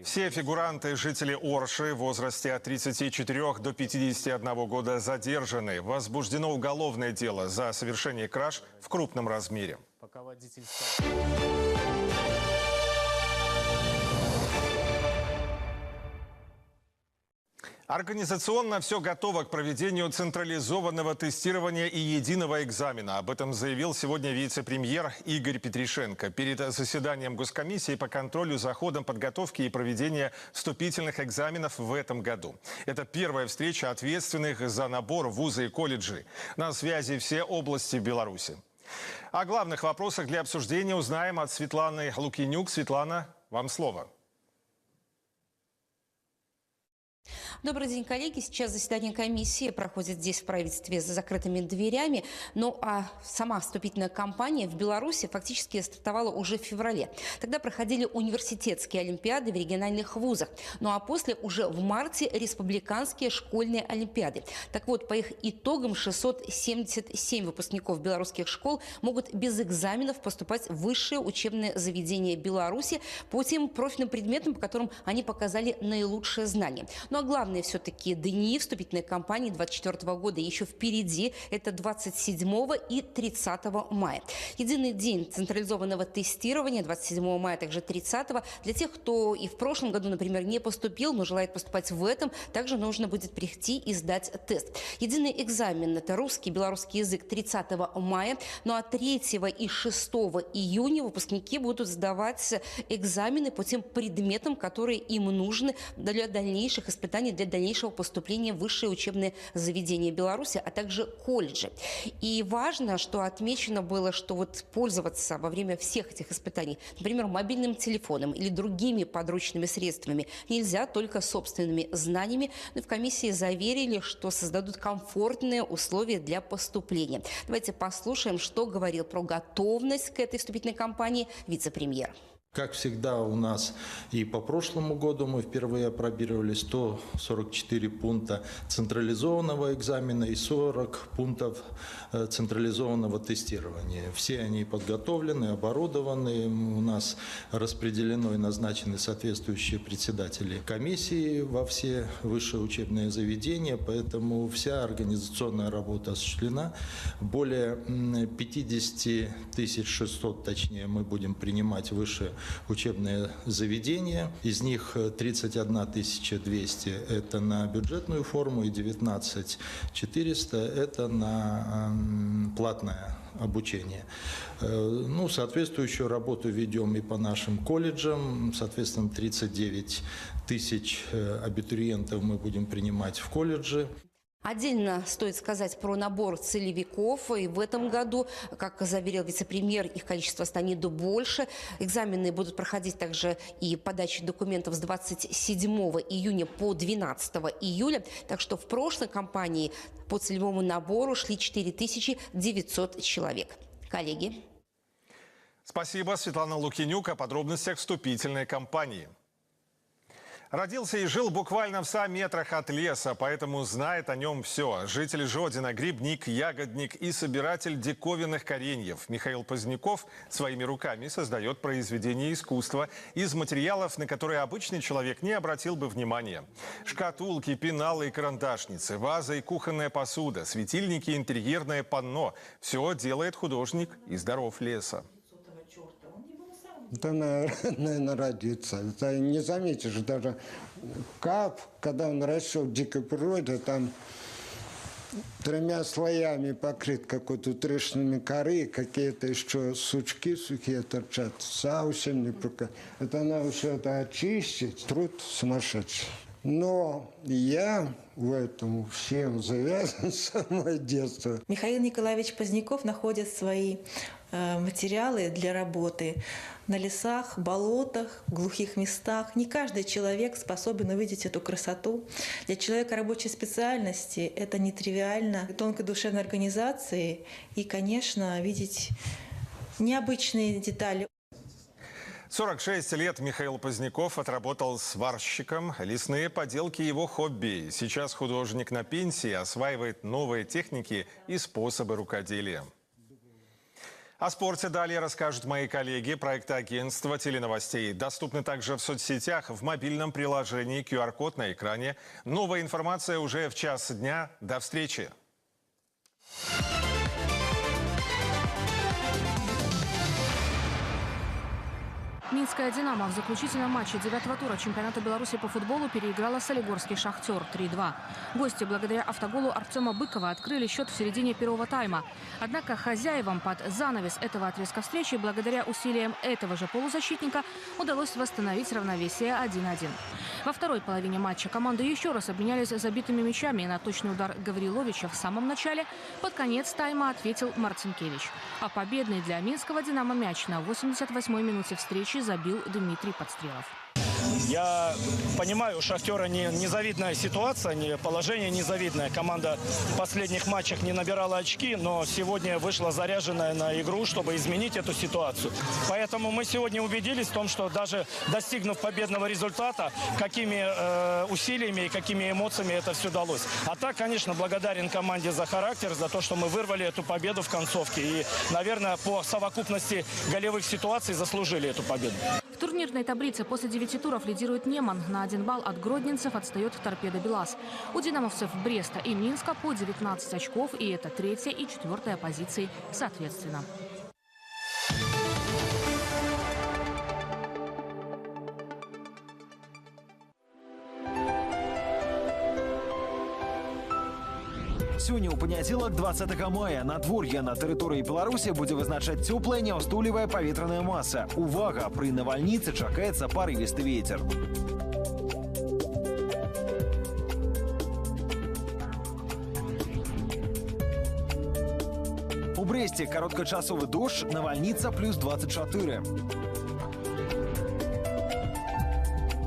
Все фигуранты, жители Орши в возрасте от 34 до 51 года задержаны. Возбуждено уголовное дело за совершение краж в крупном размере. Организационно все готово к проведению централизованного тестирования и единого экзамена. Об этом заявил сегодня вице-премьер Игорь Петришенко перед заседанием Госкомиссии по контролю за ходом подготовки и проведения вступительных экзаменов в этом году. Это первая встреча ответственных за набор в вузы и колледжи. На связи все области Беларуси. О главных вопросах для обсуждения узнаем от Светланы Лукинюк. Светлана, вам слово. Добрый день, коллеги. Сейчас заседание комиссии проходит здесь в правительстве за закрытыми дверями. Ну а сама вступительная кампания в Беларуси фактически стартовала уже в феврале. Тогда проходили университетские олимпиады в региональных вузах. Ну а после уже в марте республиканские школьные олимпиады. Так вот, по их итогам 677 выпускников белорусских школ могут без экзаменов поступать в высшее учебное заведение Беларуси по тем профильным предметам, по которым они показали наилучшие знания. Ну а главное, все-таки дни вступительной кампании 2024 года еще впереди. Это 27 и 30 мая. Единый день централизованного тестирования 27 мая, также 30. Для тех, кто и в прошлом году, например, не поступил, но желает поступать в этом, также нужно будет прийти и сдать тест. Единый экзамен – это русский, белорусский язык 30 мая. Ну а 3 и 6 июня выпускники будут сдавать экзамены по тем предметам, которые им нужны для дальнейших испытаний, для дальнейшего поступления в высшее учебное заведение Беларуси, а также колледжи. И важно, что отмечено было, что вот пользоваться во время всех этих испытаний, например, мобильным телефоном или другими подручными средствами, нельзя, только собственными знаниями. Но в комиссии заверили, что создадут комфортные условия для поступления. Давайте послушаем, что говорил про готовность к этой вступительной кампании вице-премьер. Как всегда у нас и по прошлому году мы впервые опробировали 144 пункта централизованного экзамена и 40 пунктов централизованного тестирования. Все они подготовлены, оборудованы, у нас распределено и назначены соответствующие председатели комиссии во все высшие учебные заведения, поэтому вся организационная работа осуществлена. Более 50 600, точнее, мы будем принимать высшие учебные заведения. Из них 31 200 – это на бюджетную форму и 19 400 – это на платное обучение. Ну, соответствующую работу ведем и по нашим колледжам. Соответственно, 39 тысяч абитуриентов мы будем принимать в колледжи. Отдельно стоит сказать про набор целевиков. И в этом году, как заверил вице-премьер, их количество станет больше. Экзамены будут проходить также и подача документов с 27 июня по 12 июля. Так что в прошлой кампании по целевому набору шли 4900 человек. Коллеги. Спасибо, Светлана Лукинюк, о подробностях вступительной кампании. Родился и жил буквально в 100 метрах от леса, поэтому знает о нем все. Житель Жодина, грибник, ягодник и собиратель диковинных кореньев. Михаил Поздняков своими руками создает произведения искусства из материалов, на которые обычный человек не обратил бы внимания. Шкатулки, пеналы и карандашницы, ваза и кухонная посуда, светильники, интерьерное панно. Все делает художник из даров леса. Это, наверное, родится. Это не заметишь, даже кап, когда он растет в дикой природе, там 3 слоями покрыт какой-то трещинами коры, какие-то еще сучки сухие торчат, совсем не прокат. Это надо все это очистить, труд сумасшедший. Но я в этом всем завязан с самого детства. Михаил Николаевич Поздняков находит свои материалы для работы на лесах, болотах, глухих местах. Не каждый человек способен увидеть эту красоту. Для человека рабочей специальности это нетривиально. Тонкой душевной организации и, конечно, видеть необычные детали. 46 лет Михаил Поздняков отработал сварщиком. Лесные поделки – его хобби. Сейчас художник на пенсии осваивает новые техники и способы рукоделия. О спорте далее расскажут мои коллеги. Проекты агентства теленовостей доступны также в соцсетях, в мобильном приложении, QR-код на экране. Новая информация уже в час дня. До встречи! Минская «Динамо» в заключительном матче 9-го тура чемпионата Беларуси по футболу переиграла солигорский «Шахтер» 3-2. Гости благодаря автоголу Артема Быкова открыли счет в середине первого тайма. Однако хозяевам под занавес этого отрезка встречи благодаря усилиям этого же полузащитника удалось восстановить равновесие 1-1. Во второй половине матча команды еще раз обменялись забитыми мячами. На точный удар Гавриловича в самом начале под конец тайма ответил Марцинкевич. А победный для минского «Динамо» мяч на 88-й минуте встречи забил Дмитрий Подстрелов. Я понимаю, у «Шахтера» незавидная ситуация, положение незавидное. Команда в последних матчах не набирала очки, но сегодня вышла заряженная на игру, чтобы изменить эту ситуацию. Поэтому мы сегодня убедились в том, что даже достигнув победного результата, какими усилиями и какими эмоциями это все удалось. А так, конечно, благодарен команде за характер, за то, что мы вырвали эту победу в концовке. И, наверное, по совокупности голевых ситуаций заслужили эту победу. В турнирной таблице после 9 туров лидирует Неман. На 1 балл от гродненцев отстает «Торпедо Белас». У динамовцев Бреста и Минска по 19 очков. И это 3-я и 4-я позиции соответственно. Сёння ў панядзелак 20 мая надвор'е на тэрыторыі Беларусі будзе вызначаць цёплая няўстойлівая паветраная маса. Увага, пры навальніцы чакаецца парывісты вецер. У Брэсце кароткачасовы дождж, навальніца плюс 24.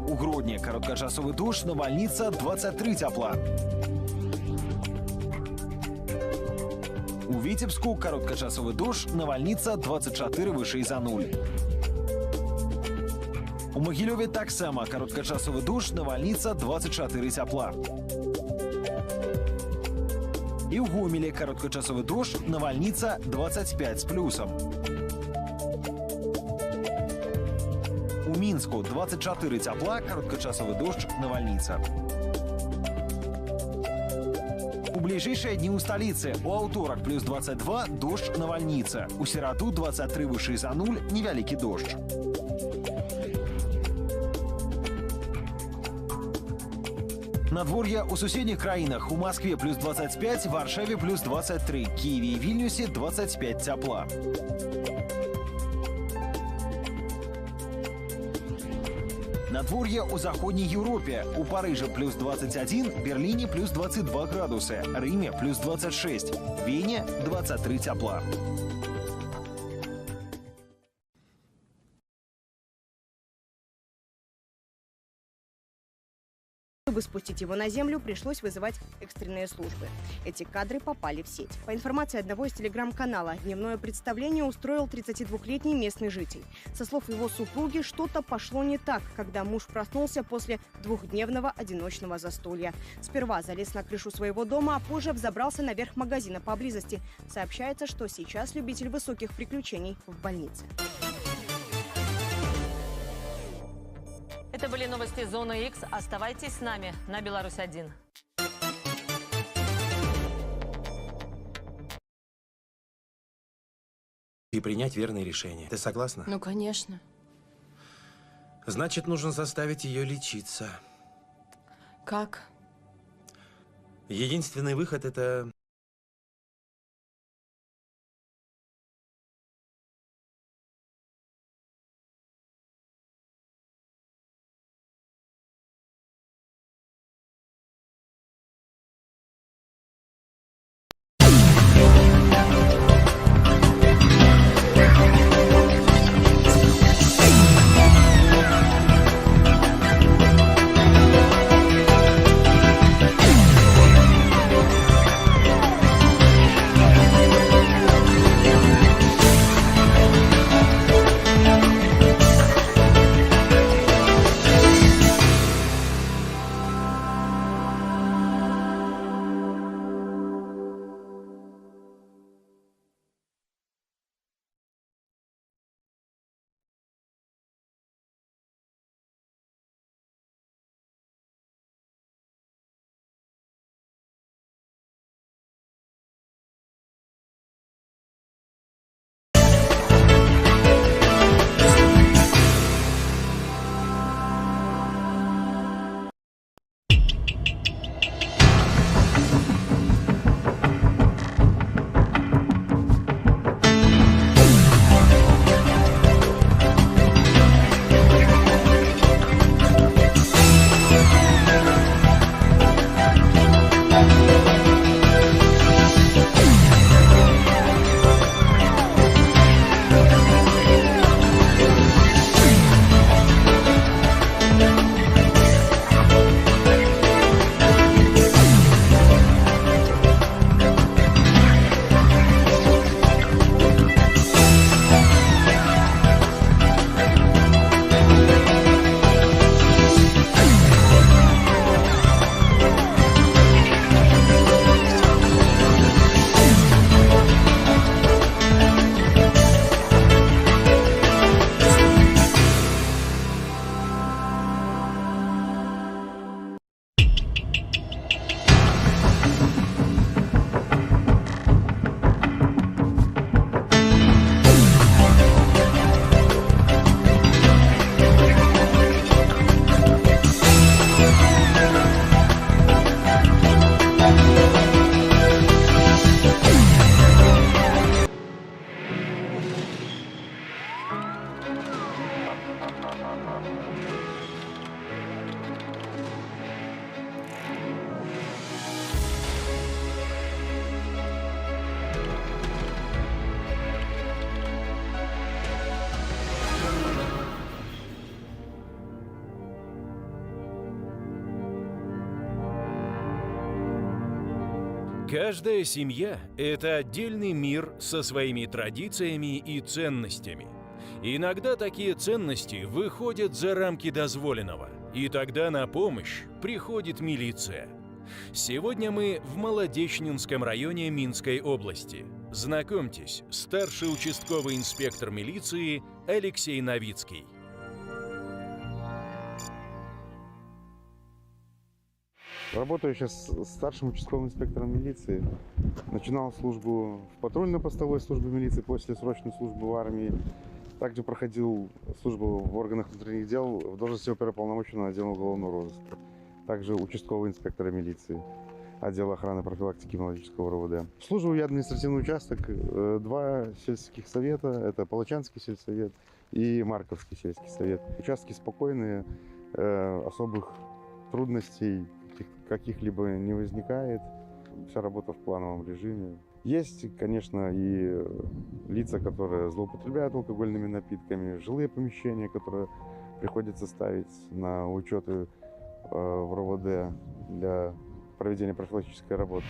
У Гродні кароткачасовы дождж, навальніца 23 цяпла. У Віцебску кароткачасовы дождж, навальніца 24 вышэй за 0. У Магілёве таксама кароткачасовы дождж, навальніца 24 цяпла. І ў Гомелі кароткачасовы дождж, навальніца 25 з плюсам. У Мінску 24 цяпла, кароткачасовы дождж, навальніца. У ближайшие дни у столицы. У аўторак плюс 22, дождь, навальница. У сераду 23 вышэй за 0, невялікі дождь. Надвор'е у суседніх краінах. У Москве плюс 25, Варшаве плюс 23, Киеве и Вильнюсе 25 цяпла. Надвор'е у заходней Европе. У Парижа плюс 21, Берлине плюс 22 градуса, Риме плюс 26, Вене 23 тепла. Чтобы спустить его на землю, пришлось вызывать экстренные службы. Эти кадры попали в сеть. По информации одного из телеграм-канала, дневное представление устроил 32-летний местный житель. Со слов его супруги, что-то пошло не так, когда муж проснулся после двухдневного одиночного застолья. Сперва залез на крышу своего дома, а позже взобрался наверх магазина поблизости. Сообщается, что сейчас любитель высоких приключений в больнице. Это были новости «Зоны X». Оставайтесь с нами на Беларусь-1. И принять верное решение. Ты согласна? Ну, конечно. Значит, нужно заставить ее лечиться. Как? Единственный выход – это… Каждая семья – это отдельный мир со своими традициями и ценностями. Иногда такие ценности выходят за рамки дозволенного, и тогда на помощь приходит милиция. Сегодня мы в Молодечнинском районе Минской области. Знакомьтесь, старший участковый инспектор милиции Алексей Новицкий. Работаю сейчас старшим участковым инспектором милиции. Начинал службу в патрульно-постовой службе милиции после срочной службы в армии. Также проходил службу в органах внутренних дел в должности оперуполномоченного отдела уголовного розыска. Также участковый инспектор милиции отдела охраны и профилактики Молодечного РОВД. Служу я административный участок, 2 сельских совета, это Палачанский сельсовет и Марковский сельский совет. Участки спокойные, особых трудностей каких-либо не возникает. Вся работа в плановом режиме. Есть, конечно, и лица, которые злоупотребляют алкогольными напитками, жилые помещения, которые приходится ставить на учеты в РОВД для проведения профилактической работы.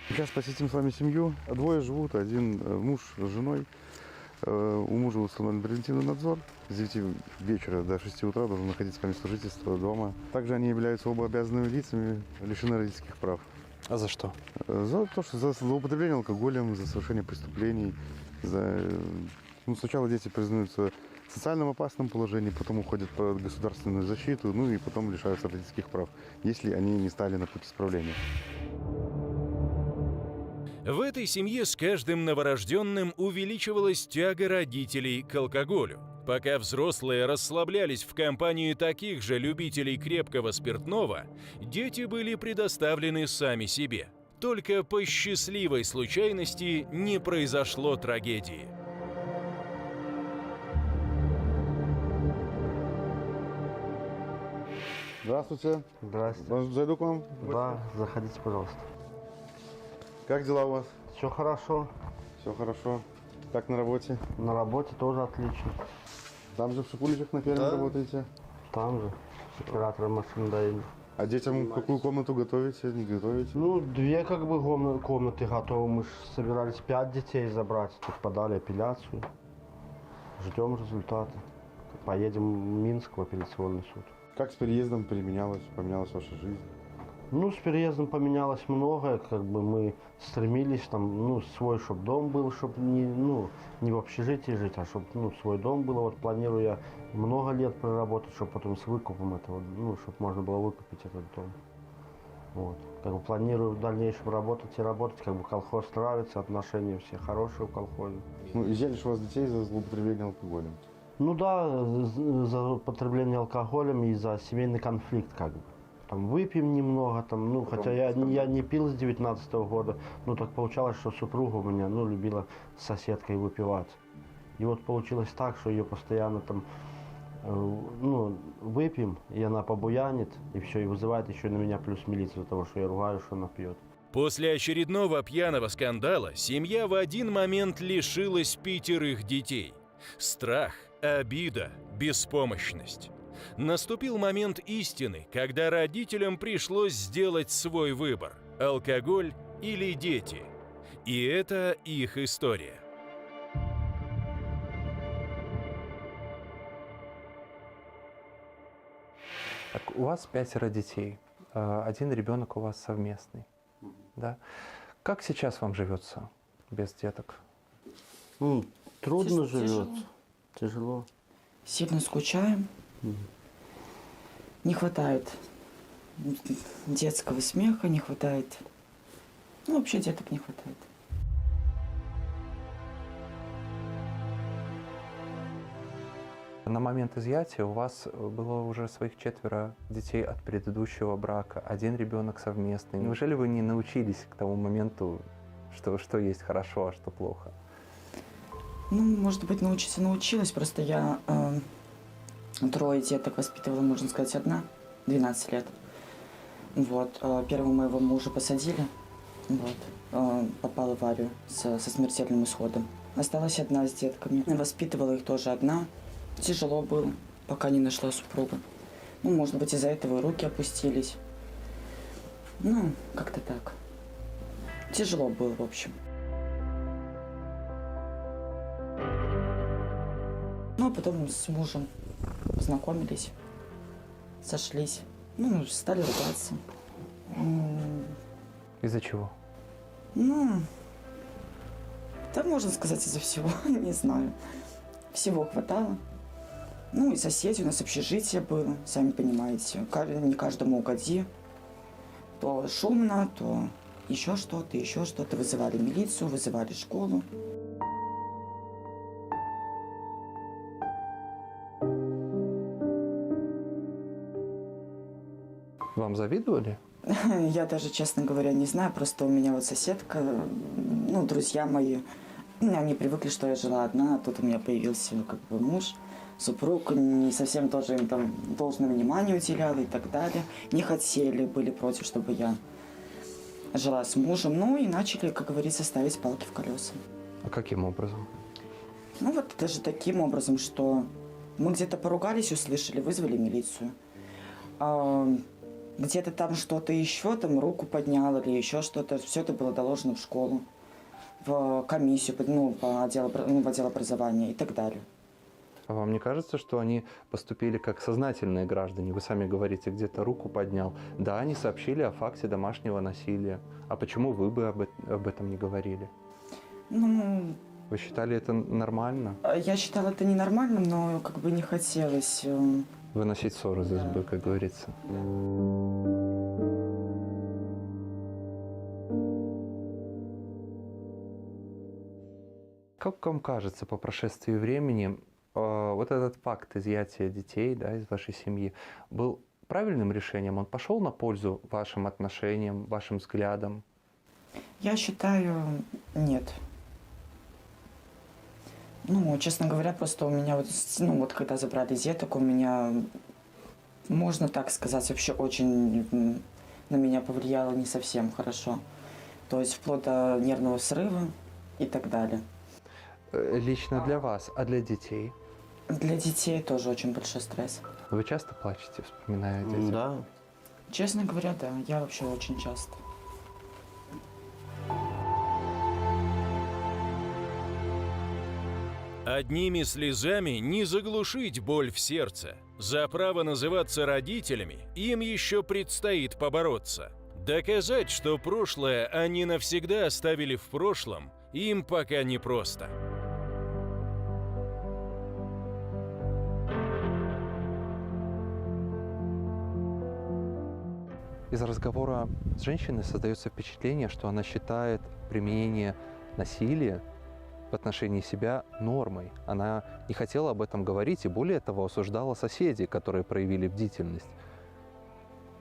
Сейчас посетим с вами семью. 2 живут, 1 муж с женой. У мужа установлен превентивный надзор. С 9 вечера до 6 утра должен находиться по месту жительства дома. Также они являются оба обязанными лицами, лишены родительских прав. А за что? За то, что за злоупотребление алкоголем, за совершение преступлений. Сначала дети признаются в социально опасном положении, потом уходят под государственную защиту, и потом лишаются родительских прав, если они не стали на путь исправления. В этой семье с каждым новорожденным увеличивалась тяга родителей к алкоголю. Пока взрослые расслаблялись в компании таких же любителей крепкого спиртного, дети были предоставлены сами себе. Только по счастливой случайности не произошло трагедии. Здравствуйте. Здравствуйте. Зайду к вам? Да, заходите, пожалуйста. Как дела у вас? Все хорошо. Все хорошо. Как на работе? На работе тоже отлично. Там же в Шипуличах на ферме работаете? Там же. С оператором машин доедем. А детям какую комнату готовите, не готовите? 2 комнаты готовы. Мы собирались 5 детей забрать. Тут подали апелляцию. Ждем результаты. Поедем в Минск в апелляционный суд. Как с переездом поменялась ваша жизнь? С переездом поменялось многое, мы стремились, свой, чтобы дом был, чтобы не в общежитии жить, а чтобы, свой дом был. Планирую я много лет проработать, чтобы потом с выкупом этого, чтобы можно было выкупить этот дом. Планирую в дальнейшем работать, колхоз нравится, отношения все хорошие в колхозе. Изъяли же у вас детей за злоупотребление алкоголем? За употребление алкоголем и за семейный конфликт, выпьем немного, хотя я не пил с 19-го года, так получалось, что супруга у меня, любила с соседкой выпивать. И получилось так, что ее постоянно выпьем, и она побуянит, и все, и вызывает еще на меня плюс милицию за того, что я ругаю, что она пьет. После очередного пьяного скандала семья в один момент лишилась 5 детей. Страх, обида, беспомощность. Наступил момент истины, когда родителям пришлось сделать свой выбор – алкоголь или дети. И это их история. Так, у вас 5 детей, 1 ребенок у вас совместный, да? Как сейчас вам живется без деток? Трудно живется, тяжело. Сильно скучаем. Не хватает детского смеха, не хватает. Вообще деток не хватает. На момент изъятия у вас было уже своих 4 детей от предыдущего брака, 1 ребенок совместный. Неужели вы не научились к тому моменту, что есть хорошо, а что плохо? Может быть, научилась, просто я 3 деток воспитывала, можно сказать, одна, 12 лет. Первого моего мужа посадили, Вот. Попала в аварию со смертельным исходом. Осталась одна с детками. Воспитывала их тоже одна. Тяжело было, пока не нашла супруга. Ну, может быть, из-за этого и руки опустились. Ну, как-то так. Тяжело было, в общем. Ну, а потом с мужем познакомились, сошлись. Ну, стали ругаться. Из-за чего? Ну, да, можно сказать, из-за всего, не знаю. Всего хватало. Ну, и соседи, у нас общежитие было, сами понимаете. Не каждому угоди. То шумно, то еще что-то, еще что-то. Вызывали милицию, вызывали школу. Вам завидовали? Я даже, честно говоря, не знаю. Просто у меня вот соседка, ну, друзья мои, они привыкли, что я жила одна, а тут у меня появился как бы муж, супруг, не совсем тоже им там должное внимание уделяла и так далее. Не хотели, были против, чтобы я жила с мужем. Ну и начали, как говорится, ставить палки в колеса. А каким образом? Ну вот даже таким образом, что мы где-то поругались, услышали, вызвали милицию. Где-то там что-то еще, там руку поднял или еще что-то. Все это было доложено в школу, в комиссию, ну, в отдел образования и так далее. А вам не кажется, что они поступили как сознательные граждане? Вы сами говорите, где-то руку поднял. Да, они сообщили о факте домашнего насилия. А почему вы бы об этом не говорили? Ну... Вы считали это нормально? Я считала это ненормальным, но как бы не хотелось... Выносить ссоры из избы, как говорится. Как вам кажется, по прошествии времени, вот этот факт изъятия детей, да, из вашей семьи был правильным решением? Он пошел на пользу вашим отношениям, вашим взглядам? Я считаю, нет. Ну, честно говоря, просто у меня вот, ну, вот когда забрали деток, у меня, можно так сказать, вообще очень на меня повлияло не совсем хорошо. То есть вплоть до нервного срыва и так далее. Лично для вас, а для детей? Для детей тоже очень большой стресс. Вы часто плачете, вспоминая детей? Да. Честно говоря, да. Я вообще очень часто. Одними слезами не заглушить боль в сердце. За право называться родителями им еще предстоит побороться. Доказать, что прошлое они навсегда оставили в прошлом, им пока непросто. Из разговора с женщиной создается впечатление, что она считает применение насилия в отношении себя нормой. Она не хотела об этом говорить и, более того, осуждала соседей, которые проявили бдительность.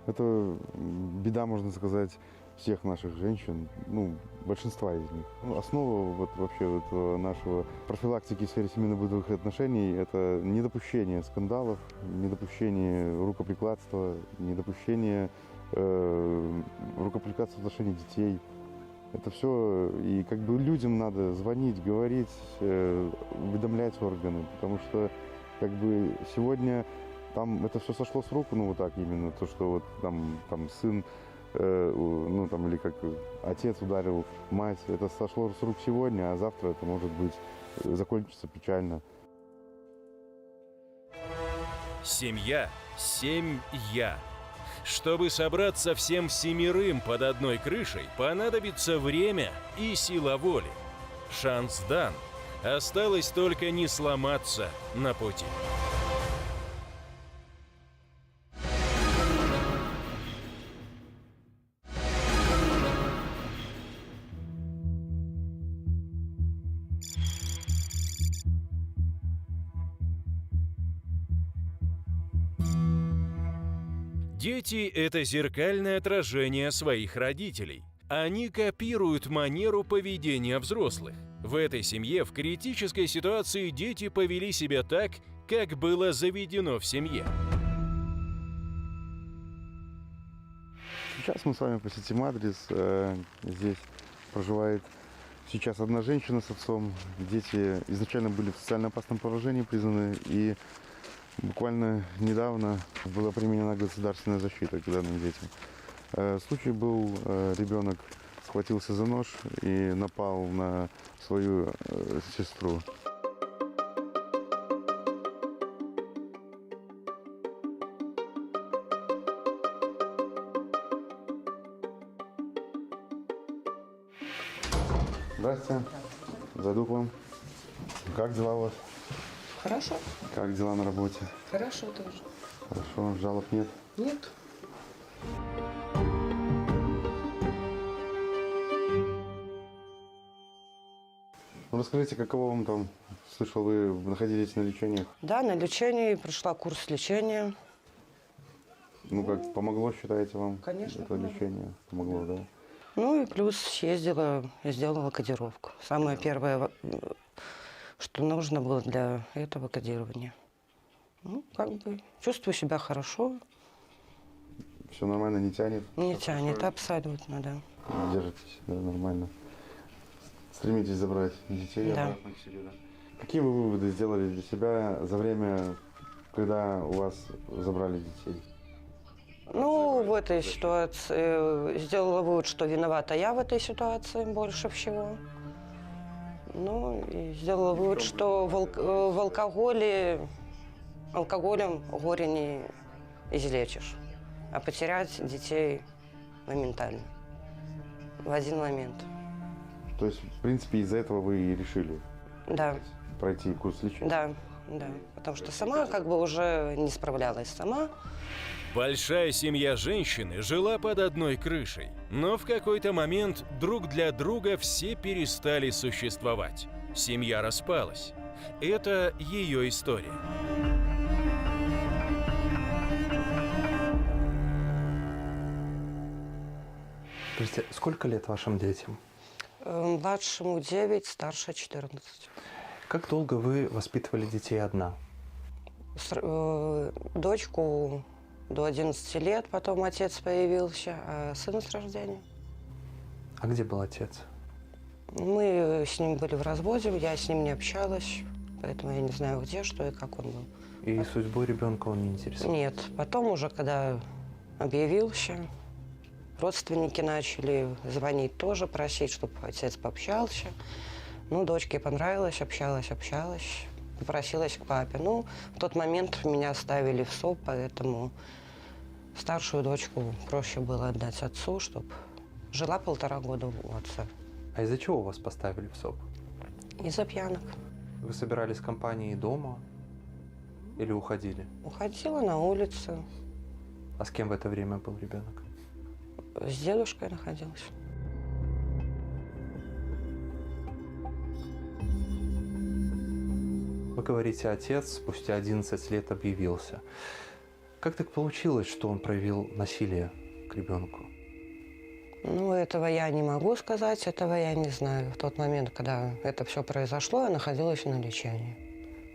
Это беда, можно сказать, всех наших женщин, ну, большинства из них. Ну, основа вот, вообще вот, нашего профилактики в сфере семейно-бытовых отношений – это недопущение скандалов, недопущение рукоприкладства, недопущение рукоприкладства в отношении детей. Это все, и как бы людям надо звонить, говорить, уведомлять органы, потому что как бы сегодня там это все сошло с рук, ну вот так именно, то, что вот там сын, ну там или как отец ударил мать, это сошло с рук сегодня, а завтра это может быть закончится печально. Семья, семья. Чтобы собраться всем семерым под одной крышей, понадобится время и сила воли. Шанс дан. Осталось только не сломаться на пути. Дети – это зеркальное отражение своих родителей. Они копируют манеру поведения взрослых. В этой семье в критической ситуации дети повели себя так, как было заведено в семье. Сейчас мы с вами посетим адрес. Здесь проживает сейчас одна женщина с отцом. Дети изначально были в социально опасном положении признаны, и буквально недавно была применена государственная защита к данным детям. Случай был, ребенок схватился за нож и напал на свою сестру. Здравствуйте. Зайду к вам. Как дела у вас? Хорошо. Как дела на работе? Хорошо тоже. Хорошо. Жалоб нет? Нет. Ну, расскажите, каково вам там? Слышал, вы находились на лечении? Да, на лечении, прошла курс лечения. Ну, как, помогло, считаете вам? Конечно, это лечение? Помогло, да? Ну и плюс сделала кодировку. Самое первое, что нужно было для этого кодирования. Ну, как бы, чувствую себя хорошо. Все нормально, не тянет? Не тянет, абсолютно, да. Держитесь, да, нормально. Стремитесь забрать детей обратно к себе, да? Какие вы выводы сделали для себя за время, когда у вас забрали детей? Ну, в этой ситуации сделала вывод, что виновата я в этой ситуации больше всего. Ну, и сделала вывод, что в алкоголем горе не излечишь, а потерять детей моментально, в один момент. То есть, в принципе, из-за этого вы и решили пройти курс лечения? Да, да, потому что сама как бы уже не справлялась сама. Большая семья женщины жила под одной крышей, но в какой-то момент друг для друга все перестали существовать. Семья распалась. Это ее история. Скажите, сколько лет вашим детям? Младшему 9, старше 14. Как долго вы воспитывали детей одна? Дочку до 11 лет, потом отец появился, а сына с рождения. А где был отец? Мы с ним были в разводе, я с ним не общалась, поэтому я не знаю, где, что и как он был. И судьбой ребенка он не интересовался? Нет, потом уже, когда объявился, родственники начали звонить тоже, просить, чтобы отец пообщался. Ну, дочке понравилось, общалась, попросилась к папе. Ну, в тот момент меня оставили в СОП, поэтому старшую дочку проще было отдать отцу, чтобы жила 1,5 года у отца. А из-за чего вас поставили в СОП? Из-за пьянок. Вы собирались с компанией дома или уходили? Уходила на улицу. А с кем в это время был ребенок? С дедушкой находилась. Вы говорите, отец спустя 11 лет объявился. Как так получилось, что он проявил насилие к ребенку? Ну, этого я не могу сказать, этого я не знаю. В тот момент, когда это все произошло, я находилась на лечении.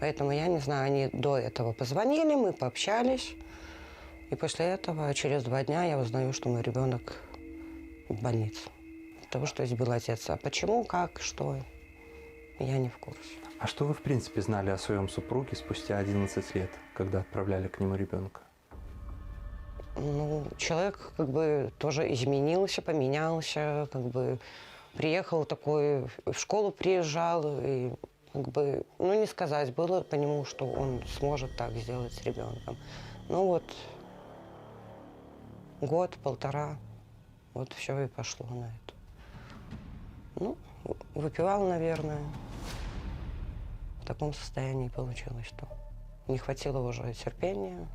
Поэтому я не знаю, они до этого позвонили, мы пообщались. И после этого, через 2 дня, я узнаю, что мой ребенок в больнице. Того, что избил отец. А почему, как, что, я не в курсе. А что вы, в принципе, знали о своем супруге спустя 11 лет, когда отправляли к нему ребенка? Ну, человек как бы тоже изменился, поменялся, как бы приехал такой, в школу приезжал, и как бы, ну, не сказать было по нему, что он сможет так сделать с ребенком. Ну вот, 1-1,5 года, вот все и пошло на это. Ну, выпивал, наверное. В таком состоянии получилось, что не хватило уже терпения.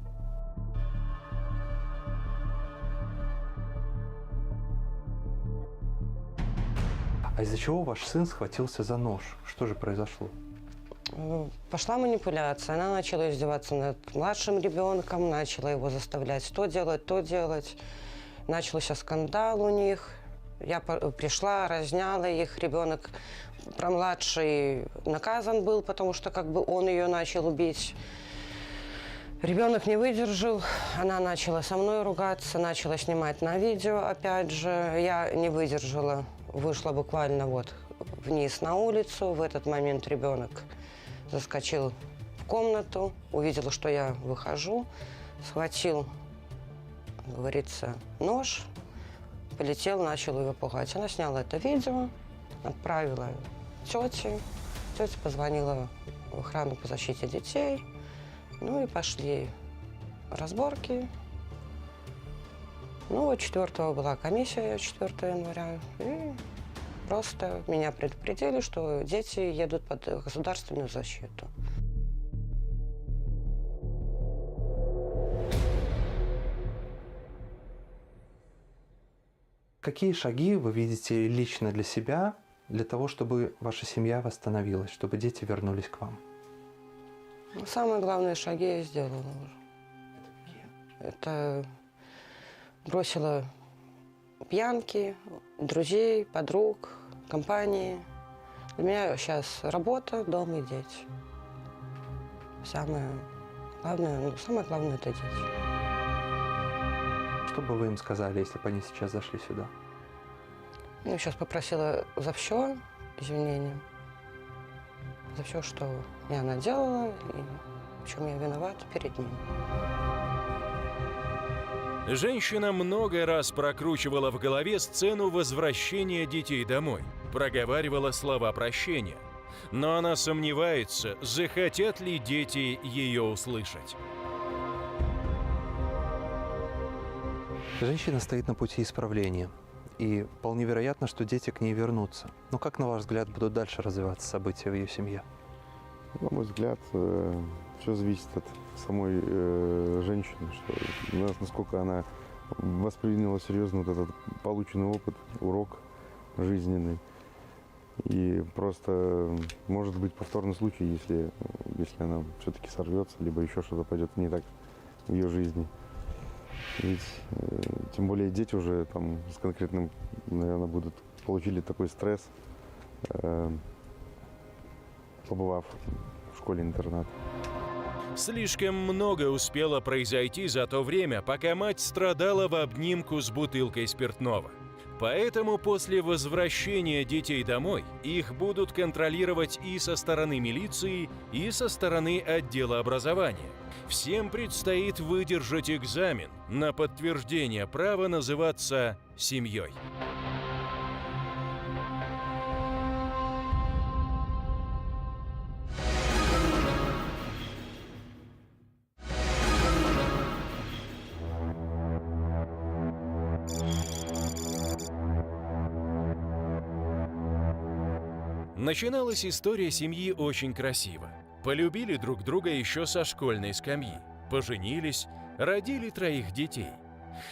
А из-за чего ваш сын схватился за нож? Что же произошло? Пошла манипуляция. Она начала издеваться над младшим ребенком, начала его заставлять то делать, то делать. Начался скандал у них. Я пришла, разняла их. Ребенок про младший наказан был, потому что как бы он ее начал бить. Ребенок не выдержал, она начала со мной ругаться, начала снимать на видео, опять же. Я не выдержала, вышла буквально вот вниз на улицу. В этот момент ребенок заскочил в комнату, увидел, что я выхожу, схватил, говорится, нож, полетел, начал ее пугать. Она сняла это видео, отправила тете. Тетя позвонила в охрану по защите детей. Ну и пошли разборки. Ну вот 4 была комиссия, 4 января. И просто меня предупредили, что дети едут под государственную защиту. Какие шаги вы видите лично для себя, для того, чтобы ваша семья восстановилась, чтобы дети вернулись к вам? Ну, самые главные шаги я сделала уже. Это бросила пьянки, друзей, подруг, компании. Для меня сейчас работа, дом и дети. Самое главное это дети. Что бы вы им сказали, если бы они сейчас зашли сюда? Я сейчас попросила за все извинения. За все, что я наделала и в чем я виновата перед ним. Женщина много раз прокручивала в голове сцену возвращения детей домой, проговаривала слова прощения. Но она сомневается, захотят ли дети ее услышать. Женщина стоит на пути исправления. И вполне вероятно, что дети к ней вернутся. Но как, на ваш взгляд, будут дальше развиваться события в ее семье? На мой взгляд, все зависит от самой женщины, что, насколько она восприняла серьезно вот этот полученный опыт, урок жизненный. И просто может быть повторный случай, если она все-таки сорвется, либо еще что-то пойдет не так в ее жизни. Ведь тем более дети уже там с конкретным, наверное, получили такой стресс, побывав в школе-интернат. Слишком много успело произойти за то время, пока мать страдала в обнимку с бутылкой спиртного. Поэтому после возвращения детей домой их будут контролировать и со стороны милиции, и со стороны отдела образования. Всем предстоит выдержать экзамен на подтверждение права называться семьей. Начиналась история семьи очень красиво. Полюбили друг друга еще со школьной скамьи, поженились, родили 3 детей.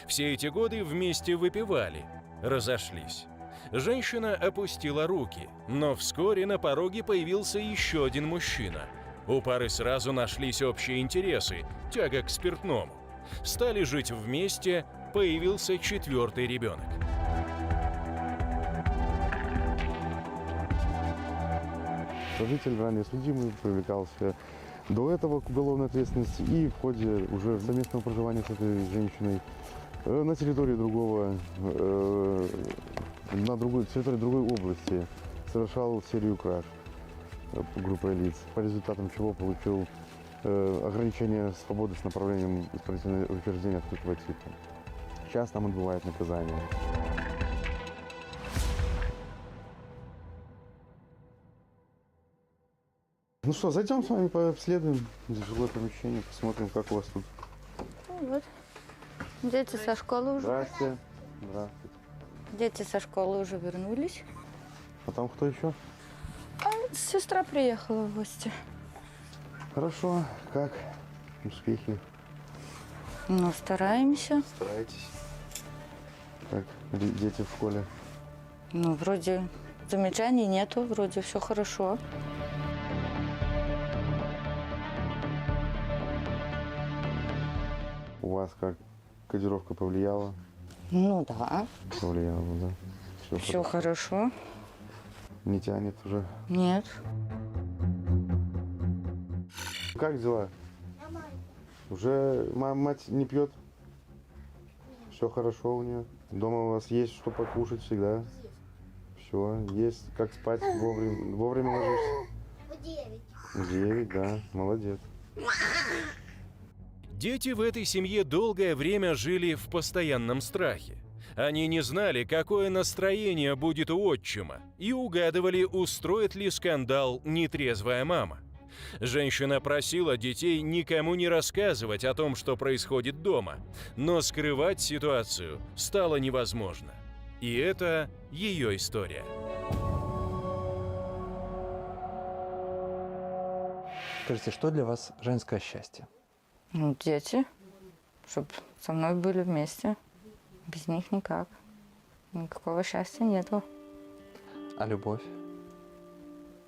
Все эти годы вместе выпивали, разошлись. Женщина опустила руки, но вскоре на пороге появился еще один мужчина. У пары сразу нашлись общие интересы, тяга к спиртному. Стали жить вместе, появился 4-й ребенок. Сожитель, ранее судимый, привлекался до этого к уголовной ответственности и в ходе уже совместного проживания с этой женщиной на территории территории другой области совершал серию краж группой лиц, по результатам чего получил ограничение свободы с направлением исполнительного учреждения открытого типа. Сейчас там отбывает наказание. Ну что, зайдем с вами, пообследуем жилое помещение, посмотрим, как у вас тут. Ну, вот. Дети со школы уже. Здравствуйте. Здравствуйте. Дети со школы уже вернулись. А там кто еще? Сестра приехала в гости. Хорошо. Как? Успехи? Ну, стараемся. Стараетесь. Как дети в школе? Ну, вроде замечаний нету, вроде все хорошо. У вас как? Кодировка повлияла? Ну да. Повлияла, да. Все хорошо. Не тянет уже? Нет. Как дела? Уже мать не пьет. Все хорошо у нее. Дома у вас есть что покушать всегда. Все, есть как спать, вовремя ложишься. В 9, да, молодец. Дети в этой семье долгое время жили в постоянном страхе. Они не знали, какое настроение будет у отчима, и угадывали, устроит ли скандал нетрезвая мама. Женщина просила детей никому не рассказывать о том, что происходит дома, но скрывать ситуацию стало невозможно. И это ее история. Скажите, что для вас женское счастье? Ну, дети, чтобы со мной были вместе. Без них никак. Никакого счастья нету. А любовь?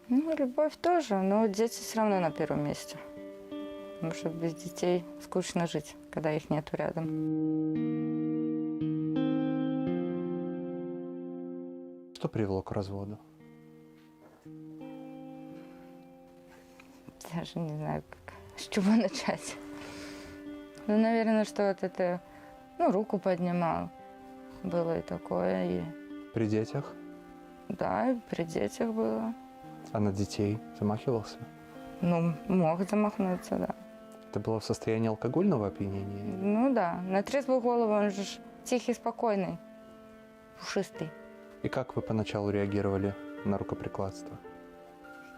Ну, любовь тоже, но дети все равно на первом месте. Потому что без детей скучно жить, когда их нету рядом. Что привело к разводу? Даже не знаю, с чего начать. Ну, наверное, что вот это, руку поднимал. Было и такое. И... При детях? Да, и при детях было. А на детей замахивался? Ну, мог замахнуться, да. Это было в состоянии алкогольного опьянения? Ну да, на трезвую голову он же тихий, спокойный, пушистый. И как вы поначалу реагировали на рукоприкладство?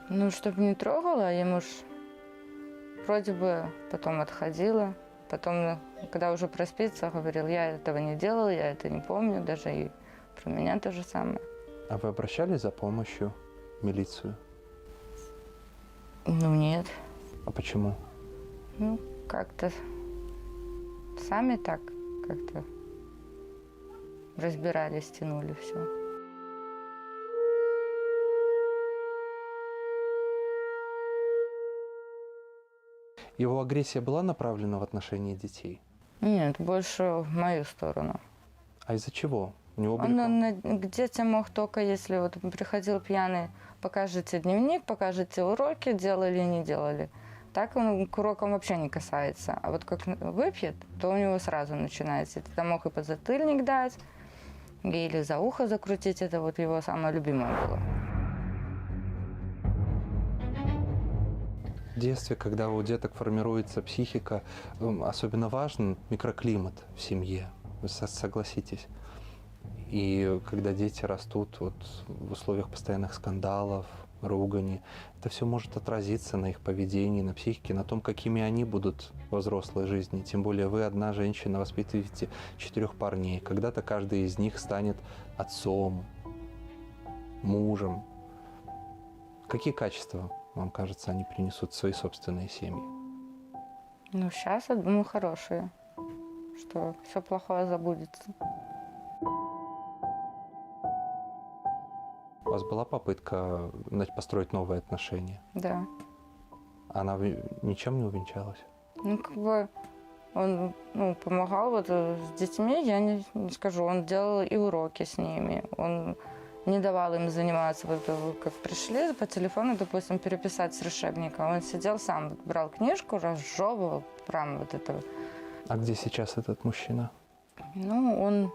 Ну, чтобы не трогала, я муж вроде бы потом отходила. Потом, когда уже проспится, говорил, я этого не делал, я это не помню, даже и про меня то же самое. А вы обращались за помощью в милицию? Ну, нет. А почему? Ну, как-то сами так как-то разбирались, тянули все. Его агрессия была направлена в отношении детей? Нет, больше в мою сторону. А из-за чего? У него были... Он к детям мог только, если вот приходил пьяный, покажите дневник, покажите уроки, делали, не делали. Так он к урокам вообще не касается. А вот как выпьет, то у него сразу начинается. Это мог и подзатыльник дать, или за ухо закрутить. Это вот его самое любимое было. В детстве, когда у деток формируется психика, особенно важен микроклимат в семье. Вы согласитесь? И когда дети растут вот в условиях постоянных скандалов, ругани, это все может отразиться на их поведении, на психике, на том, какими они будут во взрослой жизни. Тем более вы, одна женщина, воспитываете 4 парней. Когда-то каждый из них станет отцом, мужем. Какие качества, вам кажется, они принесут в свои собственные семьи? Ну, сейчас, я думаю, хорошие. Что все плохое забудется. У вас была попытка построить новые отношения? Да. Она ничем не увенчалась? Ну, как бы он помогал вот с детьми, я не скажу. Он делал и уроки с ними. Он не давал им заниматься. Вот как пришли по телефону, допустим, переписать с решебника. Он сидел сам, вот, брал книжку, разжевывал прям вот это. А где сейчас этот мужчина? Ну, он,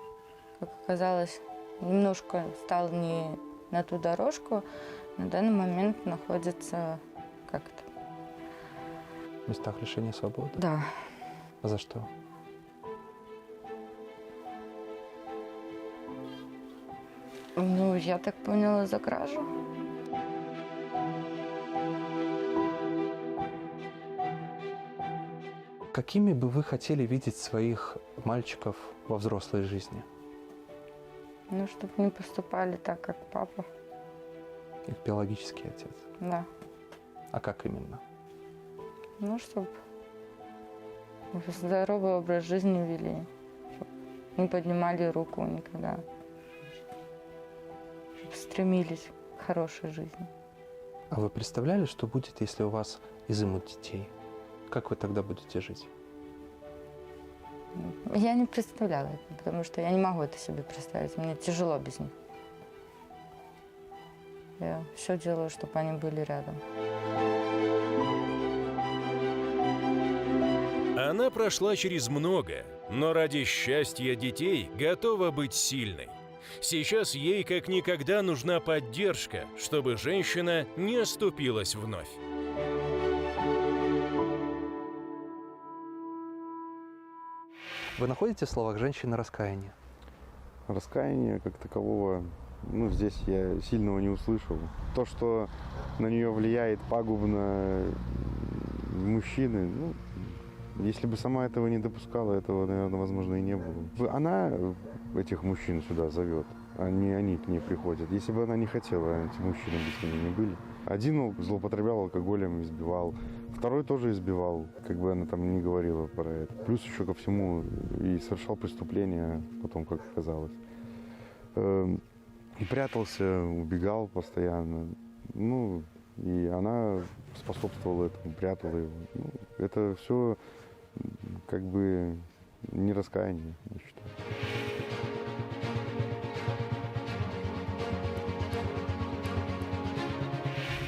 как оказалось, немножко стал не на ту дорожку. На данный момент находится как-то... В местах лишения свободы? Да. А за что? Ну, я так поняла, за кражу. Какими бы вы хотели видеть своих мальчиков во взрослой жизни? Ну, чтобы не поступали так, как папа. Их биологический отец? Да. А как именно? Ну, чтобы здоровый образ жизни вели. Чтоб не поднимали руку никогда. Чтоб стремились к хорошей жизни. А вы представляли, что будет, если у вас изымут детей? Как вы тогда будете жить? Я не представляла это, потому что я не могу это себе представить. Мне тяжело без них. Я все делаю, чтобы они были рядом. Она прошла через многое, но ради счастья детей готова быть сильной. Сейчас ей как никогда нужна поддержка, чтобы женщина не оступилась вновь. Вы находите в словах женщины раскаяние? Раскаяния как такового, здесь я сильного не услышал. То, что на нее влияет пагубно мужчины, если бы сама этого не допускала, этого, наверное, возможно, и не было. Она этих мужчин сюда зовет, а не они к ней приходят. Если бы она не хотела, эти мужчины бы с ними не были. Один злоупотреблял алкоголем, избивал. Второй тоже избивал, как бы она там не говорила про это. Плюс еще ко всему и совершал преступления, потом, как оказалось. И прятался, убегал постоянно. И она способствовала этому, прятала его. Это все как бы не раскаяние, я считаю.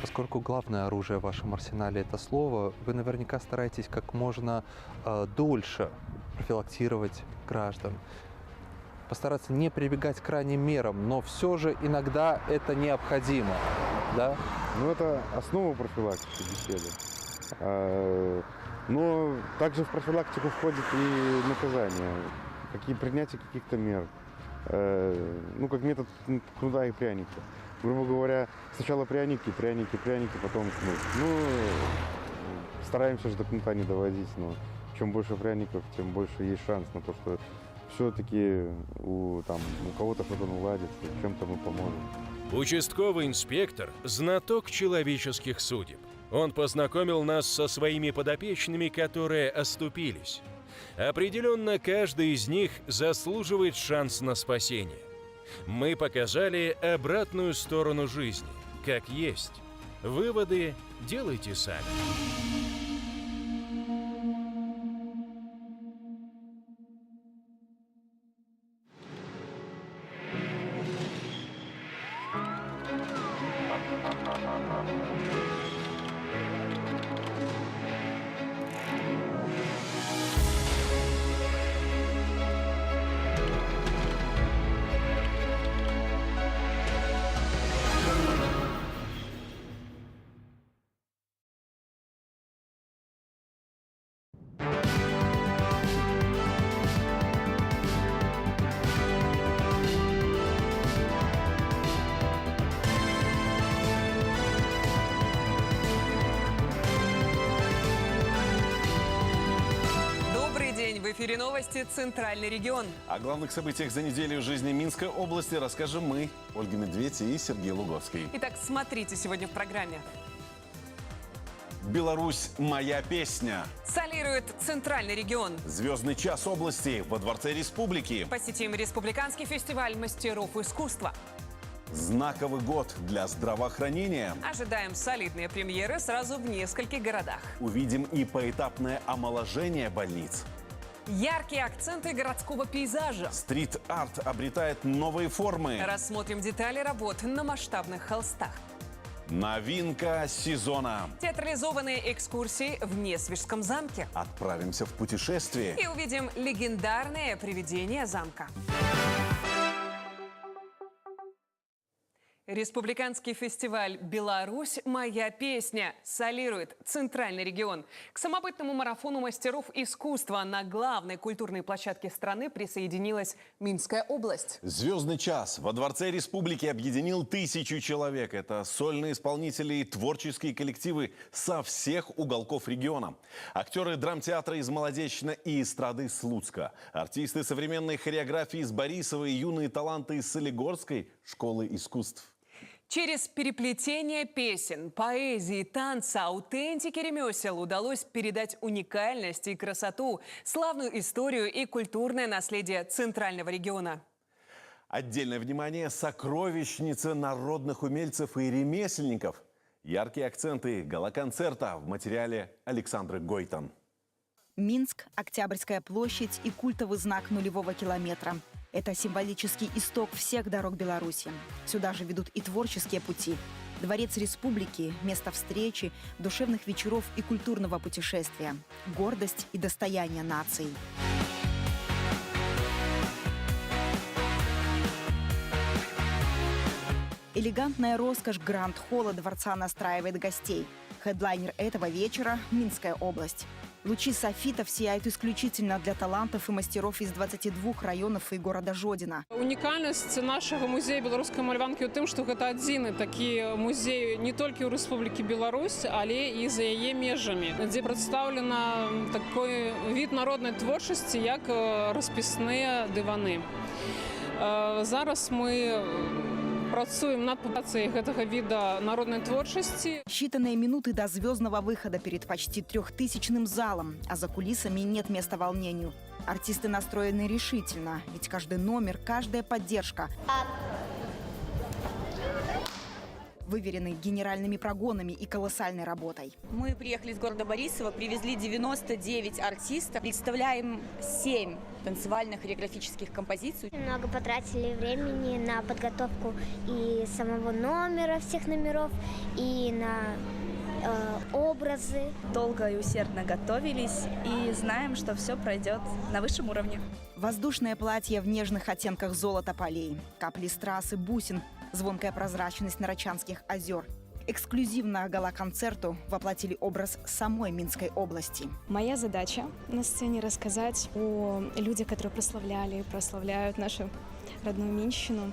Поскольку главное оружие в вашем арсенале – это слово, вы наверняка стараетесь как можно дольше профилактировать граждан. Постараться не прибегать к крайним мерам, но все же иногда это необходимо, да? Это основа профилактики беседы. Но также в профилактику входит и наказание, принятие каких-то мер, как метод кнута и пряника. Грубо говоря, сначала пряники, потом кнут. Стараемся же до кнута не доводить, но чем больше пряников, тем больше есть шанс на то, что все-таки у кого-то что-то наладится, чем-то мы поможем. Участковый инспектор – знаток человеческих судеб. Он познакомил нас со своими подопечными, которые оступились. Определенно, каждый из них заслуживает шанс на спасение. Мы показали обратную сторону жизни, как есть. Выводы делайте сами. В эфире новости «Центральный регион». О главных событиях за неделю в жизни Минской области расскажем мы, Ольга Медведь и Сергей Луговский. Итак, смотрите сегодня в программе. Беларусь – моя песня. Солирует «Центральный регион». Звездный час области во Дворце Республики. Посетим Республиканский фестиваль мастеров искусства. Знаковый год для здравоохранения. Ожидаем солидные премьеры сразу в нескольких городах. Увидим и поэтапное омоложение больниц. Яркие акценты городского пейзажа. Стрит-арт обретает новые формы. Рассмотрим детали работ на масштабных холстах. Новинка сезона. Театрализованные экскурсии в Несвижском замке. Отправимся в путешествие. И увидим легендарное привидение замка. Республиканский фестиваль «Беларусь. Моя песня» солирует «Центральный регион». К самобытному марафону мастеров искусства на главной культурной площадке страны присоединилась Минская область. Звездный час во Дворце Республики объединил 1000 человек. Это сольные исполнители и творческие коллективы со всех уголков региона. Актеры драмтеатра из Молодечна и эстрады Слуцка. Артисты современной хореографии из Борисова и юные таланты из Солигорской школы искусств. Через переплетение песен, поэзии, танца, аутентики ремесел удалось передать уникальность и красоту, славную историю и культурное наследие Центрального региона. Отдельное внимание – сокровищница народных умельцев и ремесленников. Яркие акценты гала-концерта в материале Александры Гойтан. Минск, Октябрьская площадь и культовый знак нулевого километра. Это символический исток всех дорог Беларуси. Сюда же ведут и творческие пути. Дворец Республики – место встречи, душевных вечеров и культурного путешествия. Гордость и достояние нации. Элегантная роскошь Гранд-холла дворца настраивает гостей. Хедлайнер этого вечера – Минская область. Лучи софитов сияют исключительно для талантов и мастеров из 22 районов и города Жодина. Унікальність нашого музею білоруської малюванки у тим, що це єдиний такий музей не тільки у Республіки Білорусь, але і за її межами, де представлено такий вид народної творчості, як розписні дивани. Зараз ми працуем над публикацией этого вида народной творчести. Считанные минуты до звездного выхода перед почти 3000-ным залом, а за кулисами нет места волнению. Артисты настроены решительно, ведь каждый номер, каждая поддержка выверены генеральными прогонами и колоссальной работой. Мы приехали из города Борисова, привезли 99 артистов, представляем 7 танцевальных хореографических композиций. Много потратили времени на подготовку и самого номера, всех номеров, и на образы. Долго и усердно готовились и знаем, что все пройдет на высшем уровне. Воздушное платье в нежных оттенках золота полей, капли страз и бусин, звонкая прозрачность Нарочанских озер. Эксклюзивно гала-концерту воплотили образ самой Минской области. Моя задача на сцене рассказать о людях, которые прославляли и прославляют нашу родную Минщину,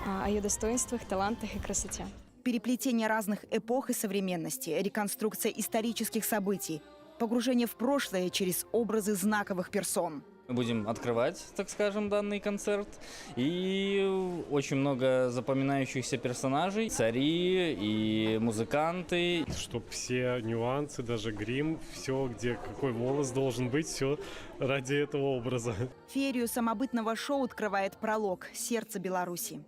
о ее достоинствах, талантах и красоте. Переплетение разных эпох и современности, реконструкция исторических событий, погружение в прошлое через образы знаковых персон. Мы будем открывать, так скажем, данный концерт. И очень много запоминающихся персонажей. Цари и музыканты. Чтоб все нюансы, даже грим, все, где какой волос должен быть, все ради этого образа. Феерию самобытного шоу открывает пролог «Сердце Беларуси».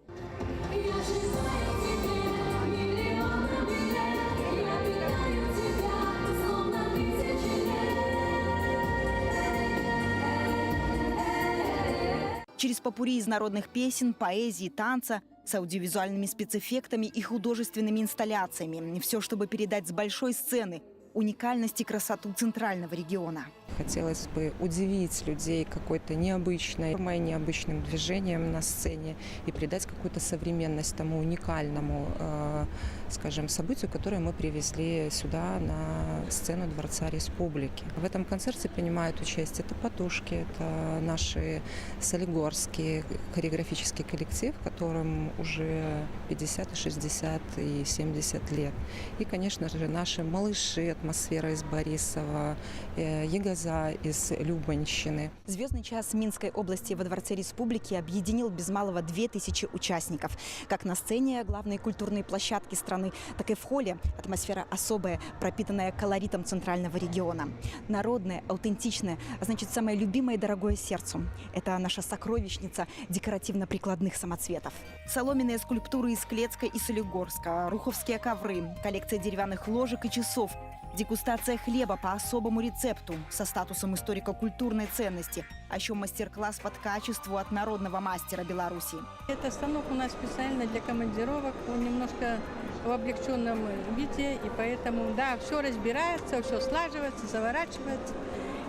Через попурри из народных песен, поэзии, танца, с аудиовизуальными спецэффектами и художественными инсталляциями. Все, чтобы передать с большой сцены уникальность и красоту центрального региона. Хотелось бы удивить людей какой-то необычной формой, необычным движением на сцене и придать какую-то современность тому уникальному, скажем, событию, которое мы привезли сюда на сцену Дворца Республики. В этом концерте принимают участие топотушки, это наши солигорские хореографический коллектив, которым уже 50, 60 и 70 лет. И, конечно же, наши малыши, атмосфера из Борисова, Егоза из Любанщины. Звездный час Минской области во Дворце Республики объединил без малого 2000 участников. Как на сцене главной культурной площадки страны, так и в холле атмосфера особая, пропитанная колоритом центрального региона. Народная, аутентичная, а значит, самое любимое и дорогое сердцу. Это наша сокровищница декоративно-прикладных самоцветов. Соломенные скульптуры из Клецка и Солигорска, руховские ковры, коллекция деревянных ложек и часов, дегустация хлеба по особому рецепту со статусом историко-культурной ценности, а еще мастер-класс по качеству от народного мастера Беларуси. Это станок у нас специально для командировок, он немножко в облегченном виде, и поэтому, да, все разбирается, все слаживается, заворачивается,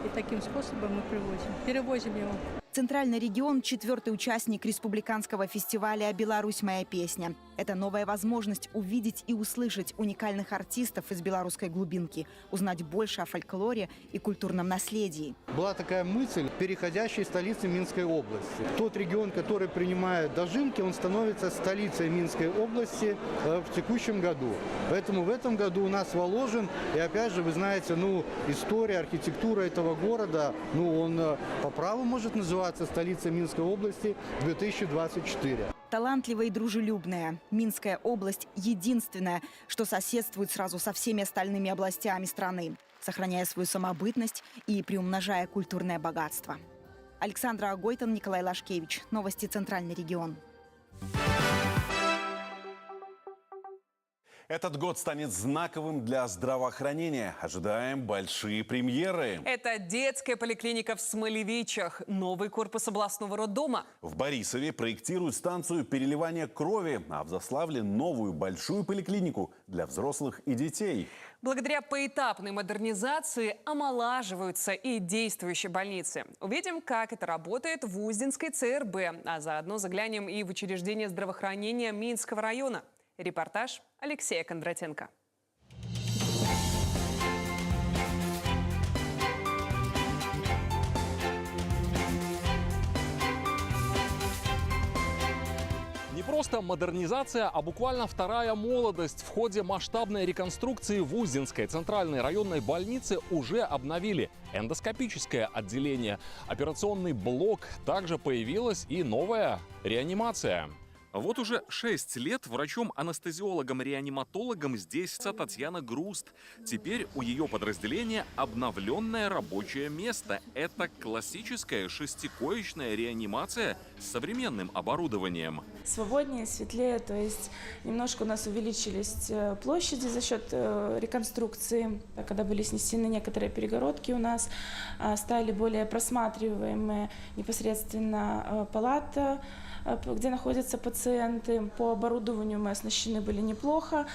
и таким способом мы перевозим его. Центральный регион – 4-й участник республиканского фестиваля «Беларусь. Моя песня». Это новая возможность увидеть и услышать уникальных артистов из белорусской глубинки, узнать больше о фольклоре и культурном наследии. Была такая мысль переходящей столицы Минской области. Тот регион, который принимает дожинки, он становится столицей Минской области в текущем году. Поэтому в этом году у нас Воложин, и опять же, вы знаете, история, архитектура этого города, он по праву может называться столицей Минской области 2024. Талантливая и дружелюбная. Минская область – единственная, что соседствует сразу со всеми остальными областями страны, сохраняя свою самобытность и приумножая культурное богатство. Александра Агойтан, Николай Лашкевич. Новости «Центральный регион». Этот год станет знаковым для здравоохранения. Ожидаем большие премьеры. Это детская поликлиника в Смолевичах, новый корпус областного роддома. В Борисове проектируют станцию переливания крови, а в Заславле новую большую поликлинику для взрослых и детей. Благодаря поэтапной модернизации омолаживаются и действующие больницы. Увидим, как это работает в Узденской ЦРБ, а заодно заглянем и в учреждение здравоохранения Минского района. Репортаж Алексея Кондратенко. Не просто модернизация, а буквально вторая молодость. В ходе масштабной реконструкции в Узденской центральной районной больнице уже обновили эндоскопическое отделение, операционный блок, также появилась и новая реанимация. Вот уже 6 лет врачом-анестезиологом-реаниматологом здесь Татьяна Груст. Теперь у ее подразделения обновленное рабочее место. Это классическая шестикоечная реанимация с современным оборудованием. Свободнее, светлее, то есть немножко у нас увеличились площади за счет реконструкции. Когда были снесены некоторые перегородки у нас, стали более просматриваемые непосредственно палата, где находятся пациенты. По оборудованию мы оснащены были неплохо.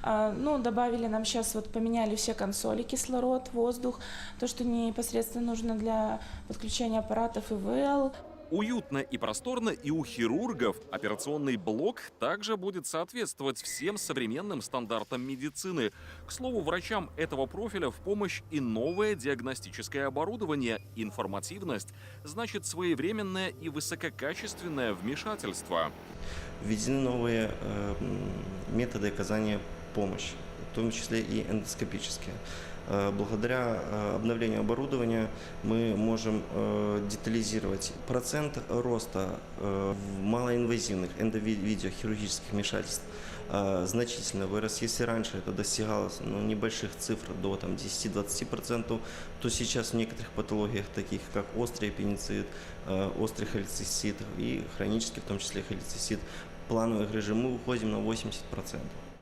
Добавили нам сейчас, поменяли все консоли, кислород, воздух, то, что непосредственно нужно для подключения аппаратов ИВЛ. Уютно и просторно и у хирургов. Операционный блок также будет соответствовать всем современным стандартам медицины. К слову, врачам этого профиля в помощь и новое диагностическое оборудование. Информативность значит своевременное и высококачественное вмешательство. Введены новые методы оказания помощи, в том числе и эндоскопические. Благодаря обновлению оборудования мы можем детализировать процент роста малоинвазивных эндовидеохирургических вмешательств. Значительно вырос. Если раньше это достигалось небольших цифр до 10-20%, то сейчас в некоторых патологиях, таких как острый аппендицит, острый холецистит и хронический, в том числе холецистит, плановой грыжи, мы выходим на 80%.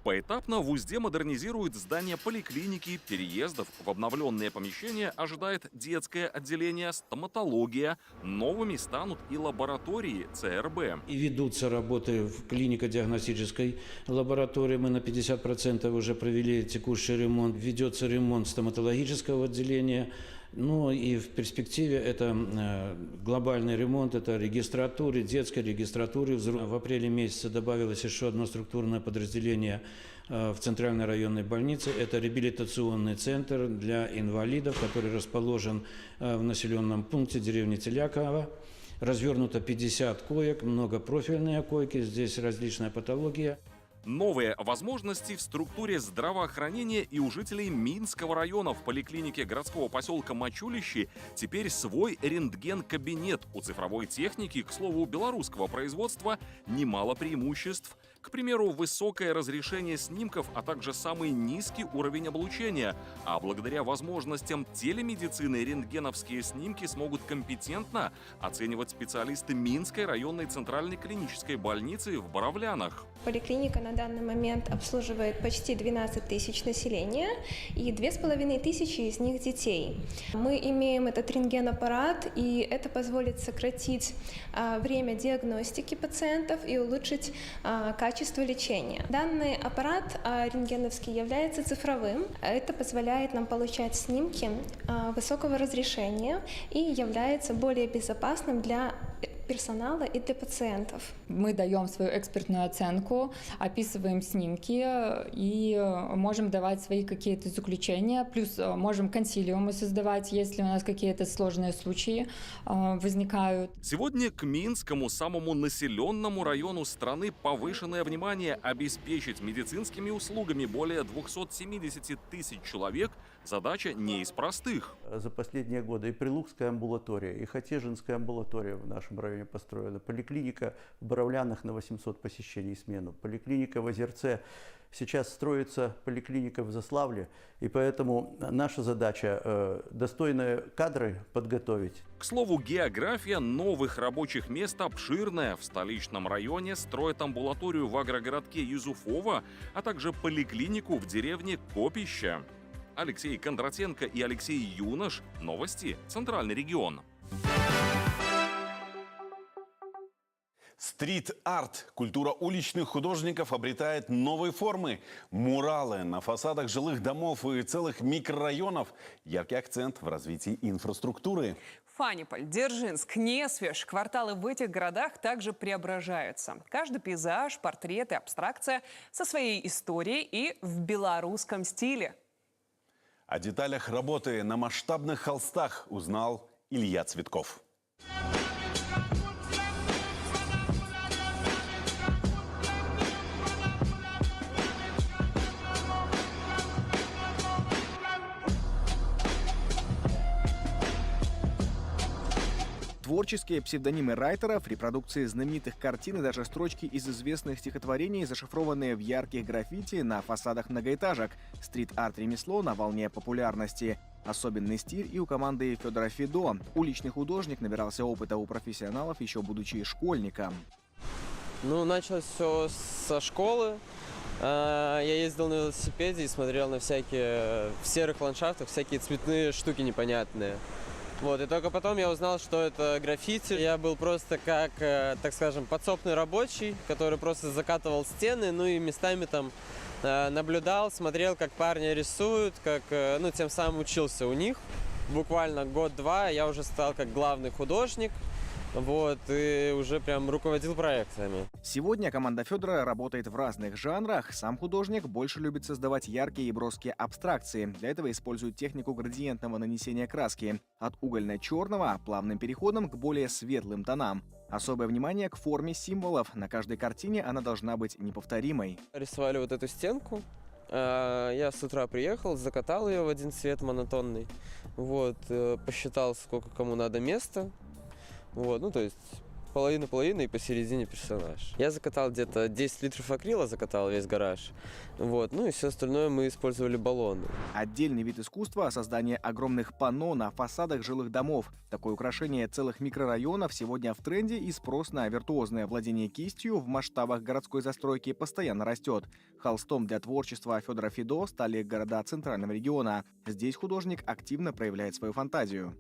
Поэтапно в Узде модернизируют здание поликлиники, переездов в обновленные помещения ожидает детское отделение, стоматология. Новыми станут и лаборатории ЦРБ. И ведутся работы в клинико-диагностической лаборатории. Мы на 50% уже провели текущий ремонт. Ведется ремонт стоматологического отделения. И в перспективе это глобальный ремонт, это регистратуры, детской регистратуры. В апреле месяце добавилось еще одно структурное подразделение в Центральной районной больнице. Это реабилитационный центр для инвалидов, который расположен в населенном пункте деревни Телякова. Развернуто 50 коек, многопрофильные койки, здесь различная патология. Новые возможности в структуре здравоохранения и у жителей Минского района. В поликлинике городского поселка Мачулищи теперь свой рентген-кабинет. У цифровой техники, к слову, белорусского производства, немало преимуществ. К примеру, высокое разрешение снимков, а также самый низкий уровень облучения. А благодаря возможностям телемедицины рентгеновские снимки смогут компетентно оценивать специалисты Минской районной центральной клинической больницы в Боровлянах. Поликлиника на данный момент обслуживает почти 12 тысяч населения и 2500 из них детей. Мы имеем этот рентген-аппарат, и это позволит сократить время диагностики пациентов и улучшить качество лечения. Данный аппарат рентгеновский является цифровым. Это позволяет нам получать снимки высокого разрешения и является более безопасным для персонала и для пациентов. Мы даем свою экспертную оценку, описываем снимки и можем давать свои какие-то заключения, плюс можем консилиумы создавать, если у нас какие-то сложные случаи возникают. Сегодня к Минскому, самому населенному району страны, повышенное внимание. Обеспечить медицинскими услугами более 270 тысяч человек задача не из простых. За последние годы и Прилукская амбулатория, и Хотежинская амбулатория в нашем районе построена, поликлиника в Боровлянах на 800 посещений в смену, поликлиника в Озерце Сейчас строится поликлиника в Заславле, и поэтому наша задача достойные кадры подготовить. К слову, география новых рабочих мест обширная. В столичном районе строят амбулаторию в агрогородке Юзуфово, а также поликлинику в деревне Копища. Алексей Кондратенко и Алексей Юнош. Новости. Центральный регион. Стрит-арт. Культура уличных художников обретает новые формы. Муралы на фасадах жилых домов и целых микрорайонов. Яркий акцент в развитии инфраструктуры. Фаниполь, Дзержинск, Несвеж. Кварталы в этих городах также преображаются. Каждый пейзаж, портрет и абстракция со своей историей и в белорусском стиле. О деталях работы на масштабных холстах узнал Илья Цветков. Творческие псевдонимы райтеров, репродукции знаменитых картин и даже строчки из известных стихотворений, зашифрованные в ярких граффити на фасадах многоэтажек. Стрит-арт-ремесло на волне популярности. Особенный стиль и у команды Федора Фидо. Уличный художник набирался опыта у профессионалов, еще будучи школьником. Началось все со школы. Я ездил на велосипеде и смотрел на всякие в серых ландшафтах всякие цветные штуки непонятные. И только потом я узнал, что это граффити. Я был просто как, так скажем, подсобный рабочий, который просто закатывал стены, и местами там наблюдал, смотрел, как парни рисуют, как, тем самым учился у них. Буквально год-два я уже стал как главный художник. И уже прям руководил проектами. Сегодня команда Федора работает в разных жанрах. Сам художник больше любит создавать яркие и броские абстракции. Для этого использует технику градиентного нанесения краски. От угольно-черного плавным переходом к более светлым тонам. Особое внимание к форме символов. На каждой картине она должна быть неповторимой. Рисовали вот эту стенку. Я с утра приехал, закатал ее в один цвет монотонный. Посчитал, сколько кому надо места. То есть половина и посередине персонаж. Я закатал где-то 10 литров акрила, закатал весь гараж. И все остальное мы использовали баллоны. Отдельный вид искусства – создание огромных панно на фасадах жилых домов. Такое украшение целых микрорайонов сегодня в тренде, и спрос на виртуозное владение кистью в масштабах городской застройки постоянно растет. Холстом для творчества Федора Фидо стали города Центрального региона. Здесь художник активно проявляет свою фантазию.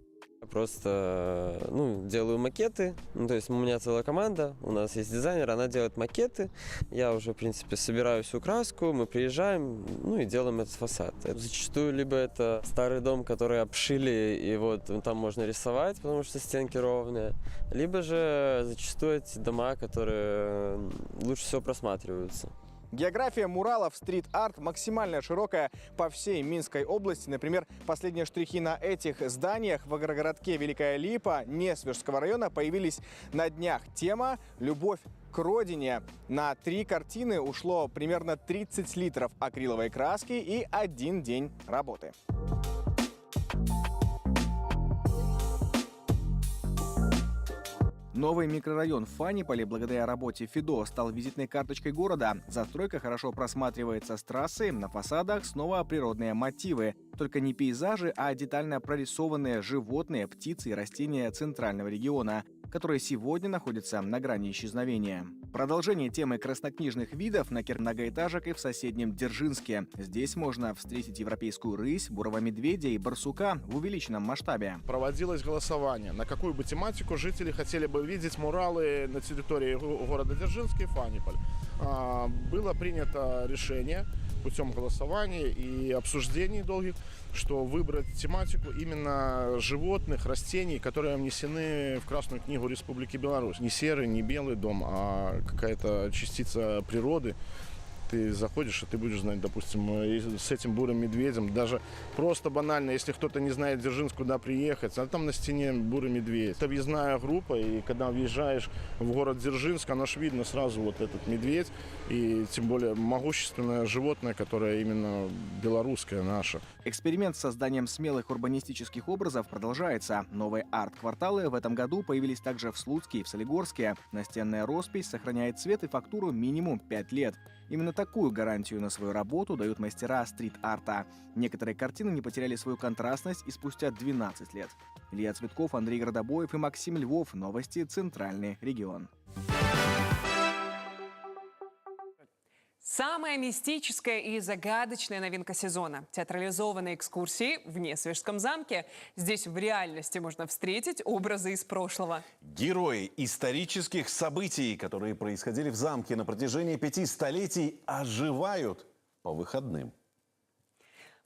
Просто, делаю макеты. То есть у меня целая команда, у нас есть дизайнер, она делает макеты. Я уже, в принципе, собираю всю краску, мы приезжаем, и делаем этот фасад. Зачастую либо это старый дом, который обшили, и там можно рисовать, потому что стенки ровные. Либо же зачастую эти дома, которые лучше всего просматриваются. География муралов стрит-арт максимально широкая по всей Минской области. Например, последние штрихи на этих зданиях в агрогородке Великая Липа Несвежского района появились на днях. Тема «Любовь к родине». На 3 картины ушло примерно 30 литров акриловой краски и 1 день работы. Новый микрорайон в Фаниполе благодаря работе Фидо стал визитной карточкой города. Застройка хорошо просматривается с трассы, на фасадах снова природные мотивы. Только не пейзажи, а детально прорисованные животные, птицы и растения центрального региона, которые сегодня находятся на грани исчезновения. Продолжение темы краснокнижных видов на многоэтажек и в соседнем Дзержинске. Здесь можно встретить европейскую рысь, бурого медведя и барсука в увеличенном масштабе. Проводилось голосование, на какую бы тематику жители хотели бы видеть муралы на территории города Дзержинска и Фаниполь. Было принято решение путем голосования и обсуждений долгих, что выбрать тематику именно животных, растений, которые внесены в Красную книгу Республики Беларусь. Не серый, не белый дом, а какая-то частица природы. Ты заходишь, и ты будешь знать, допустим, с этим бурым медведем. Даже просто банально, если кто-то не знает Дзержинск, куда приехать, а там на стене бурый медведь. Это въездная группа, и когда въезжаешь в город Дзержинск, оно ж видно сразу вот этот медведь. И тем более могущественное животное, которое именно белорусское наше. Эксперимент с созданием смелых урбанистических образов продолжается. Новые арт-кварталы в этом году появились также в Слуцке и в Солигорске. Настенная роспись сохраняет цвет и фактуру минимум 5 лет. Именно такую гарантию на свою работу дают мастера стрит-арта. Некоторые картины не потеряли свою контрастность и спустя 12 лет. Илья Цветков, Андрей Городобоев и Максим Львов. Новости «Центральный регион». Самая мистическая и загадочная новинка сезона – театрализованные экскурсии в Несвежском замке. Здесь в реальности можно встретить образы из прошлого. Герои исторических событий, которые происходили в замке на протяжении 5 столетий, оживают по выходным.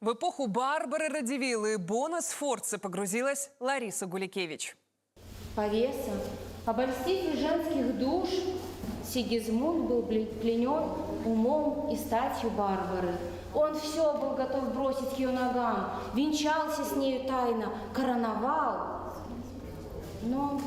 В эпоху Барбары Радивиллы и Бона Сфорца погрузилась Лариса Гуликевич. Повеса, обольститель женских душ, Сигизмунд был пленен умом и статью Барбары. Он все был готов бросить к ее ногам, венчался с нею тайно, короновал. Но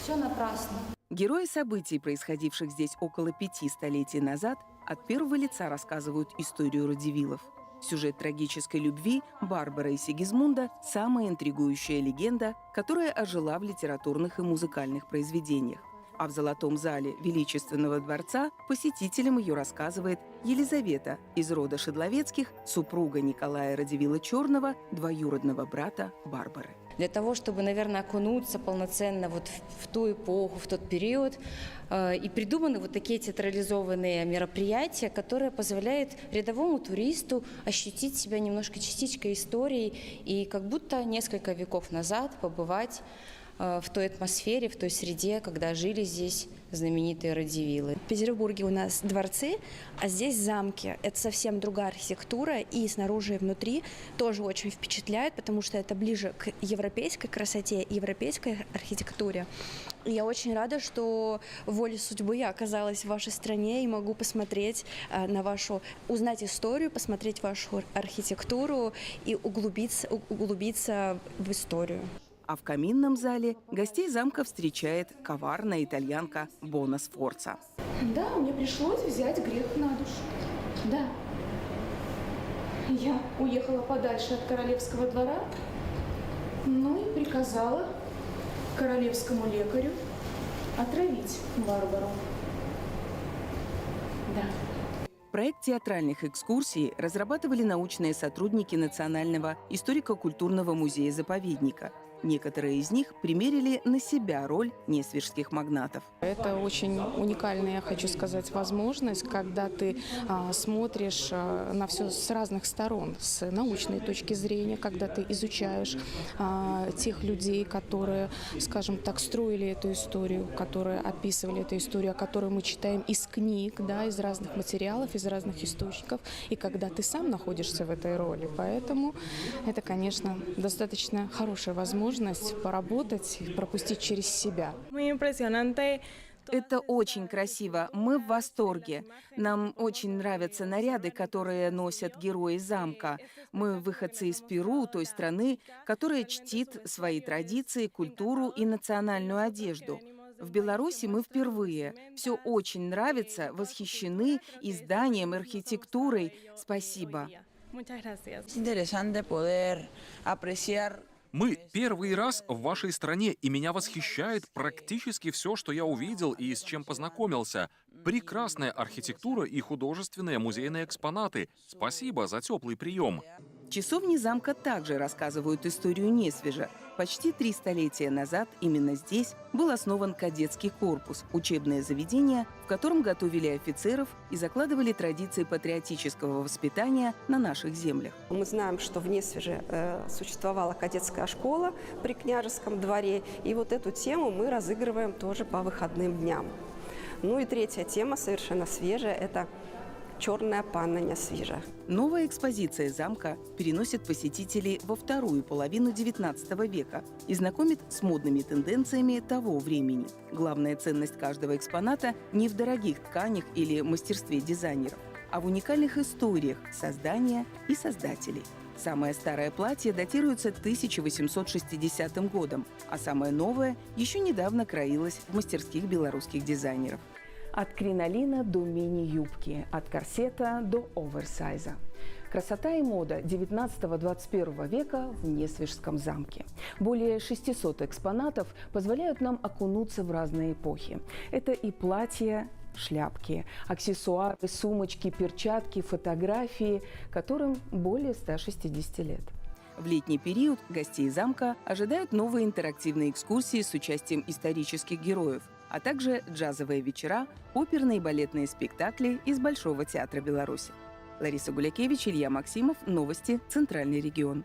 все напрасно. Герои событий, происходивших здесь около 5 столетий назад, от первого лица рассказывают историю Радивиллов. Сюжет трагической любви Барбары и Сигизмунда – самая интригующая легенда, которая ожила в литературных и музыкальных произведениях. А в Золотом зале Величественного дворца посетителям ее рассказывает Елизавета из рода Шедловецких, супруга Николая Радивилла Черного, двоюродного брата Барбары. Для того, чтобы, наверное, окунуться полноценно вот в ту эпоху, в тот период, и придуманы вот такие театрализованные мероприятия, которые позволяют рядовому туристу ощутить себя немножко частичкой истории и как будто несколько веков назад побывать в той атмосфере, в той среде, когда жили здесь знаменитые Радивиллы. В Петербурге у нас дворцы, а здесь замки. Это совсем другая архитектура, и снаружи, и внутри тоже очень впечатляет, потому что это ближе к европейской красоте, европейской архитектуре. И я очень рада, что волей судьбы я оказалась в вашей стране и могу посмотреть на вашу, узнать историю, посмотреть вашу архитектуру и углубиться в историю. А в каминном зале гостей замка встречает коварная итальянка Бона Сфорца. Да, мне пришлось взять грех на душу. Да. Я уехала подальше от королевского двора, ну и приказала королевскому лекарю отравить Барбару. Да. Проект театральных экскурсий разрабатывали научные сотрудники Национального историко-культурного музея-заповедника. Некоторые из них примерили на себя роль несвежских магнатов. Это очень уникальная, я хочу сказать, возможность, когда ты смотришь на все с разных сторон, с научной точки зрения, когда ты изучаешь тех людей, которые, скажем так, строили эту историю, которые описывали эту историю, которую мы читаем из книг, да, из разных материалов, из разных источников, и когда ты сам находишься в этой роли. Поэтому это, конечно, достаточно хорошая возможность поработать и пропустить через себя. Это очень красиво. Мы в восторге. Нам очень нравятся наряды, которые носят герои замка. Мы выходцы из Перу, той страны, которая чтит свои традиции, культуру и национальную одежду. В Беларуси мы впервые. Все очень нравится, восхищены изданием, архитектурой. Спасибо. Мы первый раз в вашей стране, и меня восхищает практически все, что я увидел и с чем познакомился. Прекрасная архитектура и художественные музейные экспонаты. Спасибо за теплый прием. Часовни замка также рассказывают историю Несвежа. Почти 3 столетия назад именно здесь был основан кадетский корпус, учебное заведение, в котором готовили офицеров и закладывали традиции патриотического воспитания на наших землях. Мы знаем, что в Несвеже существовала кадетская школа при княжеском дворе, и вот эту тему мы разыгрываем тоже по выходным дням. Ну и третья тема, совершенно свежая, это «Черная панна Несвежа». Новая экспозиция замка переносит посетителей во вторую половину XIX века и знакомит с модными тенденциями того времени. Главная ценность каждого экспоната не в дорогих тканях или мастерстве дизайнеров, а в уникальных историях создания и создателей. Самое старое платье датируется 1860 годом, а самое новое еще недавно краилось в мастерских белорусских дизайнеров. От кринолина до мини-юбки, от корсета до оверсайза. Красота и мода 19-21 века в Несвежском замке. Более 600 экспонатов позволяют нам окунуться в разные эпохи. Это и платья, шляпки, аксессуары, сумочки, перчатки, фотографии, которым более 160 лет. В летний период гостей замка ожидают новые интерактивные экскурсии с участием исторических героев, а также джазовые вечера, оперные и балетные спектакли из Большого театра Беларуси. Лариса Гулякевич, Илья Максимов. Новости. Центральный регион.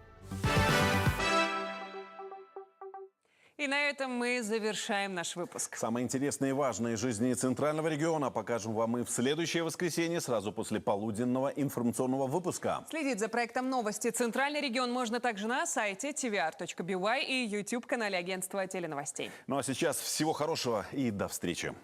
И на этом мы завершаем наш выпуск. Самые интересные и важные жизни Центрального региона покажем вам и в следующее воскресенье, сразу после полуденного информационного выпуска. Следить за проектом «Новости. Центральный регион» можно также на сайте tvr.by и YouTube-канале агентства теленовостей. Ну а сейчас всего хорошего и до встречи.